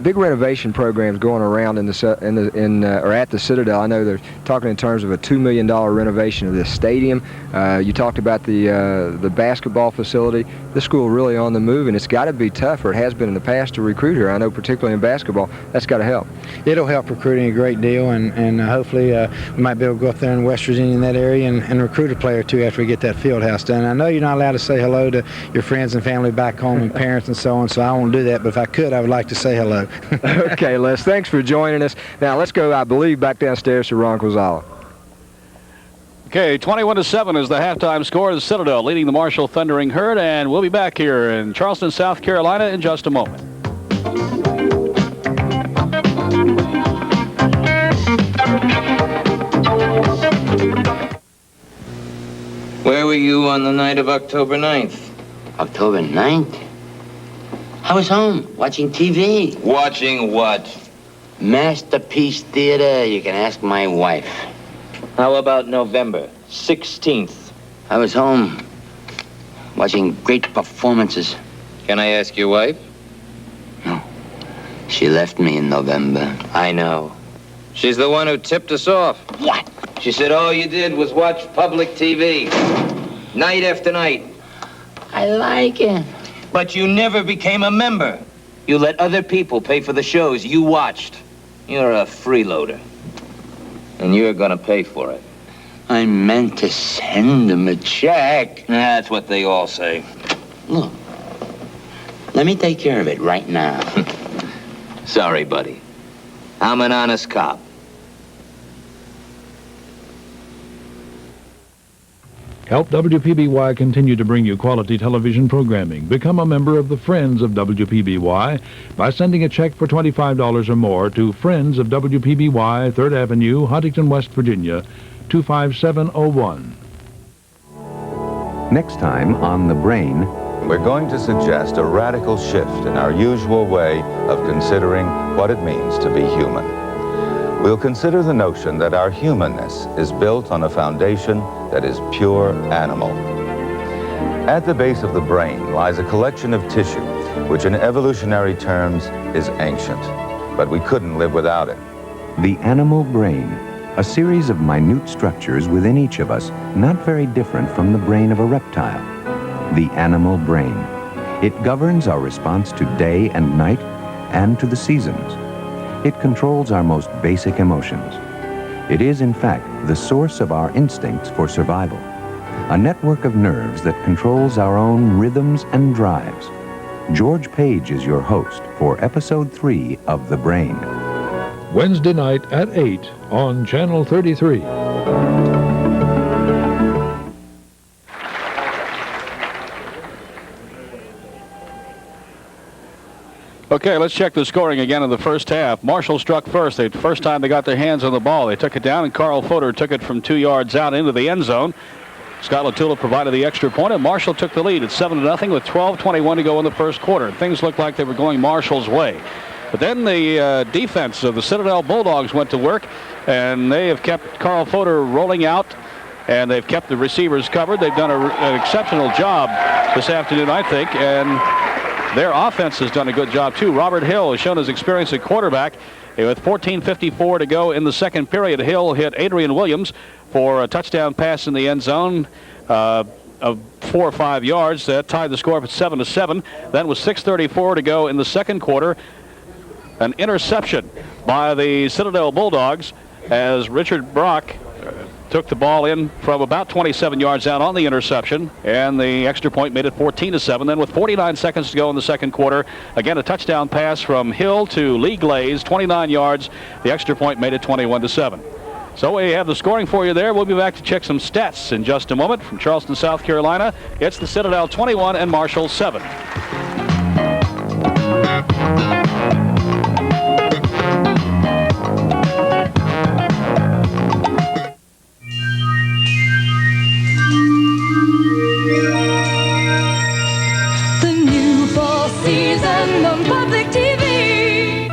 Speaker 12: Big renovation programs going around or at the Citadel. I know they're talking in terms of a $2 million renovation of this stadium. You talked about the basketball facility. This school really on the move, and it's got to be tough, or it has been in the past, to recruit here. I know particularly in basketball, that's got to help.
Speaker 11: It'll help recruiting a great deal, and hopefully we might be able to go up there in West Virginia in that area and recruit a player or two after we get that field house done. I know you're not allowed to say hello to your friends and family back home and parents and so on, so I won't do that, but if I could, I would like to say hello.
Speaker 12: Okay, Les, thanks for joining us. Now let's go, I believe, back downstairs to Ron Quazala.
Speaker 2: Okay, 21-7 is the halftime score. The Citadel leading the Marshall Thundering Herd, and we'll be back here in Charleston, South Carolina in just a moment.
Speaker 13: Where were you on the night of October 9th?
Speaker 14: October 9th? I was home, watching TV.
Speaker 13: Watching what?
Speaker 14: Masterpiece Theater. You can ask my wife.
Speaker 13: How about November 16th?
Speaker 14: I was home, watching great performances.
Speaker 13: Can I ask your wife?
Speaker 14: No. She left me in November.
Speaker 13: I know. She's the one who tipped us off.
Speaker 14: What?
Speaker 13: She said all you did was watch public TV. Night after night.
Speaker 14: I like it.
Speaker 13: But you never became a member. You let other people pay for the shows you watched. You're a freeloader. And you're gonna pay for it.
Speaker 14: I meant to send them a check.
Speaker 13: That's what they all say.
Speaker 14: Look, let me take care of it right now.
Speaker 13: Sorry, buddy. I'm an honest cop.
Speaker 4: Help WPBY continue to bring you quality television programming. Become a member of the Friends of WPBY by sending a check for $25 or more to Friends of WPBY, 3rd Avenue, Huntington, West Virginia, 25701.
Speaker 7: Next time on The Brain,
Speaker 15: we're going to suggest a radical shift in our usual way of considering what it means to be human. We'll consider the notion that our humanness is built on a foundation that is pure animal. At the base of the brain lies a collection of tissue, which in evolutionary terms is ancient, but we couldn't live without it.
Speaker 7: The animal brain, a series of minute structures within each of us, not very different from the brain of a reptile. The animal brain. It governs our response to day and night and to the seasons. It controls our most basic emotions. It is, in fact, the source of our instincts for survival. A network of nerves that controls our own rhythms and drives. George Page is your host for Episode 3 of The Brain.
Speaker 4: Wednesday night at 8 on Channel 33.
Speaker 2: Okay, let's check the scoring again in the first half. Marshall struck first. The first time they got their hands on the ball, they took it down, and Carl Fodor took it from 2 yards out into the end zone. Scott Latula provided the extra point, and Marshall took the lead at 7-0 with 12:21 to go in the first quarter. Things looked like they were going Marshall's way. But then the defense of the Citadel Bulldogs went to work, and they have kept Carl Fodor rolling out, and they've kept the receivers covered. They've done an exceptional job this afternoon, I think, and their offense has done a good job, too. Robert Hill has shown his experience at quarterback. With 14:54 to go in the second period, Hill hit Adrian Williams for a touchdown pass in the end zone of 4 or 5 yards. That tied the score up at 7-7. Then with 6:34 to go in the second quarter, an interception by the Citadel Bulldogs as Richard Brock took the ball in from about 27 yards out on the interception, and the extra point made it 14-7. Then with 49 seconds to go in the second quarter, again a touchdown pass from Hill to Lee Glaze, 29 yards. The extra point made it 21-7. So we have the scoring for you there. We'll be back to check some stats in just a moment. From Charleston, South Carolina, it's the Citadel 21 and Marshall 7.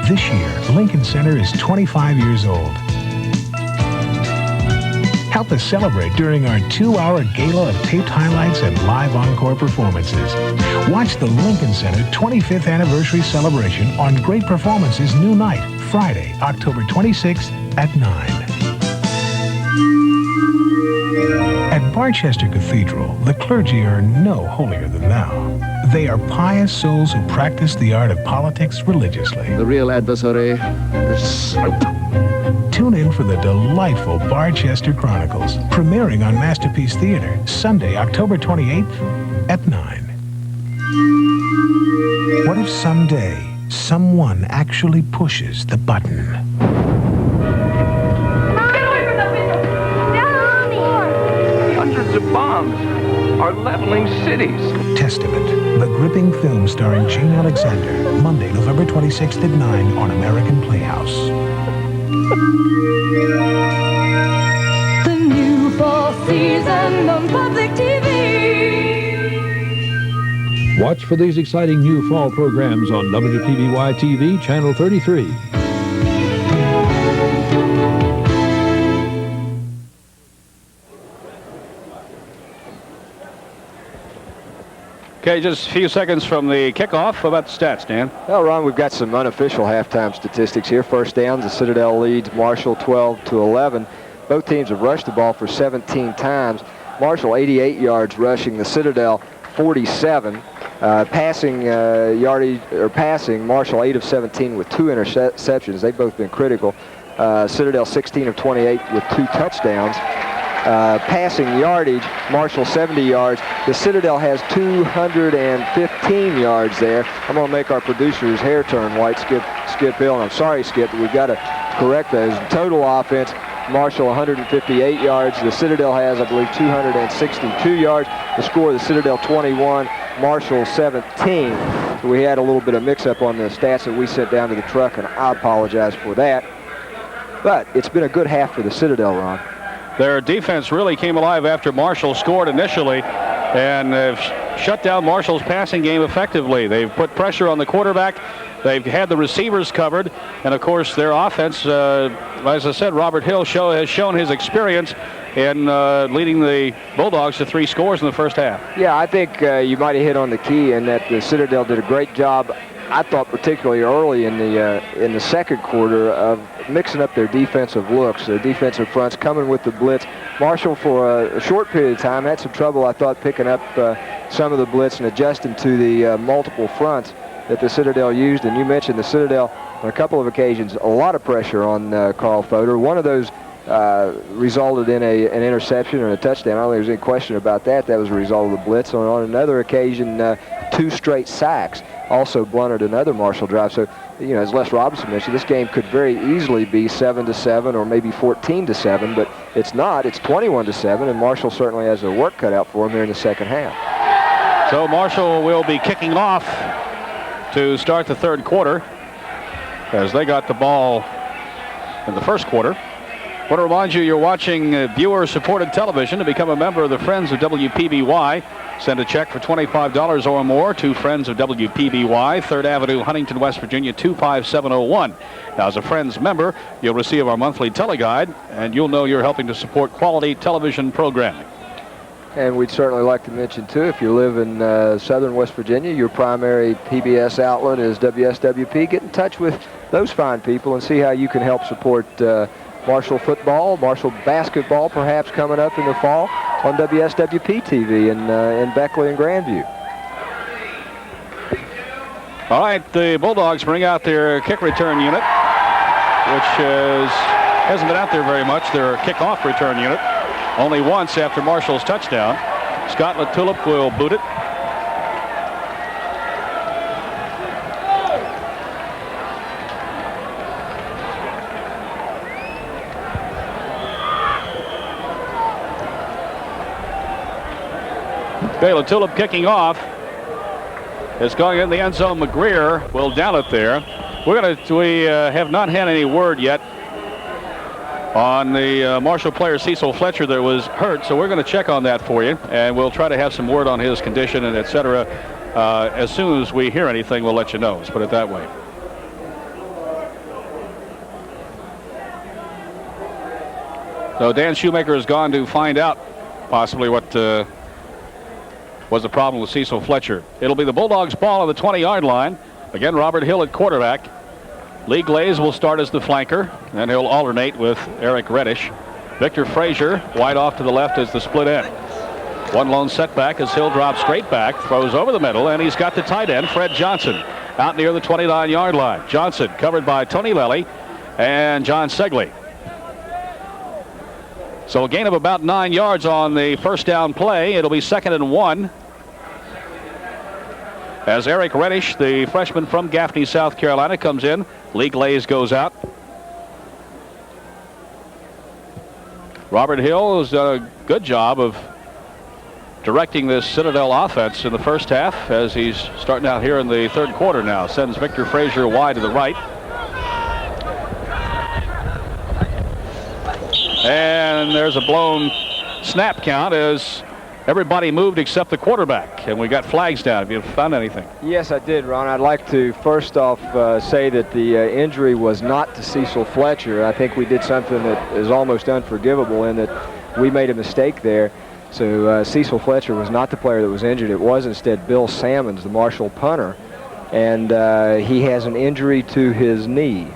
Speaker 16: This year, Lincoln Center is 25 years old. Help us celebrate during our 2-hour gala of taped highlights and live encore performances. Watch the Lincoln Center 25th Anniversary Celebration on Great Performances New Night, Friday, October 26th at 9. At Barchester Cathedral, the clergy are no holier than thou. They are pious souls who practice the art of politics religiously.
Speaker 17: The real adversary is slope.
Speaker 16: Tune in for the delightful Barchester Chronicles, premiering on Masterpiece Theater, Sunday, October 28th at 9. What if someday someone actually pushes the button?
Speaker 17: Hundreds of bombs are leveling cities.
Speaker 16: Testament, the gripping film starring Gene Alexander, Monday, November 26th at 9 on American Playhouse.
Speaker 18: The new fall season on Public TV.
Speaker 4: Watch for these exciting new fall programs on WPBY TV, Channel 33.
Speaker 2: Okay, just a few seconds from the kickoff. How about the stats, Dan?
Speaker 3: Well, Ron, we've got some unofficial halftime statistics here. First downs, the Citadel leads Marshall 12-11. Both teams have rushed the ball for 17 times. Marshall 88 yards rushing, the Citadel 47. Passing, Marshall 8 of 17 with 2 interceptions. They've both been critical. Citadel 16 of 28 with 2 touchdowns. Passing yardage, Marshall 70 yards. The Citadel has 215 yards there. I'm going to make our producer's hair turn white, Skip Hill. And I'm sorry, Skip, but we've got to correct those. Total offense, Marshall 158 yards. The Citadel has, I believe, 262 yards. The score, the Citadel 21, Marshall 17. So we had a little bit of mix-up on the stats that we sent down to the truck, and I apologize for that. But it's been a good half for the Citadel, Ron.
Speaker 2: Their defense really came alive after Marshall scored initially, and have shut down Marshall's passing game effectively. They've put pressure on the quarterback. They've had the receivers covered, and of course their offense, as I said, Robert Hill has shown his experience in leading the Bulldogs to 3 scores in the first half.
Speaker 3: Yeah, I think you might have hit on the key in that the Citadel did a great job, I thought, particularly early in the second quarter, of mixing up their defensive looks, their defensive fronts, coming with the blitz. Marshall, for a short period of time, had some trouble, I thought, picking up some of the blitz and adjusting to the multiple fronts that the Citadel used. And you mentioned the Citadel on a couple of occasions, a lot of pressure on Carl Fodor. One of those resulted in an interception and a touchdown. I don't think there's any question about that. That was a result of the blitz. On another occasion, 2 straight sacks also blunted another Marshall drive. So, you know, as Les Robinson mentioned, this game could very easily be 7-7 or maybe 14-7, but it's not. It's 21-7, and Marshall certainly has their work cut out for them here in the second half.
Speaker 2: So Marshall will be kicking off to start the third quarter, as they got the ball in the first quarter. I want to remind you, you're watching viewer-supported television. To become a member of the Friends of WPBY, send a check for $25 or more to Friends of WPBY, 3rd Avenue, Huntington, West Virginia, 25701. Now, as a Friends member, you'll receive our monthly teleguide, and you'll know you're helping to support quality television programming.
Speaker 3: And we'd certainly like to mention, too, if you live in southern West Virginia, your primary PBS outlet is WSWP. Get in touch with those fine people and see how you can help support Marshall football, Marshall basketball, perhaps coming up in the fall on WSWP TV in Beckley and Grandview.
Speaker 2: All right, the Bulldogs bring out their kick return unit, which hasn't been out there very much. Their kickoff return unit, only once after Marshall's touchdown. Scott LaTulip will boot it. Okay, LaTulip kicking off. It's going in the end zone. McGreer will down it there. We have not had any word yet on the Marshall player Cecil Fletcher that was hurt, so we're going to check on that for you, and we'll try to have some word on his condition and etc. As soon as we hear anything, we'll let you know. Let's put it that way. So Dan Shoemaker has gone to find out possibly what was the problem with Cecil Fletcher. It'll be the Bulldogs' ball on the 20-yard line. Again, Robert Hill at quarterback. Lee Glaze will start as the flanker, and he'll alternate with Eric Reddish. Victor Frazier wide off to the left as the split end. One lone setback as Hill drops straight back, throws over the middle, and he's got the tight end, Fred Johnson, out near the 29-yard line. Johnson covered by Tony Lely and John Segley. So a gain of about 9 yards on the first down play. It'll be 2nd and 1. As Eric Reddish, the freshman from Gaffney, South Carolina, comes in. Lee Glaze goes out. Robert Hill has done a good job of directing this Citadel offense in the first half, as he's starting out here in the third quarter now. Sends Victor Frazier wide to the right. And there's a blown snap count as everybody moved except the quarterback, and we got flags down. Have you found anything?
Speaker 3: Yes, I did, Ron. I'd like to first off say that the injury was not to Cecil Fletcher. I think we did something that is almost unforgivable in that we made a mistake there. So Cecil Fletcher was not the player that was injured. It was instead Bill Sammons, the Marshall punter, and he has an injury to his knee.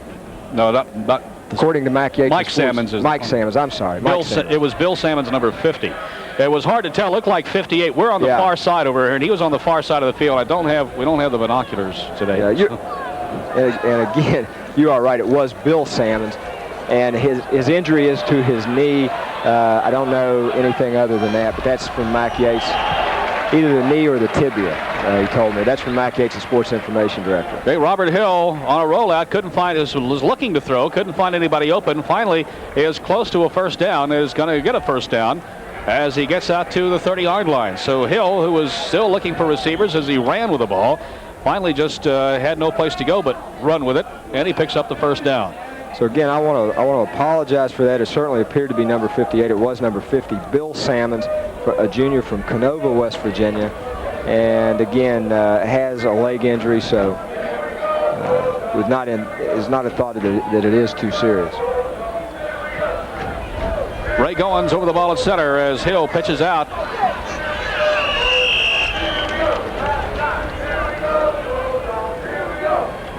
Speaker 2: No, not
Speaker 3: according to Mac Yates.
Speaker 2: Mike Sammons.
Speaker 3: Mike Sammons, I'm sorry.
Speaker 2: It was Bill Sammons, number 50. It was hard to tell. It looked like 58. We're on the far side over here, and he was on the far side of the field. We don't have the binoculars today.
Speaker 3: And again, you are right. It was Bill Sammons, and his injury is to his knee. I don't know anything other than that, but that's from Mac Yates. either the knee or the tibia, he told me. That's from Mac Yates, the sports information director.
Speaker 2: Okay, Robert Hill on a rollout, was looking to throw, couldn't find anybody open. Finally is close to a first down, is going to get a first down as he gets out to the 30-yard line. So Hill, who was still looking for receivers as he ran with the ball, finally just had no place to go but run with it, and he picks up the first down.
Speaker 3: So again, I want to apologize for that. It certainly appeared to be number 58. It was number 50, Bill Salmons, a junior from Canova, West Virginia, and again has a leg injury, so is not a thought that it is too serious.
Speaker 2: Ray Goins over the ball at center as Hill pitches out.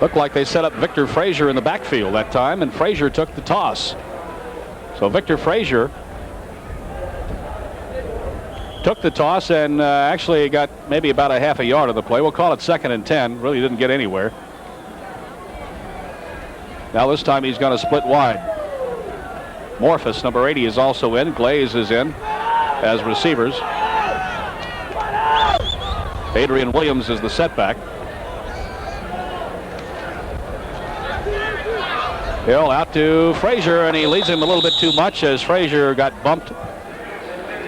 Speaker 2: Looked like they set up Victor Frazier in the backfield that time, and Frazier took the toss. So Victor Frazier took the toss and actually got maybe about a half a yard of the play. We'll call it 2nd and 10. Really didn't get anywhere. Now this time he's going to split wide. Morphus, number 80, is also in. Glaze is in as receivers. Adrian Williams is the setback. Hill out to Frazier, and he leads him a little bit too much as Frazier got bumped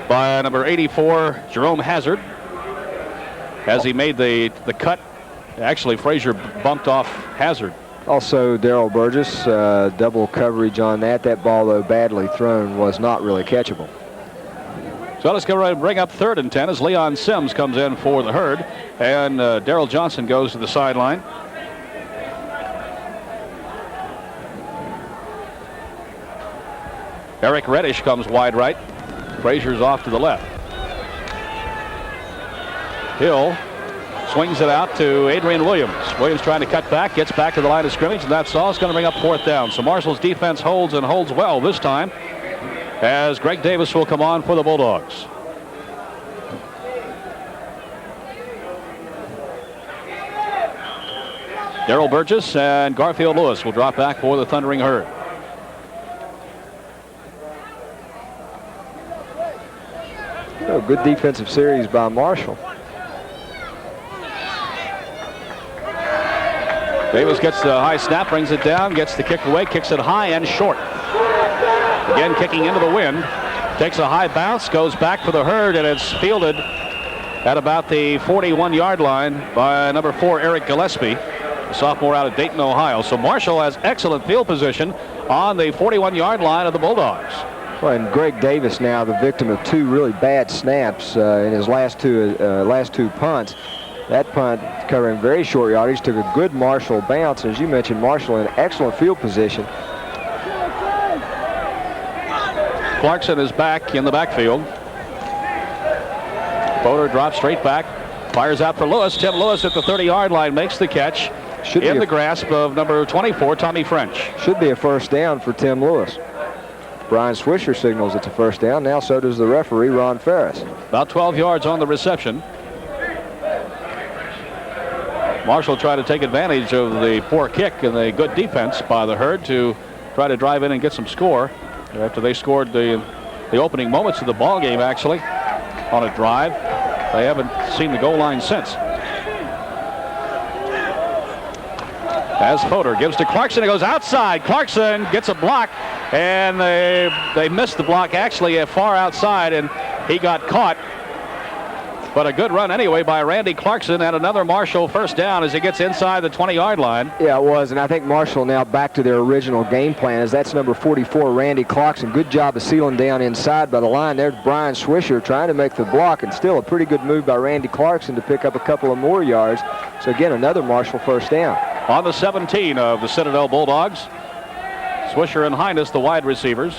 Speaker 2: by number 84, Jerome Hazard, as he made the cut. Actually, Frazier bumped off Hazard.
Speaker 3: Also, Darrell Burgess, double coverage on that. That ball, though badly thrown, was not really catchable.
Speaker 2: So let's go ahead and bring up 3rd and 10 as Leon Sims comes in for the Herd, and Darrell Johnson goes to the sideline. Eric Reddish comes wide right. Frazier's off to the left. Hill swings it out to Adrian Williams. Williams trying to cut back, gets back to the line of scrimmage, and that's all. It's going to bring up 4th down. So Marshall's defense holds and holds well this time as Greg Davis will come on for the Bulldogs. Darrell Burgess and Garfield Lewis will drop back for the Thundering Herd.
Speaker 3: Oh, good defensive series by Marshall.
Speaker 2: Davis gets the high snap, brings it down, gets the kick away, kicks it high and short. Again, kicking into the wind. Takes a high bounce, goes back for the Herd, and it's fielded at about the 41-yard line by number 4, Eric Gillespie, a sophomore out of Dayton, Ohio. So Marshall has excellent field position on the 41-yard line of the Bulldogs.
Speaker 3: Well, and Greg Davis now the victim of 2 really bad snaps in his last two punts. That punt covering very short yardage took a good Marshall bounce. As you mentioned, Marshall in excellent field position.
Speaker 2: Clarkson is back in the backfield. Boder drops straight back, fires out for Lewis. Tim Lewis at the 30-yard line makes the catch in the grasp of number 24, Tommy French.
Speaker 3: Should be a first down for Tim Lewis. Brian Swisher signals it's a first down. Now so does the referee, Ron Ferris.
Speaker 2: About 12 yards on the reception. Marshall tried to take advantage of the poor kick and the good defense by the Herd to try to drive in and get some score after they scored the opening moments of the ball game, actually, on a drive. They haven't seen the goal line since. As Fodor gives to Clarkson, it goes outside. Clarkson gets a block, and they missed the block actually far outside, and he got caught. But a good run anyway by Randy Clarkson, and another Marshall first down as he gets inside the 20-yard line.
Speaker 3: Yeah, it was, and I think Marshall now back to their original game plan, as that's number 44, Randy Clarkson. Good job of sealing down inside by the line. There's Brian Swisher trying to make the block, and still a pretty good move by Randy Clarkson to pick up a couple of more yards. So again, another Marshall first down.
Speaker 2: On the 17 of the Citadel Bulldogs, Swisher and Highness, the wide receivers.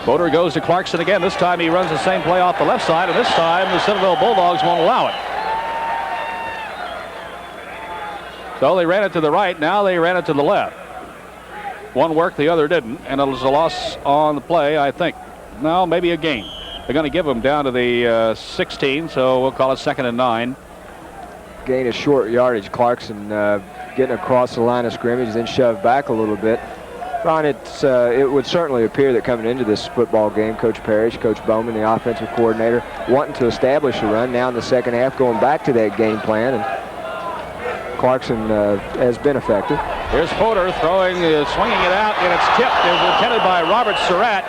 Speaker 2: Boder goes to Clarkson again. This time he runs the same play off the left side, and this time the Citadel Bulldogs won't allow it. So they ran it to the right. Now they ran it to the left. One worked, the other didn't, and it was a loss on the play, I think. No, maybe a gain. They're going to give them down to the 16, so we'll call it 2nd and 9.
Speaker 3: Gain of short yardage. Clarkson getting across the line of scrimmage, then shoved back a little bit. Ron, it would certainly appear that coming into this football game, Coach Parrish, Coach Bowman, the offensive coordinator, wanting to establish a run. Now in the second half, going back to that game plan, and Clarkson has been effective.
Speaker 2: Here's Fodor throwing, swinging it out, and it's tipped. It was intended by Robert Surratt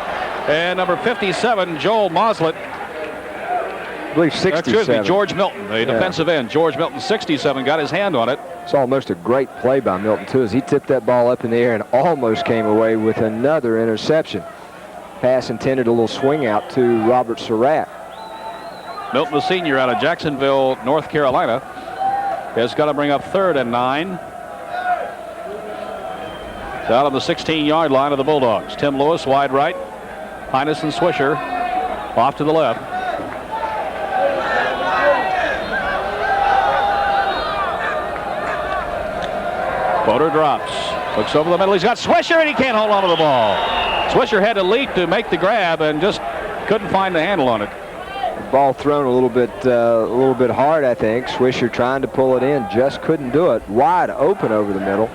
Speaker 2: and number 57, Joel Moslett.
Speaker 3: I believe 67.
Speaker 2: Excuse me, George Milton, the defensive end. George Milton, 67, got his hand on it.
Speaker 3: It's almost a great play by Milton, too, as he tipped that ball up in the air and almost came away with another interception. Pass intended a little swing out to Robert Surratt.
Speaker 2: Milton, the senior out of Jacksonville, North Carolina, has got to bring up 3rd and 9. It's out on the 16-yard line of the Bulldogs. Tim Lewis wide right. Hines and Swisher off to the left. Fodor drops. Looks over the middle. He's got Swisher, and he can't hold on to the ball. Swisher had to leap to make the grab and just couldn't find the handle on it.
Speaker 3: The ball thrown a little bit hard, I think. Swisher trying to pull it in, just couldn't do it. Wide open over the middle.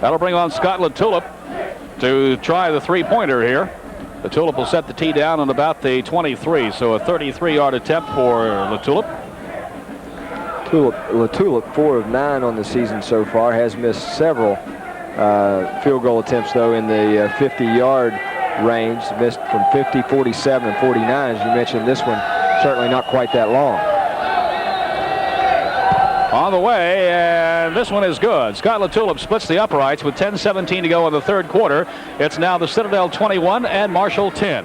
Speaker 2: That'll bring on Scott LaTulip to try the three-pointer here. LaTulip will set the tee down on about the 23, so a 33-yard attempt for LaTulip.
Speaker 3: LaTulip, 4 of 9 on the season so far, has missed several field goal attempts, though, in the 50-yard range. Missed from 50, 47, and 49. As you mentioned, this one certainly not quite that long.
Speaker 2: On the way, and this one is good. Scott LaTulip splits the uprights with 10:17 to go in the third quarter. It's now the Citadel 21 and Marshall 10.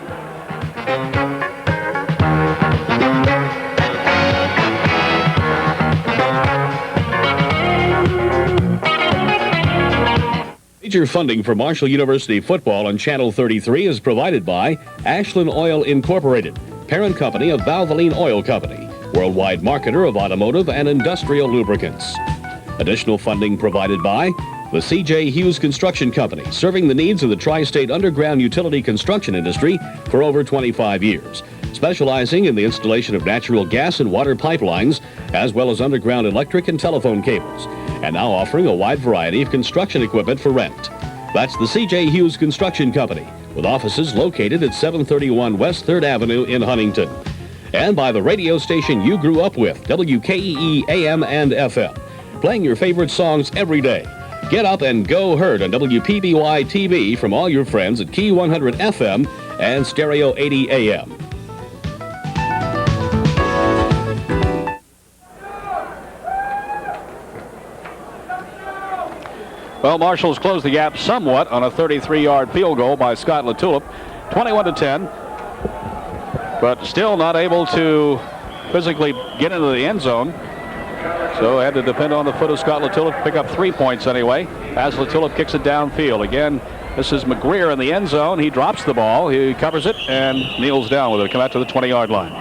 Speaker 1: Major funding for Marshall University football on Channel 33 is provided by Ashland Oil Incorporated, parent company of Valvoline Oil Company, worldwide marketer of automotive and industrial lubricants. Additional funding provided by the C.J. Hughes Construction Company, serving the needs of the tri-state underground utility construction industry for over 25 years, specializing in the installation of natural gas and water pipelines, as well as underground electric and telephone cables, and now offering a wide variety of construction equipment for rent. That's the C.J. Hughes Construction Company, with offices located at 731 West 3rd Avenue in Huntington. And by the radio station you grew up with, WKEE AM and FM, playing your favorite songs every day. Get up and go heard on WPBY TV from all your friends at Key 100 FM and Stereo 80 AM.
Speaker 2: Well, Marshall's closed the gap somewhat on a 33-yard field goal by Scott LaTulip, 21-10, but still not able to physically get into the end zone. So had to depend on the foot of Scott LaTulip to pick up 3 points anyway, as LaTulip kicks it downfield. Again, this is McGreer in the end zone. He drops the ball. He covers it and kneels down with it. Come out to the 20-yard line.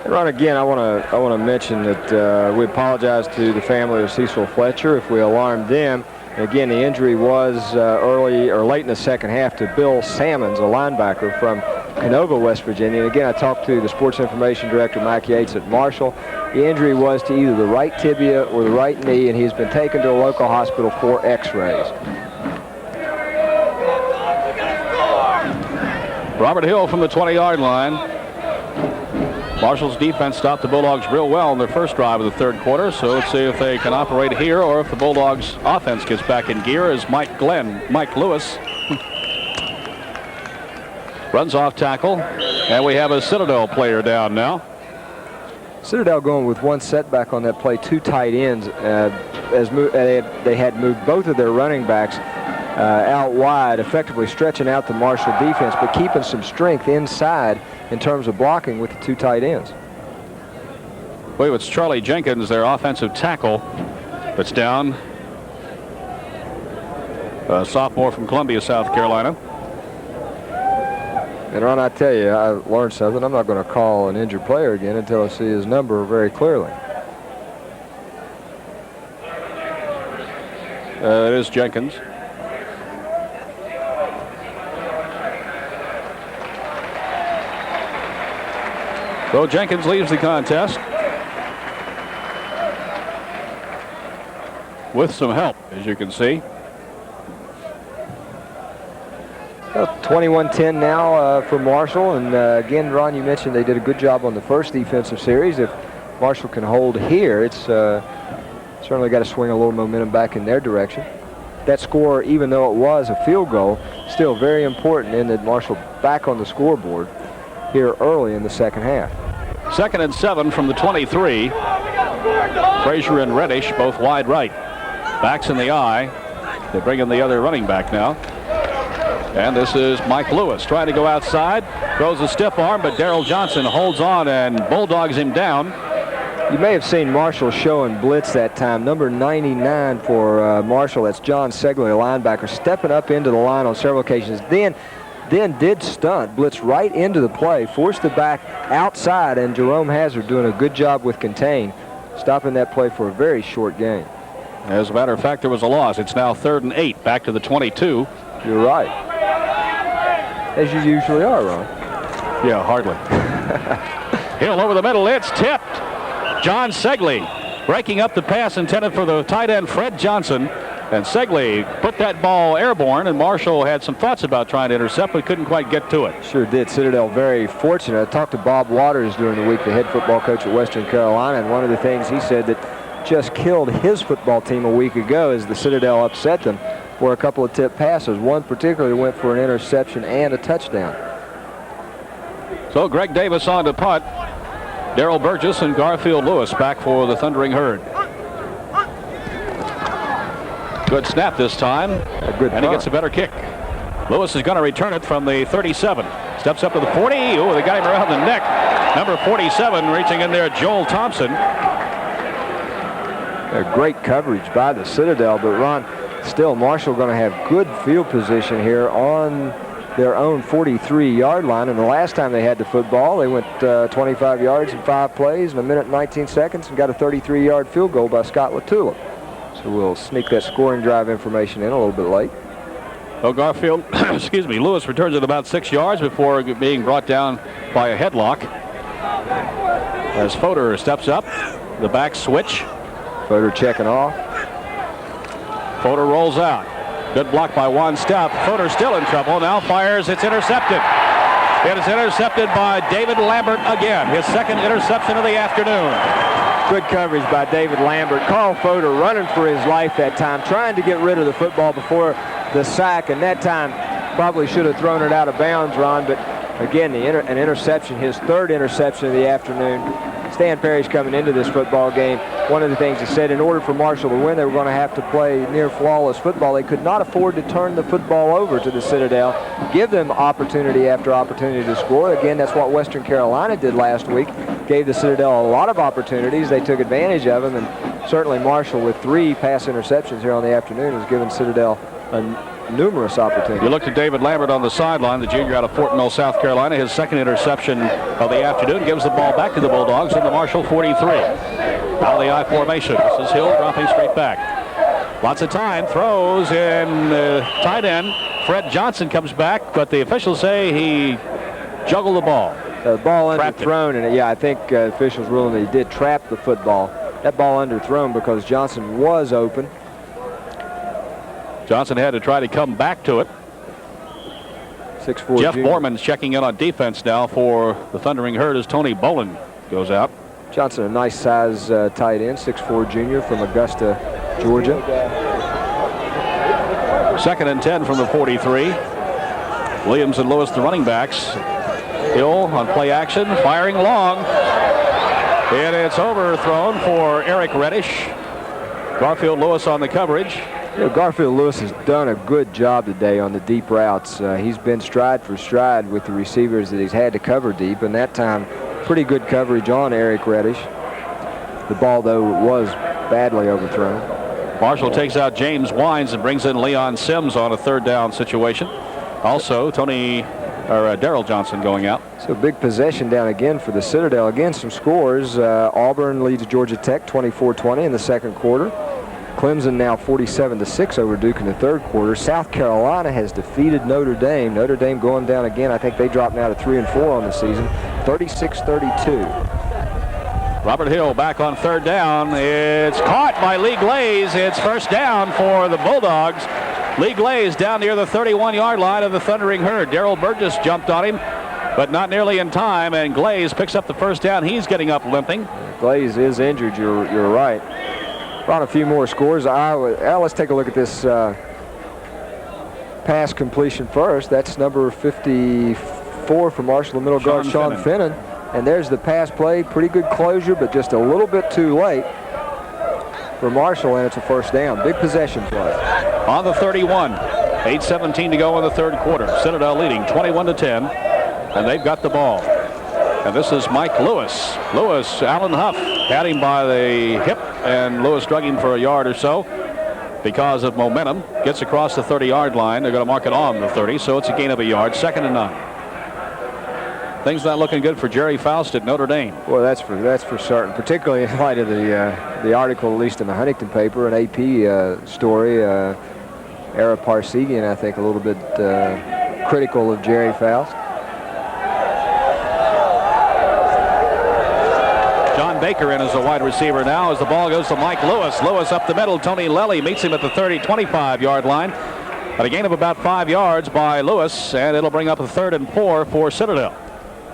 Speaker 3: Ron, again, I want to mention that we apologize to the family of Cecil Fletcher if we alarmed them. Again, the injury was early or late in the second half to Bill Sammons, a linebacker from Canova, West Virginia. And again, I talked to the sports information director, Mike Yates, at Marshall. The injury was to either the right tibia or the right knee, and he's been taken to a local hospital for x-rays.
Speaker 2: Robert Hill from the 20-yard line. Marshall's defense stopped the Bulldogs real well in their first drive of the third quarter, so let's see if they can operate here or if the Bulldogs offense gets back in gear as Mike Lewis runs off tackle, and we have a Citadel player down now.
Speaker 3: Citadel going with one setback on that play, 2 tight ends, as they had moved both of their running backs out wide, effectively stretching out the Marshall defense, but keeping some strength inside in terms of blocking with the 2 tight ends.
Speaker 2: I believe it's Charlie Jenkins, their offensive tackle, that's down. A sophomore from Columbia, South Carolina.
Speaker 3: And Ron, I tell you, I learned something. I'm not going to call an injured player again until I see his number very clearly.
Speaker 2: It is Jenkins. So Jenkins leaves the contest with some help, as you can see.
Speaker 3: Well, 21-10 now for Marshall. And again, Ron, you mentioned they did a good job on the first defensive series. If Marshall can hold here, it's certainly got to swing a little momentum back in their direction. That score, even though it was a field goal, still very important in that Marshall back on the scoreboard here early in the second half.
Speaker 2: 2nd and 7 from the 23. Frazier and Reddish both wide right. Backs in the eye. They bring in the other running back now. And this is Mike Lewis trying to go outside. Throws a stiff arm, but Darrell Johnson holds on and bulldogs him down.
Speaker 3: You may have seen Marshall showing blitz that time. Number 99 for Marshall, that's John Segley, a linebacker, stepping up into the line on several occasions. Then did stunt, blitz right into the play, forced the back outside, and Jerome Hazard doing a good job with contain, stopping that play for a very short gain.
Speaker 2: As a matter of fact, there was a loss. It's now 3rd and 8, back to the 22.
Speaker 3: You're right. As you usually are, Ron.
Speaker 2: Yeah, hardly. Hill over the middle, it's tipped. John Segley breaking up the pass intended for the tight end Fred Johnson. And Segley put that ball airborne, and Marshall had some thoughts about trying to intercept, but couldn't quite get to it.
Speaker 3: Sure did. Citadel very fortunate. I talked to Bob Waters during the week, the head football coach at Western Carolina, and one of the things he said that just killed his football team a week ago is the Citadel upset them for a couple of tip passes. One particularly went for an interception and a touchdown.
Speaker 2: So Greg Davis on to punt. Darrell Burgess and Garfield Lewis back for the Thundering Herd. Good snap this time. And he gets a better kick. Lewis is going to return it from the 37. Steps up to the 40. Oh, they got him around the neck. Number 47 reaching in there, Joel Thompson.
Speaker 3: A great coverage by the Citadel, but Ron, still Marshall going to have good field position here on their own 43-yard line. And the last time they had the football, they went 25 yards in 5 plays in a minute and 19 seconds and got a 33-yard field goal by Scott Latula. So we'll sneak that scoring drive information in a little bit late.
Speaker 2: Oh, Garfield, excuse me, Lewis returns it about 6 yards before being brought down by a headlock. As Fodor steps up, the back switch.
Speaker 3: Fodor checking off.
Speaker 2: Fodor rolls out. Good block by Juan Stepp. Fodor still in trouble. Now fires. It's intercepted. It is intercepted by David Lambert again. His second interception of the afternoon.
Speaker 3: Good coverage by David Lambert. Carl Fodor running for his life that time, trying to get rid of the football before the sack, and that time probably should have thrown it out of bounds, Ron, but again, an interception, his 3rd interception of the afternoon. Stan Parrish coming into this football game, one of the things he said, in order for Marshall to win, they were going to have to play near flawless football. They could not afford to turn the football over to the Citadel, give them opportunity after opportunity to score. Again, that's what Western Carolina did last week. Gave the Citadel a lot of opportunities. They took advantage of them, and certainly Marshall, with 3 pass interceptions here on the afternoon, has given Citadel numerous opportunities.
Speaker 2: You looked at David Lambert on the sideline, the junior out of Fort Mill, South Carolina. His second interception of the afternoon gives the ball back to the Bulldogs in the Marshall 43. Out of the I formation. This is Hill dropping straight back. Lots of time. Throws in tight end. Fred Johnson comes back, but the officials say he juggled the ball.
Speaker 3: The ball underthrown, and yeah, I think officials ruling that he did trap the football. That ball underthrown because Johnson was open.
Speaker 2: Johnson had to try to come back to it.
Speaker 3: 6'4"
Speaker 2: Jeff
Speaker 3: junior.
Speaker 2: Borman's checking in on defense now for the Thundering Herd as Tony Bolin goes out.
Speaker 3: Johnson, a nice size tight end, 6'4" junior from Augusta, Georgia.
Speaker 2: 2nd and 10 from the 43. Williams and Lewis, the running backs. Hill on play action, firing long. And it's overthrown for Eric Reddish. Garfield Lewis on the coverage.
Speaker 3: You know, Garfield Lewis has done a good job today on the deep routes. He's been stride for stride with the receivers that he's had to cover deep, and that time pretty good coverage on Eric Reddish. The ball, though, was badly overthrown.
Speaker 2: Marshall takes out James Wines and brings in Leon Sims on a 3rd down situation. Also, Darrell Johnson going out.
Speaker 3: So big possession down again for the Citadel. Again, some scores. Auburn leads Georgia Tech 24-20 in the 2nd quarter. Clemson now 47-6 over Duke in the 3rd quarter. South Carolina has defeated Notre Dame. Notre Dame going down again. I think they dropped now to 3-4 on the season. 36-32.
Speaker 2: Robert Hill back on 3rd down. It's caught by Lee Glaze. It's 1st down for the Bulldogs. Lee Glaze down near the 31-yard line of the Thundering Herd. Darrell Burgess jumped on him, but not nearly in time, and Glaze picks up the first down. He's getting up limping.
Speaker 3: Glaze is injured, you're right. Brought a few more scores. Let's take a look at this pass completion first. That's number 54 for Marshall, the middle guard, Sean Finnan. And there's the pass play. Pretty good closure, but just a little bit too late for Marshall, and it's a first down. Big possession play.
Speaker 2: On the 31, 8:17 to go in the third quarter. Citadel leading 21-10, and they've got the ball. And this is Mike Lewis. Alan Huff had him by the hip, and Lewis drug him for a yard or so because of momentum. Gets across the 30-yard line. They're going to mark it on the 30, so it's a gain of a yard. 2nd and 9. Things not looking good for Jerry Faust at Notre Dame.
Speaker 3: Well, that's for certain, particularly in light of the article, at least in the Huntington paper, an AP story. Ara Parsegian, I think, a little bit critical of Jerry Faust.
Speaker 2: John Baker in as a wide receiver now as the ball goes to Mike Lewis. Lewis up the middle. Tony Lelly meets him at the 25-yard line. At a gain of about 5 yards by Lewis, and it'll bring up a 3rd and 4 for Citadel.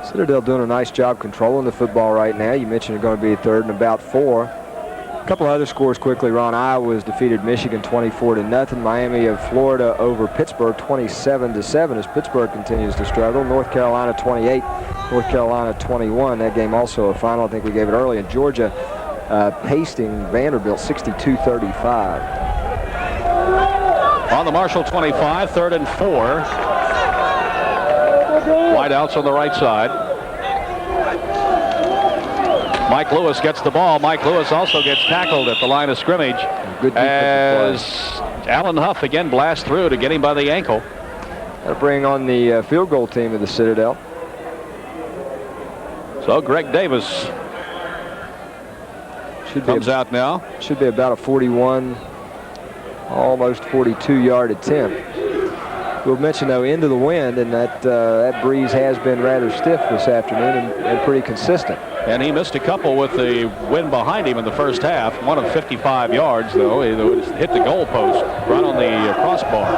Speaker 3: Citadel doing a nice job controlling the football right now. You mentioned it's going to be a 3rd and about 4. A couple other scores quickly. Ron, Iowa's defeated Michigan 24-0. Miami of Florida over Pittsburgh 27-7 as Pittsburgh continues to struggle. North Carolina 28, North Carolina 21. That game also a final. I think we gave it early. And Georgia pasting Vanderbilt 62-35.
Speaker 2: On the Marshall 25, 3rd and 4. Wide outs on the right side. Mike Lewis gets the ball. Mike Lewis also gets tackled at the line of scrimmage as Alan Huff again blasts through to get him by the ankle.
Speaker 3: That'll bring on the field goal team of the Citadel.
Speaker 2: So Greg Davis comes out now.
Speaker 3: Should be about a 41, almost 42-yard attempt. We'll mention, though, into the wind, and that breeze has been rather stiff this afternoon and pretty consistent.
Speaker 2: And he missed a couple with the wind behind him in the first half. One of 55 yards, though. He hit the goal post right on the crossbar.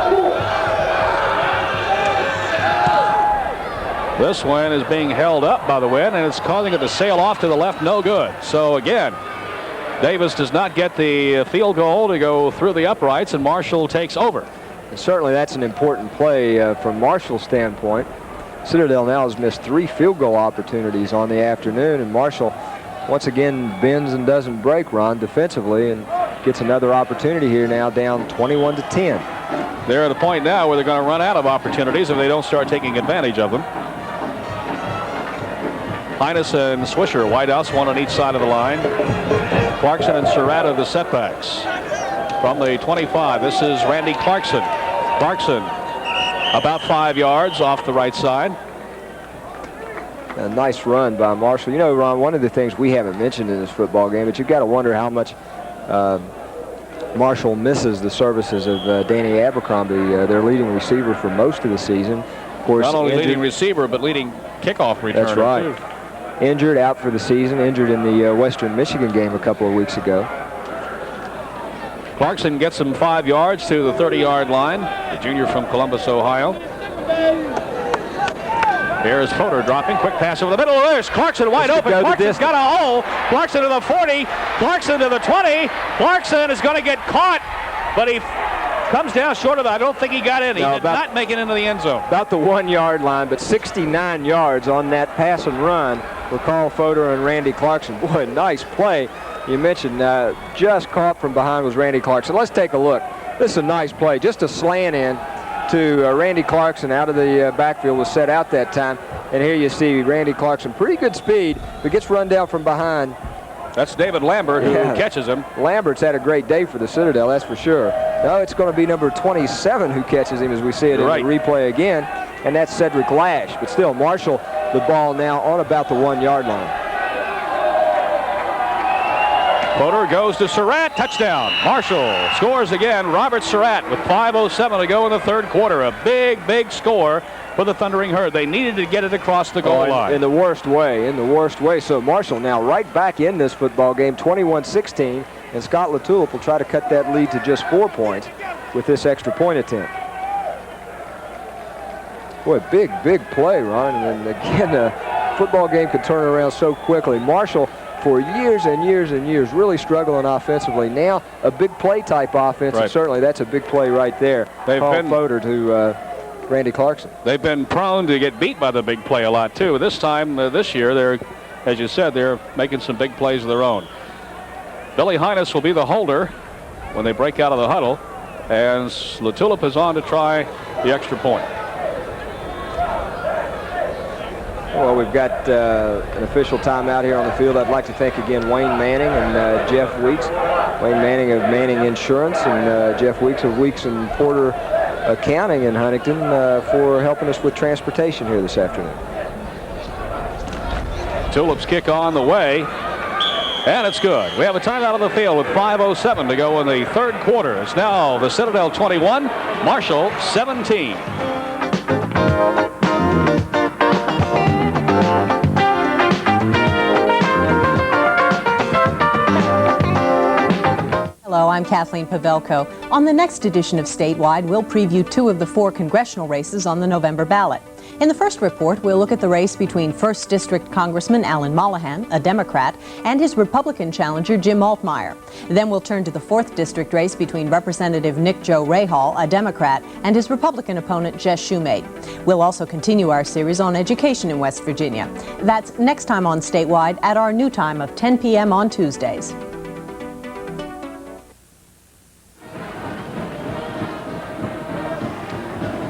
Speaker 2: This one is being held up by the wind, and it's causing it to sail off to the left. No good. So, again, Davis does not get the field goal to go through the uprights, and Marshall takes over.
Speaker 3: And certainly that's an important play from Marshall's standpoint. Citadel now has missed 3 field goal opportunities on the afternoon, and Marshall once again bends and doesn't break, Ron, defensively, and gets another opportunity here now, down 21-10.
Speaker 2: They're at a point now where they're going to run out of opportunities if they don't start taking advantage of them. Hines and Swisher, wideouts, one on each side of the line. Clarkson and Surratt of the setbacks. From the 25, this is Randy Clarkson. Clarkson about 5 yards off the right side.
Speaker 3: A nice run by Marshall. You know, Ron, one of the things we haven't mentioned in this football game, but you've got to wonder how much Marshall misses the services of Danny Abercrombie, their leading receiver for most of the season. Of course,
Speaker 2: not only leading receiver, but leading kickoff returner.
Speaker 3: That's right. Too. Injured, out for the season, injured in the Western Michigan game a couple of weeks ago.
Speaker 2: Clarkson gets him 5 yards to the 30-yard line. The junior from Columbus, Ohio. Here's Fodor dropping. Quick pass over the middle. There's Clarkson wide open. Clarkson's got a hole. Clarkson to the 40. Clarkson to the 20. Clarkson is going to get caught, but he comes down short of that. I don't think he got in. He did not make it into the end zone.
Speaker 3: About the 1-yard line, but 69 yards on that pass and run for Carl Fodor and Randy Clarkson. Boy, nice play. You mentioned just caught from behind was Randy Clarkson. Let's take a look. This is a nice play. Just a slant in to Randy Clarkson out of the backfield was set out that time. And here you see Randy Clarkson, pretty good speed, but gets run down from behind.
Speaker 2: That's David Lambert who catches him.
Speaker 3: Lambert's had a great day for the Citadel, that's for sure. Now it's going to be number 27 who catches him as we see it in the replay again. And that's Cedric Lash. But still, Marshall, the ball now on about the 1-yard line.
Speaker 2: Fodor goes to Surratt, touchdown. Marshall scores again. Robert Surratt with 5:07 to go in the third quarter. A big, big score for the Thundering Herd. They needed to get it across the goal line.
Speaker 3: In the worst way, So Marshall now right back in this football game, 21-16. and Scott LaTulip will try to cut that lead to just 4 points with this extra point attempt. Boy, big play, Ron. And again, a football game can turn around so quickly. Marshall, for years and years and years, really struggling offensively. Now, a big play type offense, and certainly that's a big play right there. Carl Fodor to Randy Clarkson.
Speaker 2: They've been prone to get beat by the big play a lot, too. This time, this year, they're, as you said, they're making some big plays of their own. Billy Hines will be the holder when they break out of the huddle, and LaTulip is on to try the extra point.
Speaker 3: Well, we've got an official timeout here on the field. I'd like to thank again Wayne Manning and Jeff Weeks. Wayne Manning of Manning Insurance and Jeff Weeks of Weeks and Porter Accounting in Huntington for helping us with transportation here this afternoon.
Speaker 2: Tulip's kick on the way, and it's good. We have a timeout on the field with 5:07 to go in the third quarter. It's now the Citadel 21, Marshall 17.
Speaker 5: Hello, I'm Kathleen Pavelko. On the next edition of Statewide, we'll preview 2 of the 4 congressional races on the November ballot. In the first report, we'll look at the race between 1st District Congressman Alan Mollahan, a Democrat, and his Republican challenger Jim Altmaier. Then we'll turn to the 4th District race between Representative Nick Joe Rahal, a Democrat, and his Republican opponent Jess Shumate. We'll also continue our series on education in West Virginia. That's next time on Statewide at our new time of 10 p.m. on Tuesdays.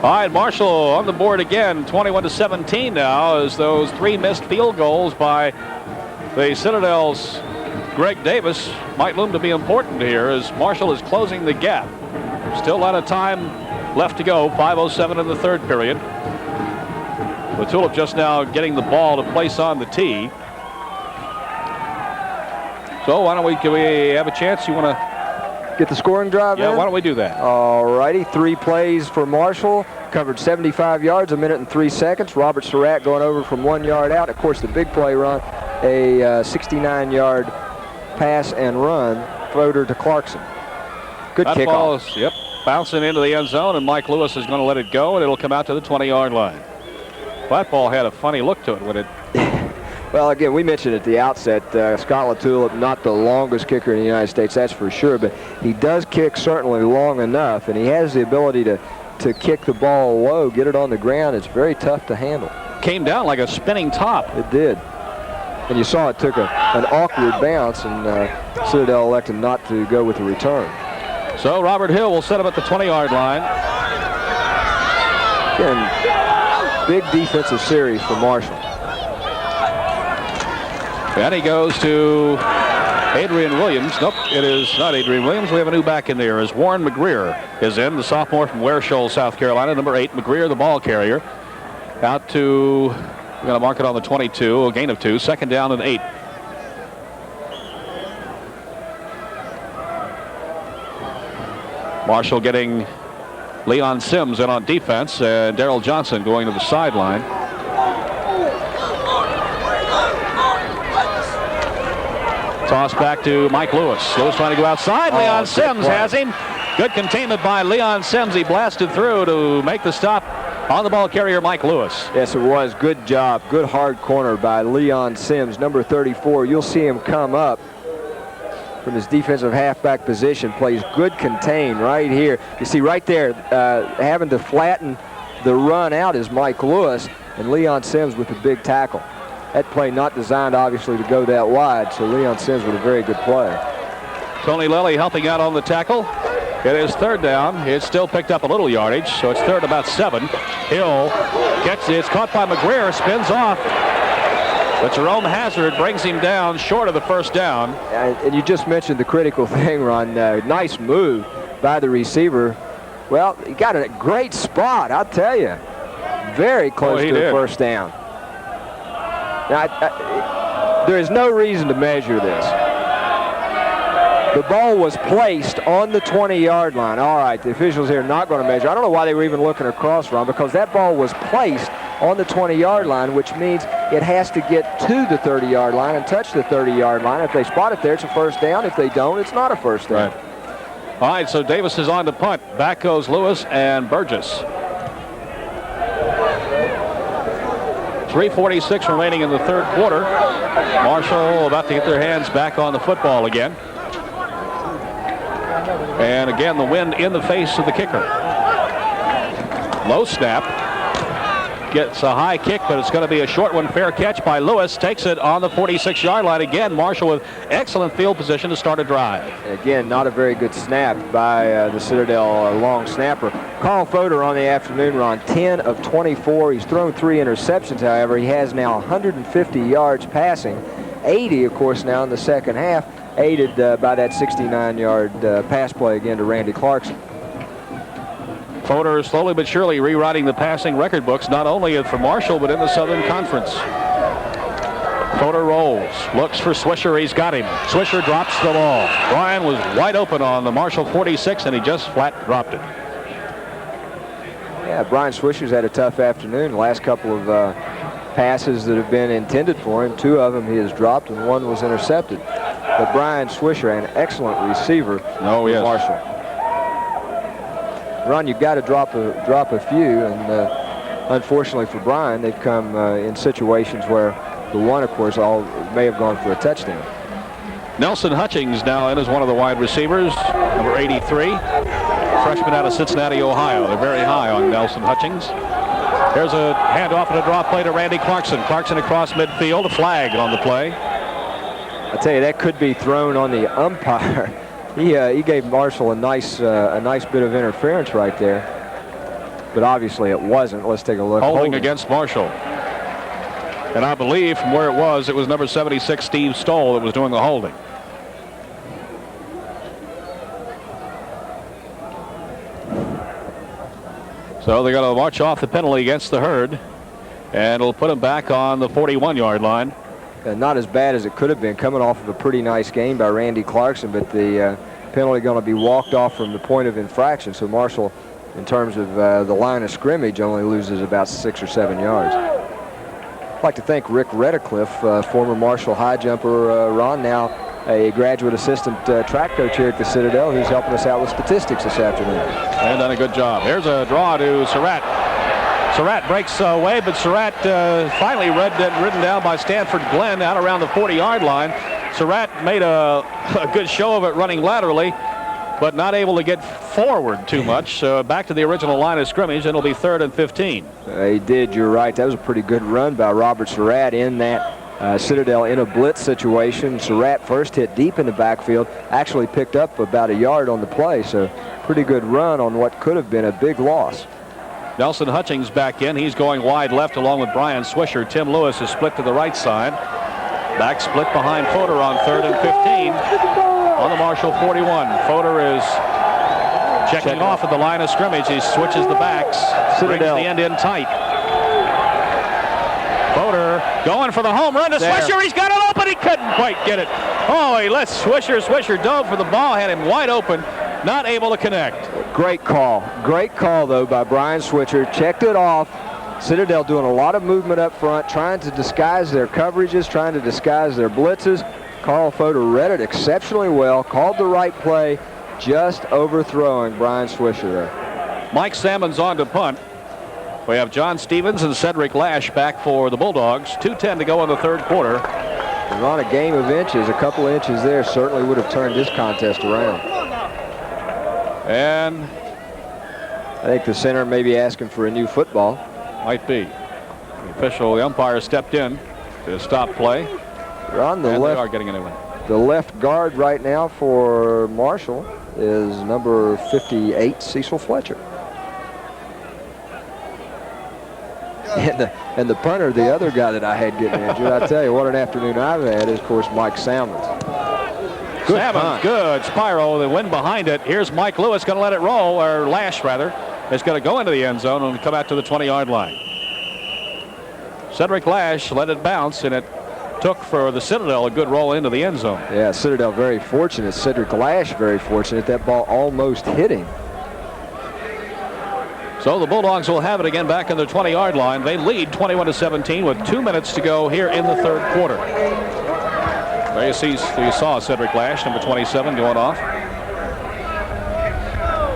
Speaker 2: All right, Marshall on the board again, 21-17 now, as those 3 missed field goals by the Citadel's Greg Davis might loom to be important here as Marshall is closing the gap. Still a lot of time left to go, 5:07 in the third period. LaTulip just now getting the ball to place on the tee. So why don't can we have a chance? You want to
Speaker 3: get the scoring drive in?
Speaker 2: Why don't we do that?
Speaker 3: All righty, 3 plays for Marshall. Covered 75 yards, 1 minute and 3 seconds. Robert Surratt going over from 1 yard out. Of course, the big play run, a 69-yard pass and run, Fodor to Clarkson. Good
Speaker 2: that
Speaker 3: kickoff.
Speaker 2: Ball is, bouncing into the end zone, and Mike Lewis is going to let it go, and it'll come out to the 20-yard line. That ball had a funny look to it when it...
Speaker 3: Well, again, we mentioned at the outset, Scott LaTulip, not the longest kicker in the United States, that's for sure, but he does kick certainly long enough, and he has the ability to kick the ball low, get it on the ground. It's very tough to handle.
Speaker 2: Came down like a spinning top.
Speaker 3: It did. And you saw it took an awkward bounce, and Citadel elected not to go with the return.
Speaker 2: So Robert Hill will set him at the 20-yard line.
Speaker 3: Again, big defensive series for Marshall.
Speaker 2: And he goes to Adrian Williams. Nope, it is not Adrian Williams. We have a new back in there as Warren McGreer is in, the sophomore from Ware Shoals, South Carolina. Number 8, McGreer, the ball carrier. Out to, we're going to mark it on the 22, a gain of 2, 2nd down and 8. Marshall getting Leon Sims in on defense, and Darrell Johnson going to the sideline. Toss back to Mike Lewis. Lewis trying to go outside. Leon Sims has him. Good containment by Leon Sims. He blasted through to make the stop on the ball carrier, Mike Lewis.
Speaker 3: Yes, it was. Good job. Good hard corner by Leon Sims, number 34. You'll see him come up from his defensive halfback position. Plays good contain right here. You see right there, having to flatten the run out is Mike Lewis, and Leon Sims with the big tackle. That play not designed, obviously, to go that wide, so Leon Sims with a very good play.
Speaker 2: Tony Lely helping out on the tackle. It is 3rd down. It's still picked up a little yardage, so it's 3rd about 7. Hill gets it. It's caught by McGreer, spins off. But Jerome Hazard brings him down short of the 1st down.
Speaker 3: And you just mentioned the critical thing, Ron. Nice move by the receiver. Well, he got a great spot, I'll tell you. Very close to the 1st down. Now, there is no reason to measure this. The ball was placed on the 20-yard line. All right, the officials here are not going to measure. I don't know why they were even looking across, Ron, because that ball was placed on the 20-yard line, which means it has to get to the 30-yard line and touch the 30-yard line. If they spot it there, it's a first down. If they don't, it's not a first down.
Speaker 2: Right. All right, so Davis is on to punt. Back goes Lewis and Burgess. 3:46 remaining in the third quarter. Marshall about to get their hands back on the football again. And again, the wind in the face of the kicker. Low snap. Gets a high kick, but it's going to be a short one. Fair catch by Lewis. Takes it on the 46-yard line. Again, Marshall with excellent field position to start a drive.
Speaker 3: Again, not a very good snap by the Citadel long snapper. Carl Fodor on the afternoon run, 10 of 24. He's thrown 3 interceptions, however. He has now 150 yards passing. 80, of course, now in the second half, aided by that 69-yard pass play again to Randy Clarkson.
Speaker 2: Fodor slowly but surely rewriting the passing record books, not only for Marshall, but in the Southern Conference. Fodor rolls, looks for Swisher. He's got him. Swisher drops the ball. Bryan was wide open on the Marshall 46, and he just flat dropped it.
Speaker 3: Yeah, Brian Swisher's had a tough afternoon. The last couple of passes that have been intended for him, 2 of them he has dropped, and 1 was intercepted. But Brian Swisher, an excellent receiver for Marshall. Ron, you've got to drop a few, and unfortunately for Brian, they've come in situations where the one, of course, may have gone for a touchdown.
Speaker 2: Nelson Hutchings now in as one of the wide receivers, number 83, freshman out of Cincinnati, Ohio. They're very high on Nelson Hutchings. There's a handoff and a draw play to Randy Clarkson. Clarkson across midfield, a flag on the play.
Speaker 3: I tell you, that could be thrown on the umpire. He gave Marshall a nice bit of interference right there, but obviously it wasn't. Let's take a look.
Speaker 2: Holding against Marshall. And I believe from where it was number 76, Steve Stoll, that was doing the holding. So they're going to march off the penalty against the Herd, and it'll put them back on the 41-yard line.
Speaker 3: Not as bad as it could have been, coming off of a pretty nice game by Randy Clarkson, but the penalty going to be walked off from the point of infraction. So Marshall, in terms of the line of scrimmage, only loses about 6 or 7 yards. I'd like to thank Rick Redicliffe, former Marshall high jumper, Ron, now a graduate assistant track coach here at the Citadel, who's helping us out with statistics this afternoon.
Speaker 2: And done a good job. Here's a draw to Surratt. Surratt breaks away, but Surratt finally ridden down by Stanford Glenn out around the 40-yard line. Surratt made a good show of it running laterally, but not able to get forward too much. So back to the original line of scrimmage, and it'll be 3rd and 15.
Speaker 3: He did, you're right. That was a pretty good run by Robert Surratt in that Citadel in a blitz situation. Surratt first hit deep in the backfield, actually picked up about a yard on the play, so pretty good run on what could have been a big loss.
Speaker 2: Nelson Hutchings back in. He's going wide left along with Brian Swisher. Tim Lewis is split to the right side. Back split behind Fodor on 3rd and 15 on the Marshall 41. Fodor is checking off at the line of scrimmage. He switches the backs. Citadel. Brings the end in tight. Fodor going for the home run to Swisher. He's got it open. He couldn't quite get it. Oh, he let Swisher. Swisher dove for the ball. Had him wide open. Not able to connect.
Speaker 3: Great call. Great call, though, by Brian Swisher. Checked it off. Citadel doing a lot of movement up front, trying to disguise their coverages, trying to disguise their blitzes. Carl Fodor read it exceptionally well, called the right play, just overthrowing Brian Swisher there.
Speaker 2: Mike Salmon's on to punt. We have John Stevens and Cedric Lash back for the Bulldogs. 2:10 to go in the third quarter.
Speaker 3: We're on a game of inches. A couple of inches there certainly would have turned this contest around.
Speaker 2: And
Speaker 3: I think the center may be asking for a new football.
Speaker 2: Might be. The umpire stepped in to stop play.
Speaker 3: They're on the
Speaker 2: and
Speaker 3: left.
Speaker 2: They are getting a new one.
Speaker 3: The left guard right now for Marshall is number 58, Cecil Fletcher. And the punter, the other guy that I had getting injured, I tell you, what an afternoon I've had is, of course, Mike Salmons.
Speaker 2: Salmons, good. Spyro, the wind behind it. Here's Mike Lewis going to let it roll, or Lash, rather. It's going to go into the end zone and come out to the 20-yard line. Cedric Lash let it bounce, and it took for the Citadel a good roll into the end zone.
Speaker 3: Yeah, Citadel very fortunate. Cedric Lash very fortunate. That ball almost hit him.
Speaker 2: So the Bulldogs will have it again back in the 20-yard line. They lead 21-17 with 2 minutes to go here in the third quarter. There you saw Cedric Lash, number 27, going off.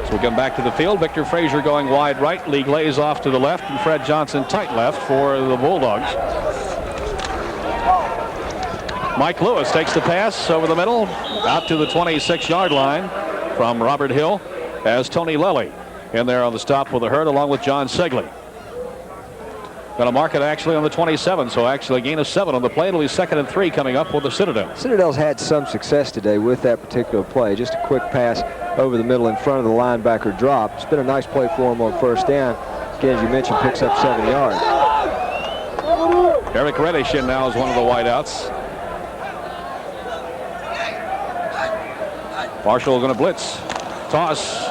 Speaker 2: So we'll come back to the field. Victor Frazier going wide right. Lee Glaze off to the left, and Fred Johnson tight left for the Bulldogs. Mike Lewis takes the pass over the middle, out to the 26-yard line from Robert Hill, as Tony Lely in there on the stop with the hurt, along with John Segley. Going to mark it actually on the 27, so actually a gain of 7 on the play. It'll be 2nd and 3 coming up with the Citadel.
Speaker 3: Citadel's had some success today with that particular play. Just a quick pass over the middle in front of the linebacker drop. It's been a nice play for him on first down. Again, as you mentioned, picks up 7 yards.
Speaker 2: Eric Reddish in now as one of the wideouts. Marshall going to blitz. Toss.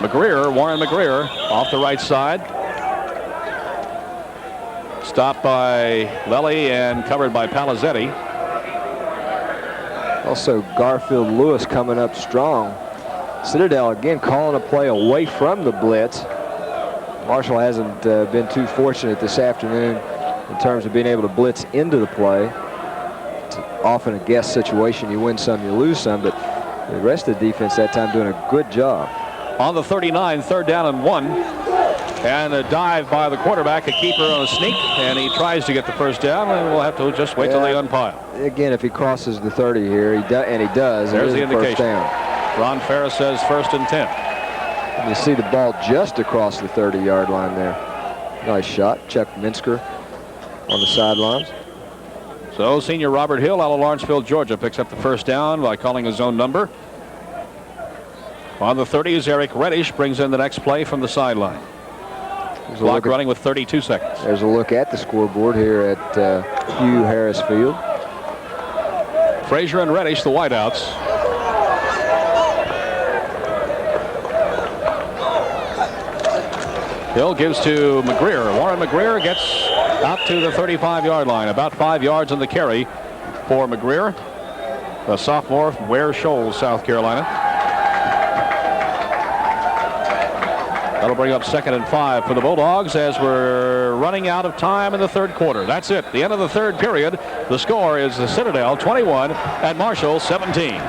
Speaker 2: Warren McGreer off the right side. Stopped by Lely and covered by Palizzetti.
Speaker 3: Also Garfield Lewis coming up strong. Citadel again calling a play away from the blitz. Marshall hasn't been too fortunate this afternoon in terms of being able to blitz into the play. It's often a guess situation. You win some, you lose some, but the rest of the defense that time doing a good job.
Speaker 2: On the 39, 3rd down and 1. And a dive by the quarterback, a keeper on a sneak, and he tries to get the first down, and we'll have to just wait till they unpile.
Speaker 3: Again, if he crosses the 30 here, he does.
Speaker 2: There's the indication.
Speaker 3: First down.
Speaker 2: Ron Ferris says 1st and 10.
Speaker 3: And you see the ball just across the 30-yard line there. Nice shot. Chuck Minsker on the sidelines.
Speaker 2: So senior Robert Hill out of Lawrenceville, Georgia, picks up the first down by calling his own number. On the 30s, Eric Reddish brings in the next play from the sideline. Clock running with 32 seconds.
Speaker 3: There's a look at the scoreboard here at Hugh Harris Field.
Speaker 2: Frazier and Reddish, the wideouts. Hill gives to McGreer. Warren McGreer gets out to the 35-yard line. About 5 yards on the carry for McGreer, a sophomore from Ware Shoals, South Carolina. That'll bring up 2nd and 5 for the Bulldogs as we're running out of time in the third quarter. That's it. The end of the third period. The score is the Citadel 21 and Marshall 17.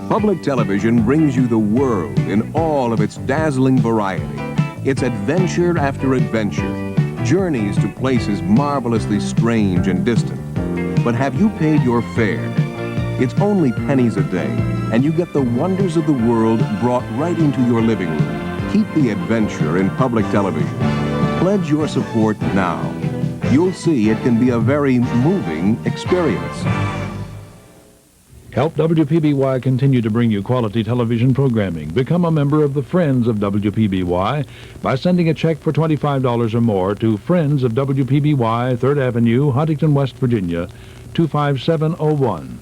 Speaker 6: Public television brings you the world in all of its dazzling variety. It's adventure after adventure, journeys to places marvelously strange and distant. But have you paid your fare? It's only pennies a day, and you get the wonders of the world brought right into your living room. Keep the adventure in public television. Pledge your support now. You'll see it can be a very moving experience.
Speaker 4: Help WPBY continue to bring you quality television programming. Become a member of the Friends of WPBY by sending a check for $25 or more to Friends of WPBY, 3rd Avenue, Huntington, West Virginia, 25701.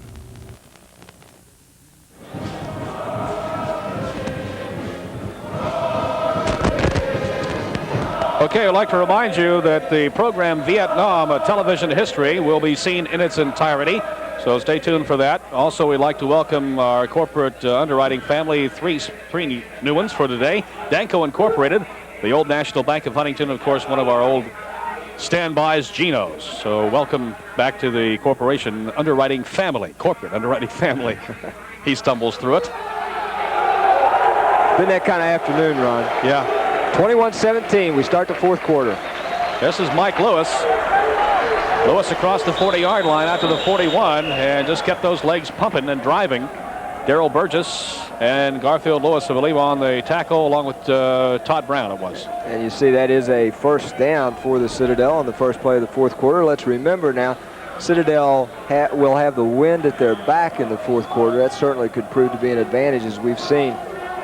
Speaker 2: Okay, I'd like to remind you that the program Vietnam, a television history, will be seen in its entirety. So stay tuned for that. Also, we'd like to welcome our corporate underwriting family, three new ones for today. Danco Incorporated, the Old National Bank of Huntington, of course, one of our old standbys, Geno's. So welcome back to the corporation underwriting family, corporate underwriting family. He stumbles through it.
Speaker 3: Been that kind of afternoon, Ron.
Speaker 2: Yeah.
Speaker 3: 21-17, we start the fourth quarter.
Speaker 2: This is Mike Lewis. Lewis across the 40-yard line out to the 41 and just kept those legs pumping and driving. Darrell Burgess and Garfield Lewis, I believe, on the tackle, along with Todd Brown it was.
Speaker 3: And you see that is a first down for the Citadel on the first play of the fourth quarter. Let's remember now, Citadel will have the wind at their back in the fourth quarter. That certainly could prove to be an advantage, as we've seen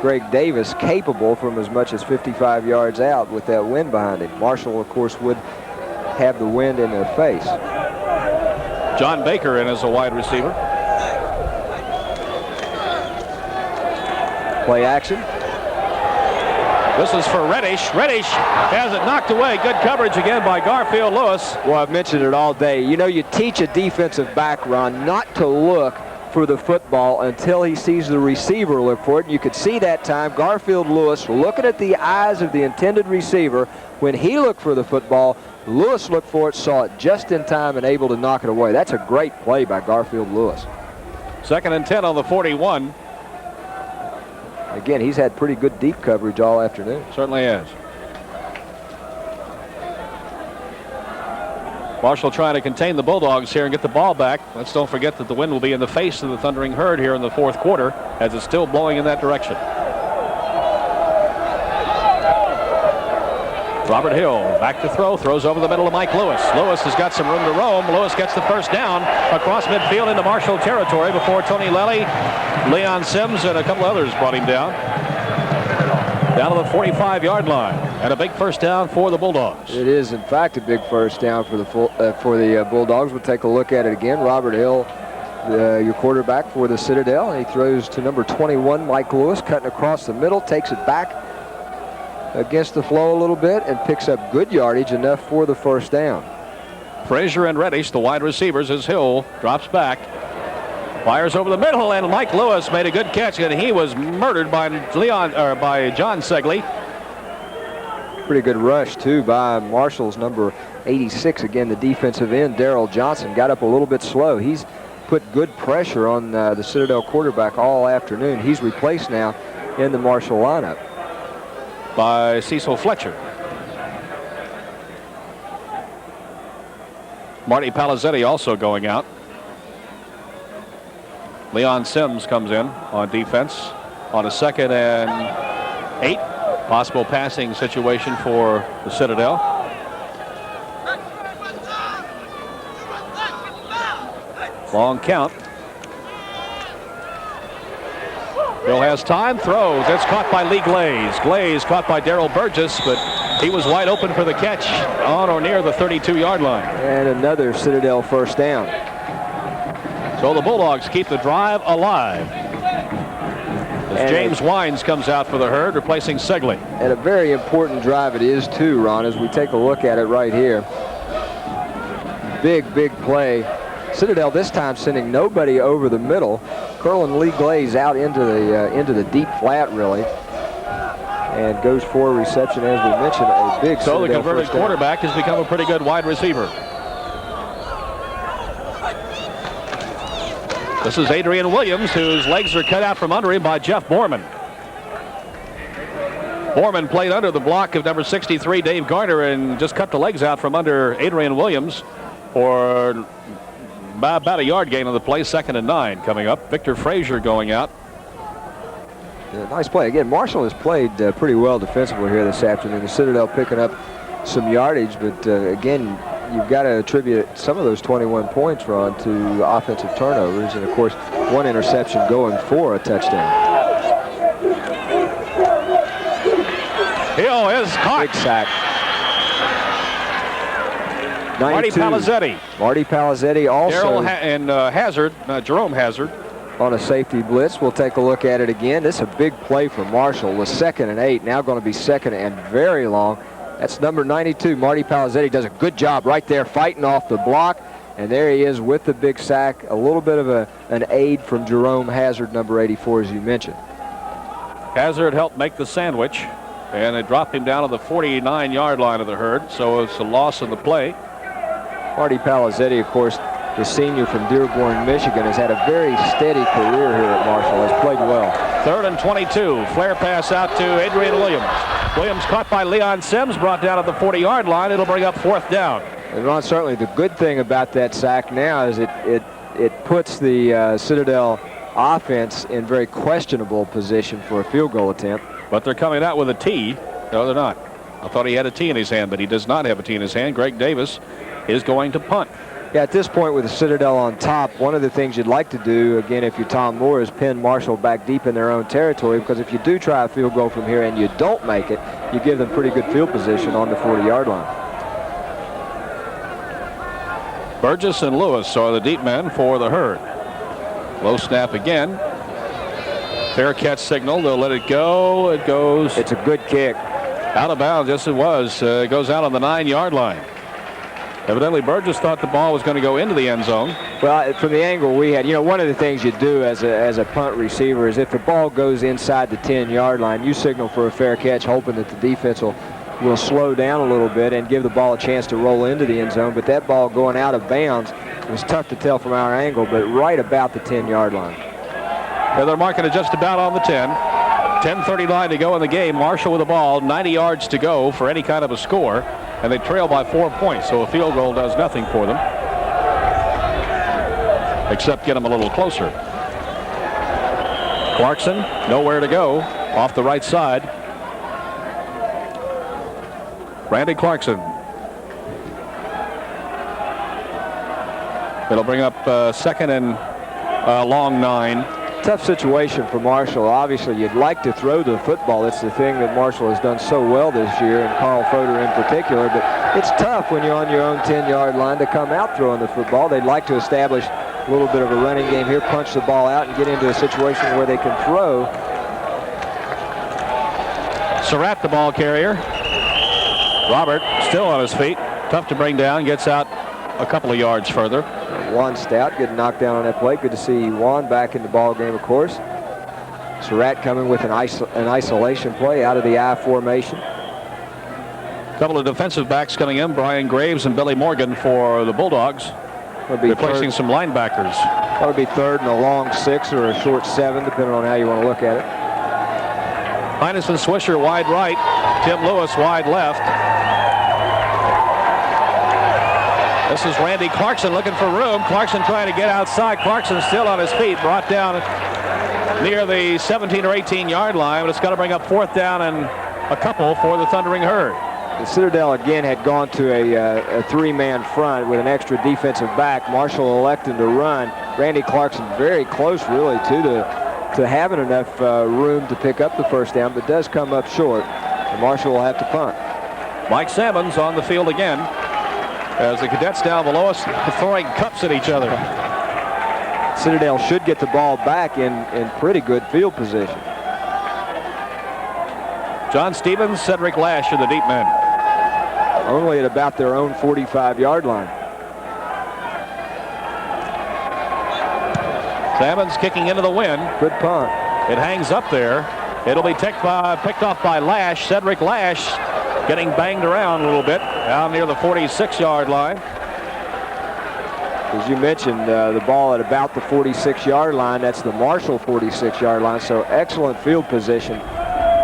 Speaker 3: Greg Davis capable from as much as 55 yards out with that wind behind him. Marshall, of course, would have the wind in their face.
Speaker 2: John Baker in as a wide receiver.
Speaker 3: Play action.
Speaker 2: This is for Reddish. Reddish has it knocked away. Good coverage again by Garfield Lewis.
Speaker 3: Well, I've mentioned it all day. You know, you teach a defensive back, Ron, not to look for the football until he sees the receiver look for it. And you could see that time Garfield Lewis looking at the eyes of the intended receiver. When he looked for the football, Lewis looked for it, saw it just in time, and able to knock it away. That's a great play by Garfield Lewis.
Speaker 2: 2nd and 10 on the 41.
Speaker 3: Again, he's had pretty good deep coverage all afternoon.
Speaker 2: Certainly has. Marshall trying to contain the Bulldogs here and get the ball back. Let's don't forget that the wind will be in the face of the Thundering Herd here in the 4th quarter as it's still blowing in that direction. Robert Hill back to throw, throws over the middle of Mike Lewis. Lewis has got some room to roam. Lewis gets the first down across midfield into Marshall territory before Tony Lally, Leon Sims, and a couple others brought him down to the 45-yard line. And a big first down for the Bulldogs.
Speaker 3: It is, in fact, a big first down for the Bulldogs. We'll take a look at it again. Robert Hill, your quarterback for the Citadel. He throws to number 21, Mike Lewis, cutting across the middle, takes it back against the flow a little bit and picks up good yardage, enough for the first down.
Speaker 2: Frazier and Reddish, the wide receivers, as Hill drops back. Fires over the middle, and Mike Lewis made a good catch, and he was murdered by John Segley.
Speaker 3: Pretty good rush, too, by Marshall's number 86. Again, the defensive end, Darrell Johnson, got up a little bit slow. He's put good pressure on the Citadel quarterback all afternoon. He's replaced now in the Marshall lineup
Speaker 2: by Cecil Fletcher. Marty Palizzetti also going out. Leon Sims comes in on defense on a 2nd and 8. Possible passing situation for the Citadel. Long count. Bill has time, throws. It's caught by Lee Glaze. Glaze caught by Darrell Burgess, but he was wide open for the catch on or near the 32-yard line.
Speaker 3: And another Citadel first down.
Speaker 2: So the Bulldogs keep the drive alive as James Wines comes out for the Herd, replacing Segley.
Speaker 3: And a very important drive it is, too, Ron, as we take a look at it right here. Big, big play. Citadel this time sending nobody over the middle, curling Lee Glaze out into the deep flat, really, and goes for a reception, as we mentioned, a big.
Speaker 2: So
Speaker 3: Citadel
Speaker 2: the converted quarterback has become a pretty good wide receiver. This is Adrian Williams, whose legs are cut out from under him by Jeff Borman. Borman played under the block of number 63, Dave Garner, and just cut the legs out from under Adrian Williams for about a yard gain on the play. 2nd and 9 coming up. Victor Frazier going out.
Speaker 3: Yeah, nice play. Again, Marshall has played pretty well defensively here this afternoon. The Citadel picking up some yardage, but again, you've got to attribute some of those 21 points, Ron, to offensive turnovers, and of course, one interception going for a touchdown.
Speaker 2: Hill is caught.
Speaker 3: Big sack.
Speaker 2: Marty Palizzetti.
Speaker 3: Marty Palizzetti also.
Speaker 2: Jerome Hazard.
Speaker 3: On a safety blitz. We'll take a look at it again. This is a big play for Marshall. The 2nd and 8, now going to be 2nd and very long. That's number 92, Marty Palizzetti, does a good job right there fighting off the block. And there he is with the big sack. A little bit of an aid from Jerome Hazard, number 84, as you mentioned.
Speaker 2: Hazard helped make the sandwich, and it dropped him down to the 49-yard line of the Herd, so it's a loss in the play.
Speaker 3: Marty Palizzetti, of course, the senior from Dearborn, Michigan, has had a very steady career here at Marshall, has played well.
Speaker 2: 3rd and 22, flare pass out to Adrian Williams. Williams caught by Leon Sims, brought down at the 40-yard line. It'll bring up 4th down.
Speaker 3: And Ron, certainly the good thing about that sack now is it puts the Citadel offense in very questionable position for a field goal attempt.
Speaker 2: But they're coming out with a tee. No, they're not. I thought he had a tee in his hand, but he does not have a tee in his hand. Greg Davis is going to punt.
Speaker 3: Yeah, at this point with the Citadel on top, one of the things you'd like to do, again, if you're Tom Moore, is pin Marshall back deep in their own territory, because if you do try a field goal from here and you don't make it, you give them pretty good field position on the 40-yard line.
Speaker 2: Burgess and Lewis are the deep men for the Herd. Low snap again. Fair catch signal. They'll let it go. It goes.
Speaker 3: It's a good kick.
Speaker 2: Out of bounds, yes it was. Goes out on the 9-yard line. Evidently, Burgess thought the ball was going to go into the end zone.
Speaker 3: Well, from the angle we had, one of the things you do as a punt receiver is if the ball goes inside the 10-yard line, you signal for a fair catch, hoping that the defense will slow down a little bit and give the ball a chance to roll into the end zone. But that ball going out of bounds was tough to tell from our angle, but right about the 10-yard line.
Speaker 2: Yeah, they're marking it just about on the 10. 10:39 to go in the game. Marshall with the ball, 90 yards to go for any kind of a score, and they trail by 4 points, so a field goal does nothing for them, except get them a little closer. Clarkson, nowhere to go, off the right side. Randy Clarkson. It'll bring up second and long 9.
Speaker 3: Tough situation for Marshall. Obviously, you'd like to throw the football. It's the thing that Marshall has done so well this year, and Carl Fodor in particular. But it's tough when you're on your own 10-yard line to come out throwing the football. They'd like to establish a little bit of a running game here, punch the ball out, and get into a situation where they can throw.
Speaker 2: Surratt, the ball carrier. Robert still on his feet. Tough to bring down. Gets out a couple of yards further.
Speaker 3: Juan Stout getting knocked down on that play. Good to see Juan back in the ball game, of course. Surratt coming with an isolation play out of the I formation.
Speaker 2: A couple of defensive backs coming in, Brian Graves and Billy Morgan for the Bulldogs. Replacing some linebackers.
Speaker 3: That'll be third and a long 6 or a short 7, depending on how you want to look at it.
Speaker 2: Heinous and Swisher wide right. Tim Lewis wide left. This is Randy Clarkson looking for room. Clarkson trying to get outside. Clarkson still on his feet, brought down near the 17 or 18-yard line, but it's got to bring up 4th down and a couple for the Thundering Herd.
Speaker 3: The Citadel again had gone to a 3-man front with an extra defensive back. Marshall electing to run. Randy Clarkson very close really to having enough room to pick up the first down, but does come up short. And Marshall will have to punt.
Speaker 2: Mike Salmons on the field again, as the cadets down below us throwing cups at each other.
Speaker 3: Citadel should get the ball back in pretty good field position.
Speaker 2: John Stevens, Cedric Lash are the deep men.
Speaker 3: Only at about their own 45-yard line.
Speaker 2: Salmons kicking into the wind.
Speaker 3: Good punt.
Speaker 2: It hangs up there. It'll be picked off by Lash. Cedric Lash getting banged around a little bit down near the 46-yard line.
Speaker 3: As you mentioned, the ball at about the 46-yard line. That's the Marshall 46-yard line. So excellent field position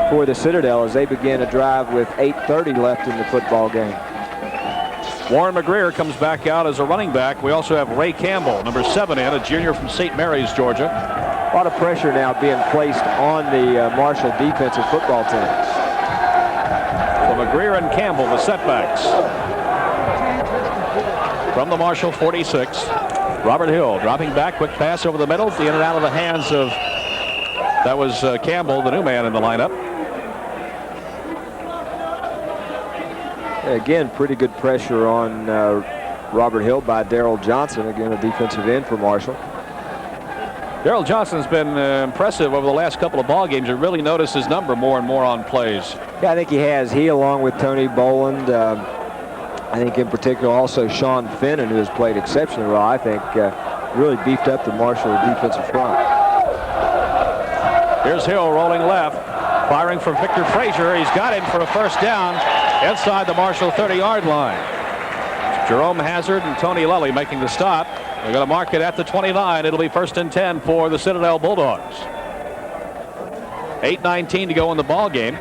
Speaker 3: for the Citadel as they begin a drive with 8:30 left in the football game.
Speaker 2: Warren McGreer comes back out as a running back. We also have Ray Campbell, number 7 in, a junior from St. Mary's, Georgia.
Speaker 3: A lot of pressure now being placed on the Marshall defensive football team.
Speaker 2: So McGreer and Campbell, the setbacks. From the Marshall 46, Robert Hill dropping back, quick pass over the middle, in and out of the hands of, that was Campbell, the new man in the lineup.
Speaker 3: Again, pretty good pressure on Robert Hill by Daryl Johnson, again a defensive end for Marshall.
Speaker 2: Daryl Johnson's been impressive over the last couple of ball games. You really notice his number more and more on plays.
Speaker 3: Yeah, I think he has. He, along with Tony Boland, I think in particular also Sean Finnan, who has played exceptionally well, I think really beefed up the Marshall defensive front.
Speaker 2: Here's Hill rolling left, firing from Victor Frazier. He's got him for a first down inside the Marshall 30-yard line. Jerome Hazard and Tony Lully making the stop. They're going to mark it at the 29. It'll be 1st and 10 for the Citadel Bulldogs. 8:19 to go in the ball game.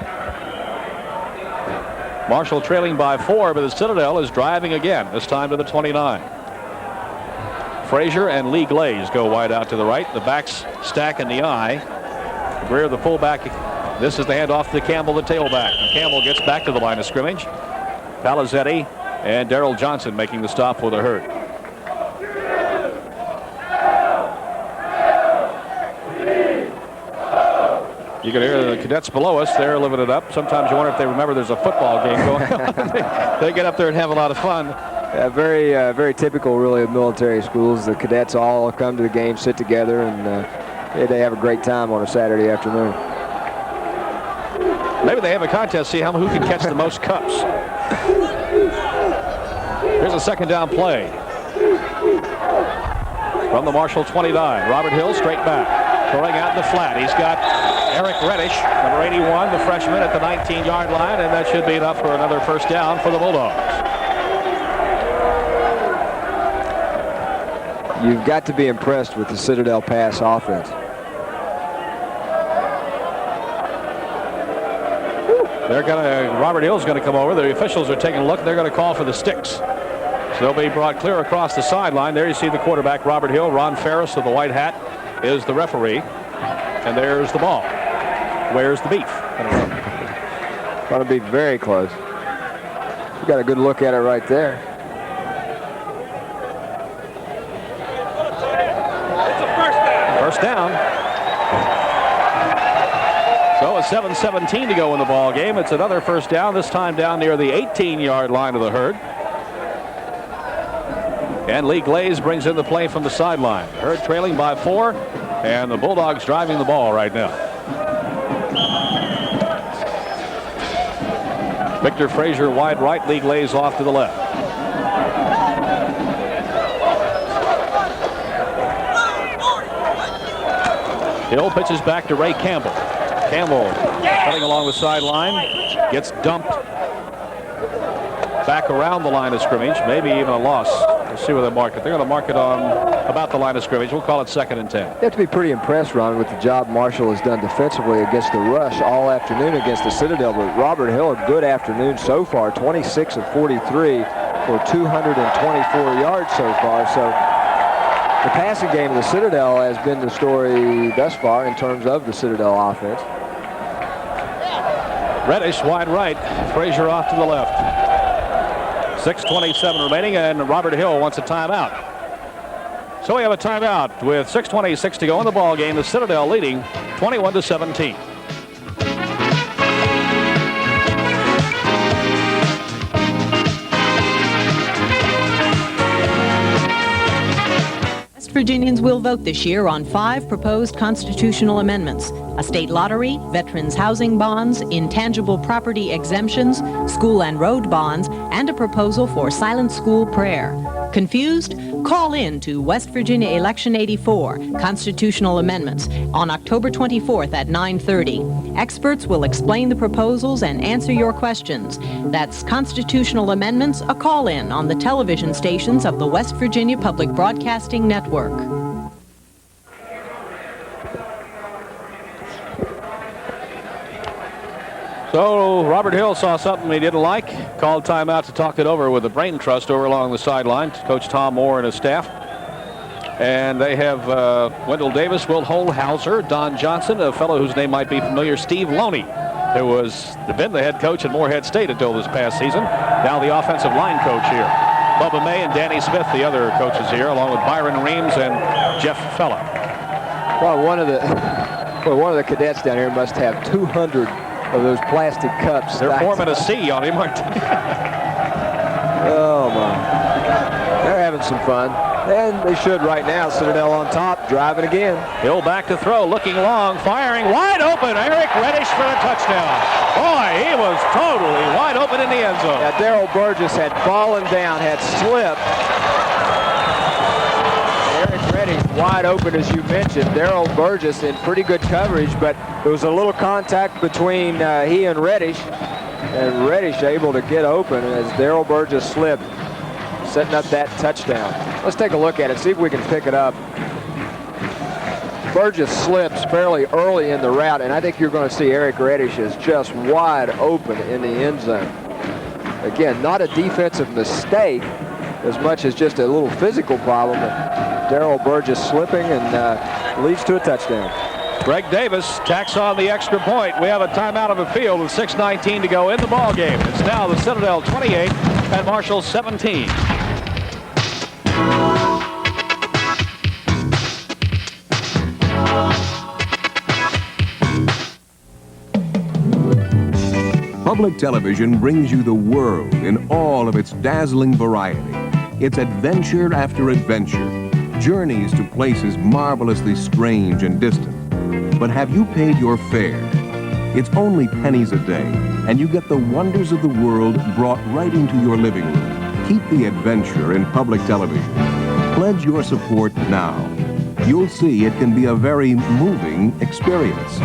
Speaker 2: Marshall trailing by 4, but the Citadel is driving again, this time to the 29. Frazier and Lee Glaze go wide out to the right. The backs stack in the eye. Greer, the fullback. This is the handoff to Campbell, the tailback. Campbell gets back to the line of scrimmage. Palizzetti and Daryl Johnson making the stop for the Herd. You can hear the cadets below us. They're living it up. Sometimes you wonder if they remember there's a football game going on. They get up there and have a lot of fun.
Speaker 3: Very typical, really, of military schools. The cadets all come to the game, sit together, and they have a great time on a Saturday afternoon.
Speaker 2: Maybe they have a contest, see who can catch the most cups. Here's a second down play. From the Marshall 29, Robert Hill straight back. Throwing out in the flat. He's got Eric Reddish, number 81, the freshman, at the 19-yard line, and that should be enough for another first down for the Bulldogs.
Speaker 3: You've got to be impressed with the Citadel pass offense.
Speaker 2: Robert Hill's going to come over. The officials are taking a look. They're going to call for the sticks. So they'll be brought clear across the sideline. There you see the quarterback, Robert Hill. Ron Ferris of the white hat is the referee. And there's the ball. Where's the beef?
Speaker 3: Going to be very close. You got a good look at it right there.
Speaker 2: First down. So a 7:17 to go in the ball game. It's another first down, this time down near the 18-yard line of the herd. And Lee Glaze brings in the play from the sideline. Herd trailing by 4, and the Bulldogs driving the ball right now. Victor Frazier wide right, Lee Glaze off to the left. Hill pitches back to Ray Campbell. Campbell cutting along the sideline, gets dumped back around the line of scrimmage, maybe even a loss. We'll see where they mark it. They're going to mark it on about the line of scrimmage. We'll call it 2nd and 10.
Speaker 3: You have to be pretty impressed, Ron, with the job Marshall has done defensively against the rush all afternoon against the Citadel. But Robert Hill, a good afternoon so far, 26 of 43 for 224 yards so far. So the passing game of the Citadel has been the story thus far in terms of the Citadel offense.
Speaker 2: Reddish wide right, Frazier off to the left. 6:27 remaining, and Robert Hill wants a timeout. So we have a timeout with 6:26 to go in the ball game. The Citadel leading 21-17.
Speaker 5: West Virginians will vote this year on 5 proposed constitutional amendments: a state lottery, veterans housing bonds, intangible property exemptions, school and road bonds, and a proposal for silent school prayer. Confused? Call in to West Virginia Election 84, Constitutional Amendments, on October 24th at 9:30. Experts will explain the proposals and answer your questions. That's Constitutional Amendments, a call-in on the television stations of the West Virginia Public Broadcasting Network.
Speaker 2: So Robert Hill saw something he didn't like, called timeout to talk it over with the Brain Trust over along the sideline, Coach Tom Moore and his staff. And they have Wendell Davis, Will Holhauser, Don Johnson, a fellow whose name might be familiar, Steve Loney, who was been the head coach at Morehead State until this past season. Now the offensive line coach here. Bubba May and Danny Smith, the other coaches here, along with Byron Reams and Jeff Fella.
Speaker 3: Well, one of the cadets down here must have 200 of those plastic cups.
Speaker 2: They're forming a C on him, aren't they?
Speaker 3: Oh, my. They're having some fun. And they should right now. Citadel on top, driving again.
Speaker 2: Hill back to throw, looking long, firing, wide open. Eric Reddish for the touchdown. Boy, he was totally wide open in the end zone.
Speaker 3: Yeah, Darrell Burgess had fallen down, had slipped. Eric Reddish wide open, as you mentioned. Darrell Burgess in pretty good coverage, but there was a little contact between he and Reddish able to get open as Darrell Burgess slipped, setting up that touchdown. Let's take a look at it, see if we can pick it up. Burgess slips fairly early in the route, and I think you're going to see Eric Reddish is just wide open in the end zone. Again, not a defensive mistake as much as just a little physical problem. Darrell Burgess slipping and leads to a touchdown.
Speaker 2: Greg Davis tacks on the extra point. We have a timeout of the field with 6:19 to go in the ball game. It's now the Citadel 28 and Marshall 17.
Speaker 6: Public television brings you the world in all of its dazzling variety. It's adventure after adventure, journeys to places marvelously strange and distant. But have you paid your fare? It's only pennies a day, and you get the wonders of the world brought right into your living room. Keep the adventure in public television. Pledge your support now. You'll see it can be a very moving experience.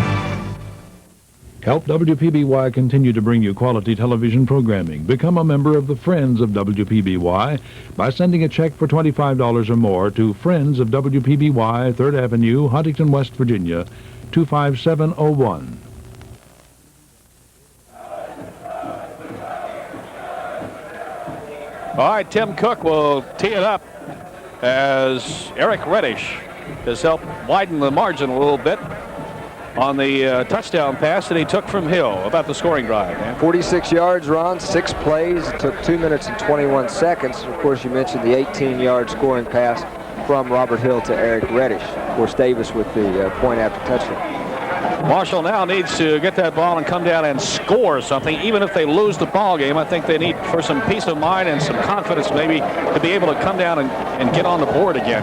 Speaker 4: Help WPBY continue to bring you quality television programming. Become a member of the Friends of WPBY by sending a check for $25 or more to Friends of WPBY, 3rd Avenue, Huntington, West Virginia, 25701.
Speaker 2: All right, Tim Cook will tee it up as Eric Reddish has helped widen the margin a little bit on the touchdown pass that he took from Hill. About the scoring drive, man.
Speaker 3: 46 yards, Ron, 6 plays. It took 2 minutes and 21 seconds. Of course, you mentioned the 18-yard scoring pass from Robert Hill to Eric Reddish. Of course, Davis with the point after touchdown.
Speaker 2: Marshall now needs to get that ball and come down and score something. Even if they lose the ball game, I think they need, for some peace of mind and some confidence maybe, to be able to come down and get on the board again.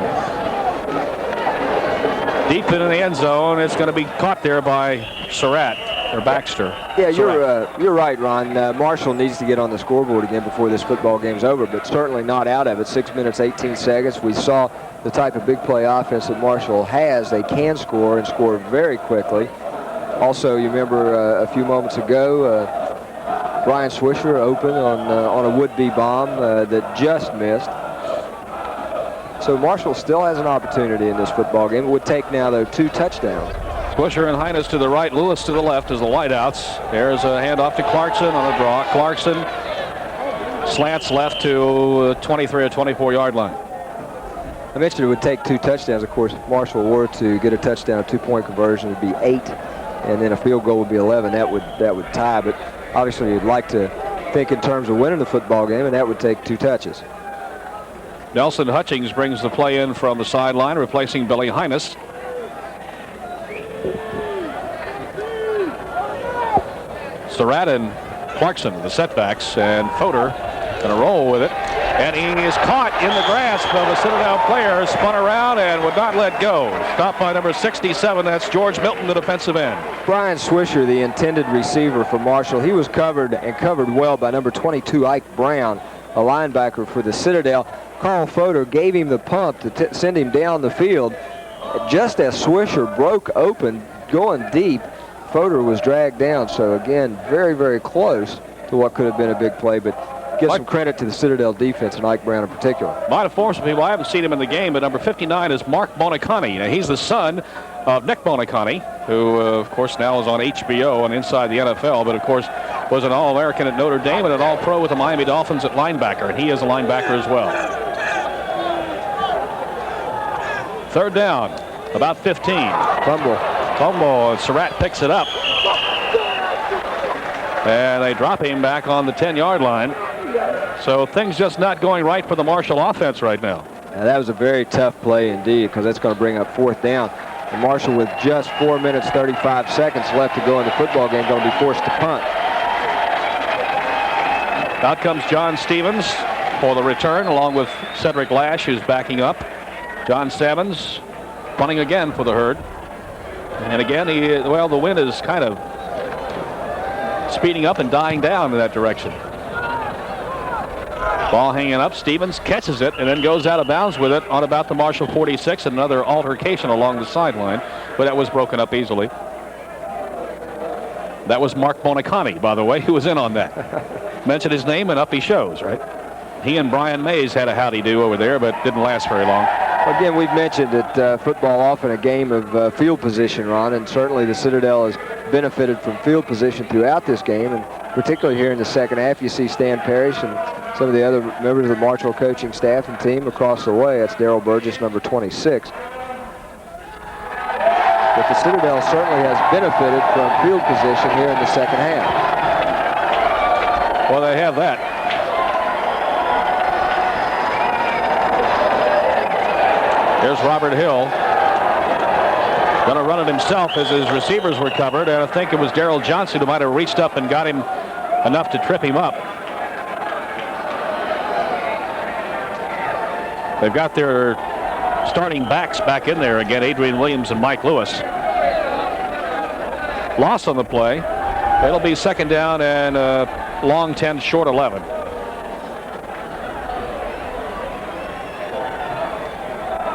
Speaker 2: Deep into the end zone, it's going to be caught there by Surratt or Baxter.
Speaker 3: Yeah, you're right, Ron. Marshall needs to get on the scoreboard again before this football game's over, but certainly not out of it. 6 minutes, 18 seconds. We saw the type of big play offense that Marshall has. They can score and score very quickly. Also, you remember a few moments ago, Brian Swisher open on a would-be bomb that just missed. So Marshall still has an opportunity in this football game. It would take now, though, 2 touchdowns.
Speaker 2: Swisher and Hines to the right, Lewis to the left as the wideouts. There's a handoff to Clarkson on a draw. Clarkson slants left to 23 or 24-yard line.
Speaker 3: I mentioned it would take 2 touchdowns. Of course, if Marshall were to get a touchdown, a 2-point conversion would be 8, and then a field goal would be 11. That would tie. But obviously, you'd like to think in terms of winning the football game, and that would take 2 touches.
Speaker 2: Nelson Hutchings brings the play in from the sideline, replacing Billy Hines. Surratt and Clarkson, the setbacks, and Fodor going to roll with it. And he is caught in the grasp of a Citadel player, spun around and would not let go. Stopped by number 67, that's George Milton, the defensive end.
Speaker 3: Brian Swisher, the intended receiver for Marshall, he was covered and covered well by number 22, Ike Brown, a linebacker for the Citadel. Carl Fodor gave him the pump to send him down the field. Just as Swisher broke open, going deep, Fodor was dragged down. So again, very, very close to what could have been a big play, but give some credit to the Citadel defense and Ike Brown in particular.
Speaker 2: Might have forced people. I haven't seen him in the game, but number 59 is Mark Bonacani. Now, he's the son of Nick Bonacani, who, of course, now is on HBO and inside the NFL, but, of course, was an All-American at Notre Dame and an All-Pro with the Miami Dolphins at linebacker, and he is a linebacker as well. 3rd down, about 15. Fumble, and Surratt picks it up. And they drop him back on the 10-yard line. So things just not going right for the Marshall offense right now.
Speaker 3: Now that was a very tough play indeed, because that's going to bring up 4th down. And Marshall, with just 4 minutes, 35 seconds left to go in the football game, going to be forced to punt.
Speaker 2: Out comes John Stevens for the return, along with Cedric Lash, who's backing up. John Stebbins punting again for the Herd. And again, the wind is kind of speeding up and dying down in that direction. Ball hanging up. Stevens catches it and then goes out of bounds with it on about the Marshall 46. Another altercation along the sideline, but that was broken up easily. That was Mark Bonacani, by the way, who was in on that. Mentioned his name and up he shows, right? He and Brian Mays had a howdy-do over there, but didn't last very long.
Speaker 3: Again, we've mentioned that football often a game of field position, Ron, and certainly the Citadel has benefited from field position throughout this game, and particularly here in the second half, you see Stan Parrish and some of the other members of the Marshall coaching staff and team across the way. That's Darrell Burgess, number 26. But the Citadel certainly has benefited from field position here in the second half.
Speaker 2: Well, they have that. Here's Robert Hill. Going to run it himself as his receivers were covered, and I think it was Darrell Johnson who might have reached up and got him enough to trip him up. They've got their starting backs back in there again, Adrian Williams and Mike Lewis. loss on the play. It'll be second down and long 10, short 11.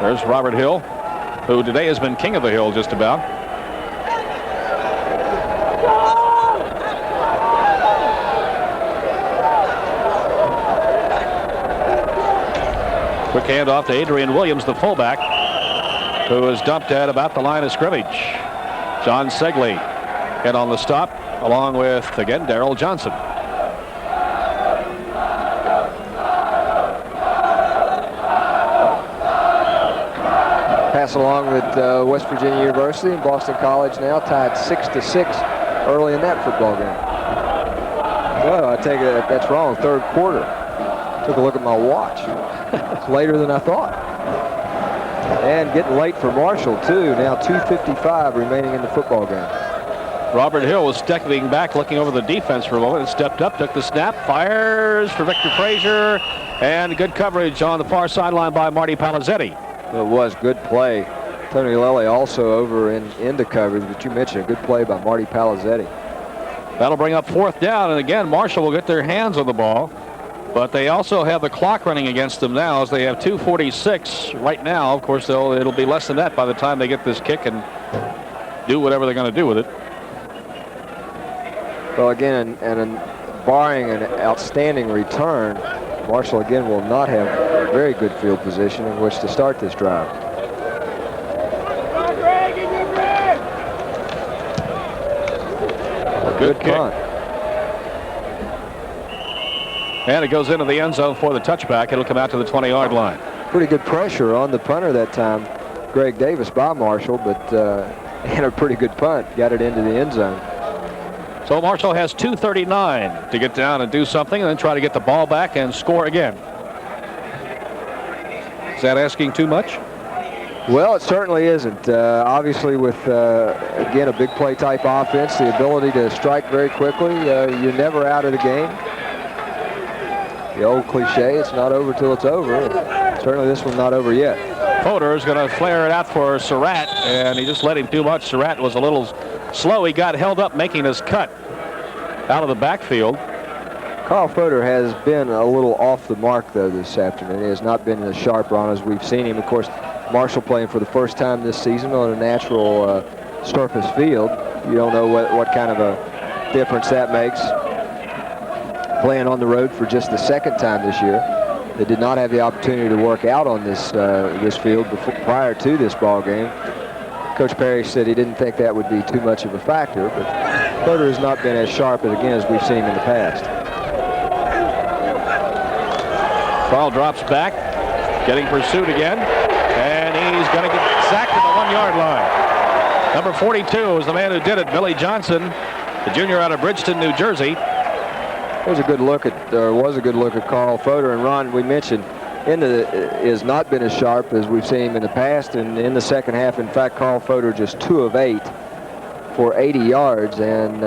Speaker 2: There's Robert Hill, who today has been king of the hill just about. Quick handoff to Adrian Williams, the fullback, who is dumped at about the line of scrimmage. John Segley in on the stop, along with, again, Darrell Johnson.
Speaker 3: Pass along with West Virginia University and Boston College now tied 6-6 early in that football game. Well, I take it that's wrong. Third quarter. Took a look at my watch. It's later than I thought. And getting late for Marshall, too. Now 2:55 remaining in the football game.
Speaker 2: Robert Hill was stepping back, looking over the defense for a moment, and stepped up, took the snap, fires for Victor Frazier, and good coverage on the far sideline by Marty Palizzetti.
Speaker 3: It was good play. Tony Lelly also over into coverage, but you mentioned a good play by Marty Palizzetti.
Speaker 2: That'll bring up fourth down, and again, Marshall will get their hands on the ball. But they also have the clock running against them now, as they have 2:46 right now. Of course, it'll be less than that by the time they get this kick and do whatever they're going to do with it.
Speaker 3: Well, again, and barring an outstanding return, Marshall again will not have a very good field position in which to start this drive.
Speaker 2: Good punt. And it goes into the end zone for the touchback. It'll come out to the 20-yard line.
Speaker 3: Pretty good pressure on the punter that time, Greg Davis, by Marshall, but and a pretty good punt. Got it into the end zone.
Speaker 2: So Marshall has 2:39 to get down and do something and then try to get the ball back and score again. Is that asking too much?
Speaker 3: Well, it certainly isn't. Obviously, with, again, a big play type offense, the ability to strike very quickly, you're never out of the game. The old cliche, it's not over till it's over. Certainly this one's not over yet.
Speaker 2: Fodor is going to flare it out for Surratt, and he just let him too much. Surratt was a little slow. He got held up making his cut out of the backfield.
Speaker 3: Carl Fodor has been a little off the mark, though, this afternoon. He has not been as sharp run as we've seen him. Of course, Marshall playing for the first time this season on a natural surface field. You don't know what kind of a difference that makes. Playing on the road for just the second time this year. They did not have the opportunity to work out on this field prior to this ball game. Coach Perry said he didn't think that would be too much of a factor, but Fodor has not been as sharp again as we've seen him in the past.
Speaker 2: Carl drops back, getting pursued again, and he's going to get sacked at the 1-yard line. Number 42 is the man who did it, Billy Johnson, the junior out of Bridgeton, New Jersey.
Speaker 3: Was a good look at Carl Fodor, and Ron, we mentioned, has not been as sharp as we've seen him in the past, and in the second half, in fact, Carl Fodor just 2 of 8 for 80 yards, and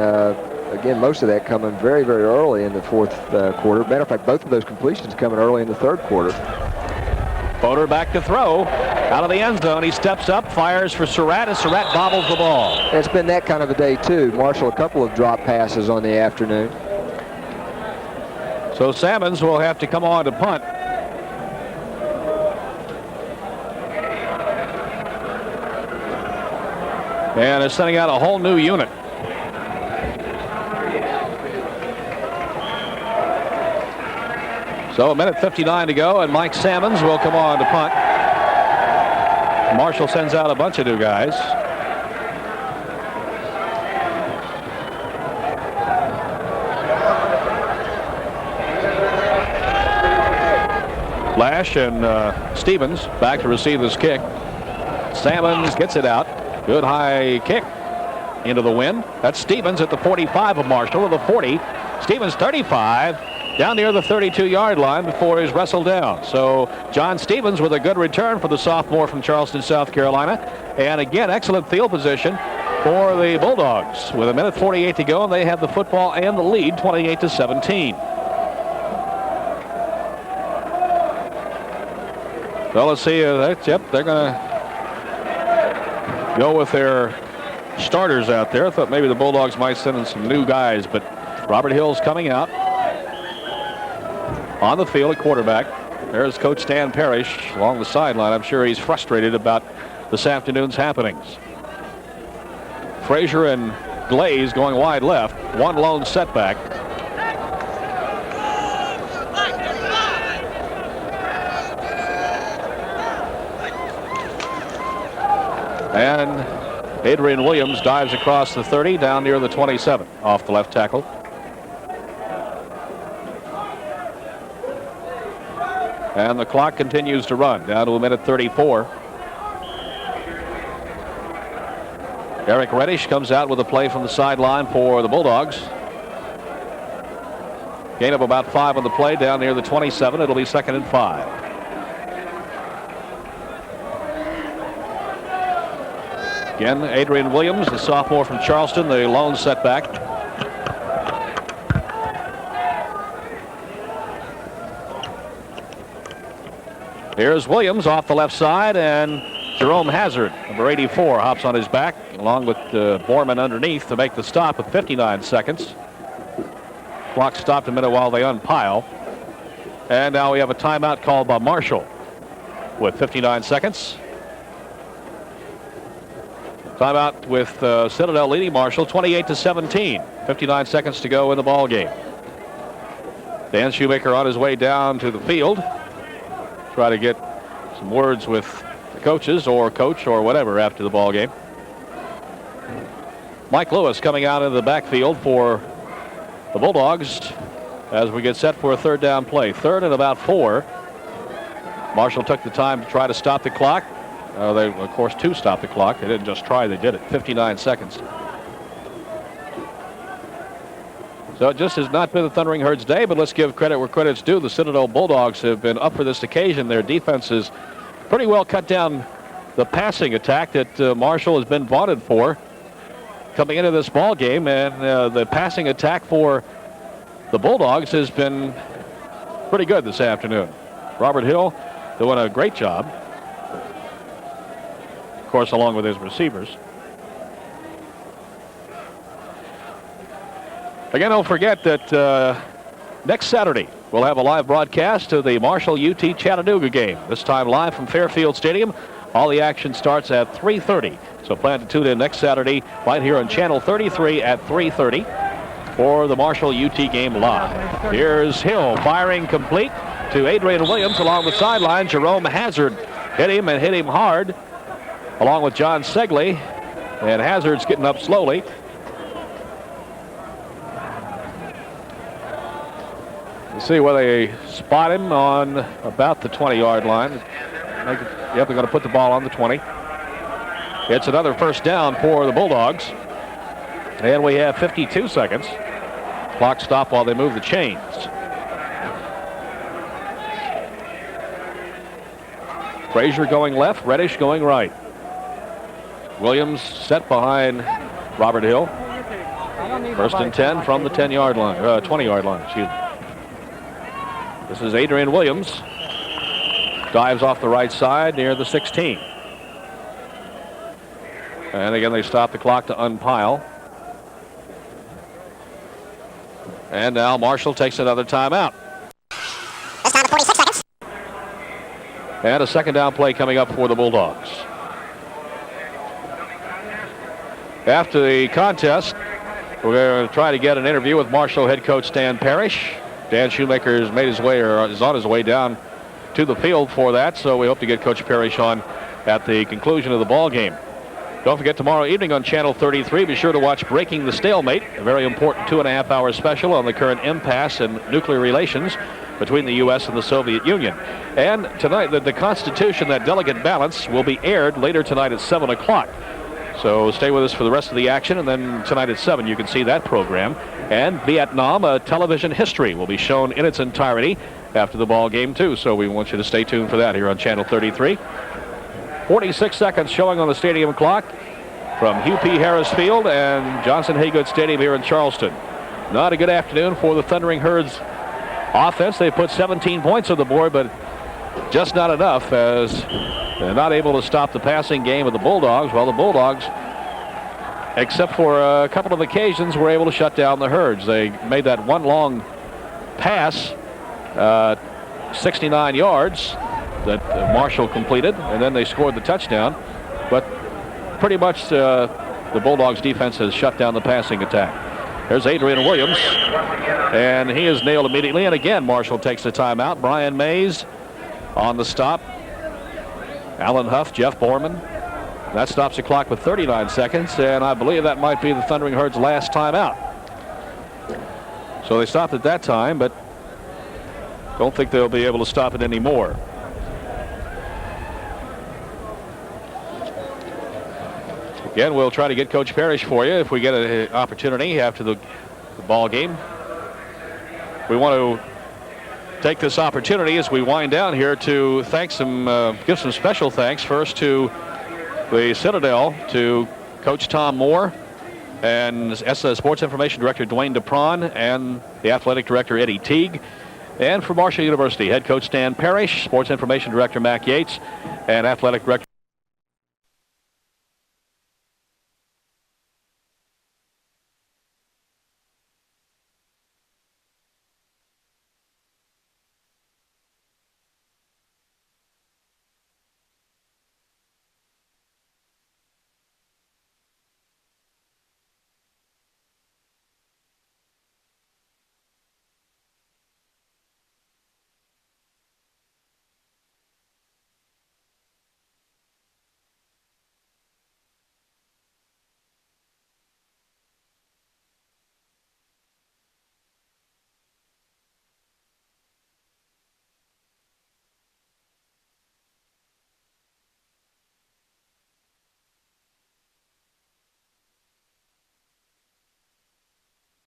Speaker 3: again, most of that coming very, very early in the fourth quarter. Matter of fact, both of those completions coming early in the third quarter.
Speaker 2: Fodor back to throw. Out of the end zone, he steps up, fires for Surratt, and Surratt bobbles the ball.
Speaker 3: And it's been that kind of a day, too. Marshall, a couple of drop passes on the afternoon.
Speaker 2: So Salmons will have to come on to punt. And is sending out a whole new unit. So 1:59 to go, and Mike Salmons will come on to punt. Marshall sends out a bunch of new guys. Flash and Stevens back to receive this kick. Salmons gets it out. Good high kick into the wind. That's Stevens at the 45 of Marshall, or the 40. Stevens 35, down near the 32-yard line before he's wrestled down. So John Stevens with a good return for the sophomore from Charleston, South Carolina. And again, excellent field position for the Bulldogs. With 1:48 to go, and they have the football and the lead, 28-17. Well, let's see. Yep, they're going to go with their starters out there. I thought maybe the Bulldogs might send in some new guys, but Robert Hill's coming out on the field at quarterback. There's Coach Stan Parrish along the sideline. I'm sure he's frustrated about this afternoon's happenings. Frazier and Glaze going wide left. One lone setback. And Adrian Williams dives across the 30 down near the 27 off the left tackle. And the clock continues to run down to a minute 34. Eric Reddish comes out with a play from the sideline for the Bulldogs. Gain of about 5 on the play down near the 27. It'll be 2nd and 5. Again, Adrian Williams, the sophomore from Charleston, the lone setback. Here's Williams off the left side, and Jerome Hazard, number 84, hops on his back, along with Borman underneath to make the stop with 59 seconds. Clock stopped a minute while they unpile. And now we have a timeout called by Marshall with 59 seconds. Timeout with Citadel leading Marshall 28-17. 59 seconds to go in the ball game. Dan Shoemaker on his way down to the field. Try to get some words with the coaches or coach or whatever after the ball game. Mike Lewis coming out into the backfield for the Bulldogs as we get set for a 3rd down play. 3rd and about 4. Marshall took the time to try to stop the clock. They, of course, to stop the clock. They didn't just try, they did it. 59 seconds. So it just has not been the Thundering Herd's day, but let's give credit where credit's due. The Citadel Bulldogs have been up for this occasion. Their defense has pretty well cut down the passing attack that Marshall has been vaunted for coming into this ball game, and the passing attack for the Bulldogs has been pretty good this afternoon. Robert Hill doing a great job. Of course, along with his receivers. Again, don't forget that next Saturday we'll have a live broadcast of the Marshall UT Chattanooga game. This time live from Fairfield Stadium. All the action starts at 3:30. So plan to tune in next Saturday right here on Channel 33 at 3:30 for the Marshall UT game live. Here's Hill firing complete to Adrian Williams along the sideline. Jerome Hazard hit him and hit him hard, along with John Segley, and Hazard's getting up slowly. Let's see where they spot him on about the 20-yard line. Yep, they're going to put the ball on the 20. It's another 1st down for the Bulldogs. And we have 52 seconds. Clock stop while they move the chains. Frazier going left, Reddish going right. Williams set behind Robert Hill. 1st and 10 from the 10-yard line, 20-yard line, excuse me. This is Adrian Williams. Dives off the right side near the 16. And again, they stop the clock to unpile. And now Marshall takes another timeout.
Speaker 19: This time 46 seconds.
Speaker 2: And a 2nd down play coming up for the Bulldogs. After the contest, we're going to try to get an interview with Marshall head coach Stan Parrish. Dan Shoemaker has made his way, or is on his way down to the field for that, so we hope to get Coach Parrish on at the conclusion of the ball game. Don't forget, tomorrow evening on Channel 33, be sure to watch Breaking the Stalemate, a very important 2.5-hour special on the current impasse in nuclear relations between the U.S. and the Soviet Union. And tonight, the Constitution, that delicate balance, will be aired later tonight at 7 o'clock. So stay with us for the rest of the action, and then tonight at 7 you can see that program. And Vietnam, a television history, will be shown in its entirety after the ball game too. So we want you to stay tuned for that here on Channel 33. 46 seconds showing on the stadium clock from Hugh P. Harris Field and Johnson Haygood Stadium here in Charleston. Not a good afternoon for the Thundering Herds offense. They put 17 points on the board, but just not enough, as they're not able to stop the passing game of the Bulldogs. Well, the Bulldogs except for a couple of occasions, were able to shut down the Herds. They made that one long pass, 69 yards, that Marshall completed, and then they scored the touchdown. But pretty much the Bulldogs defense has shut down the passing attack. There's Adrian Williams, and he is nailed immediately. And again, Marshall takes the timeout. Brian Mays on the stop. Alan Huff, Jeff Borman. That stops the clock with 39 seconds, and I believe that might be the Thundering Herd's last timeout. So they stopped at that time, but don't think they'll be able to stop it anymore. Again, we'll try to get Coach Parrish for you if we get an opportunity after the ball game. We want to take this opportunity as we wind down here to thank give some special thanks first to the Citadel, to Coach Tom Moore and Sports Information Director Dwayne DePron and the Athletic Director Eddie Teague. And for Marshall University, Head Coach Stan Parrish, Sports Information Director Mac Yates, and Athletic Director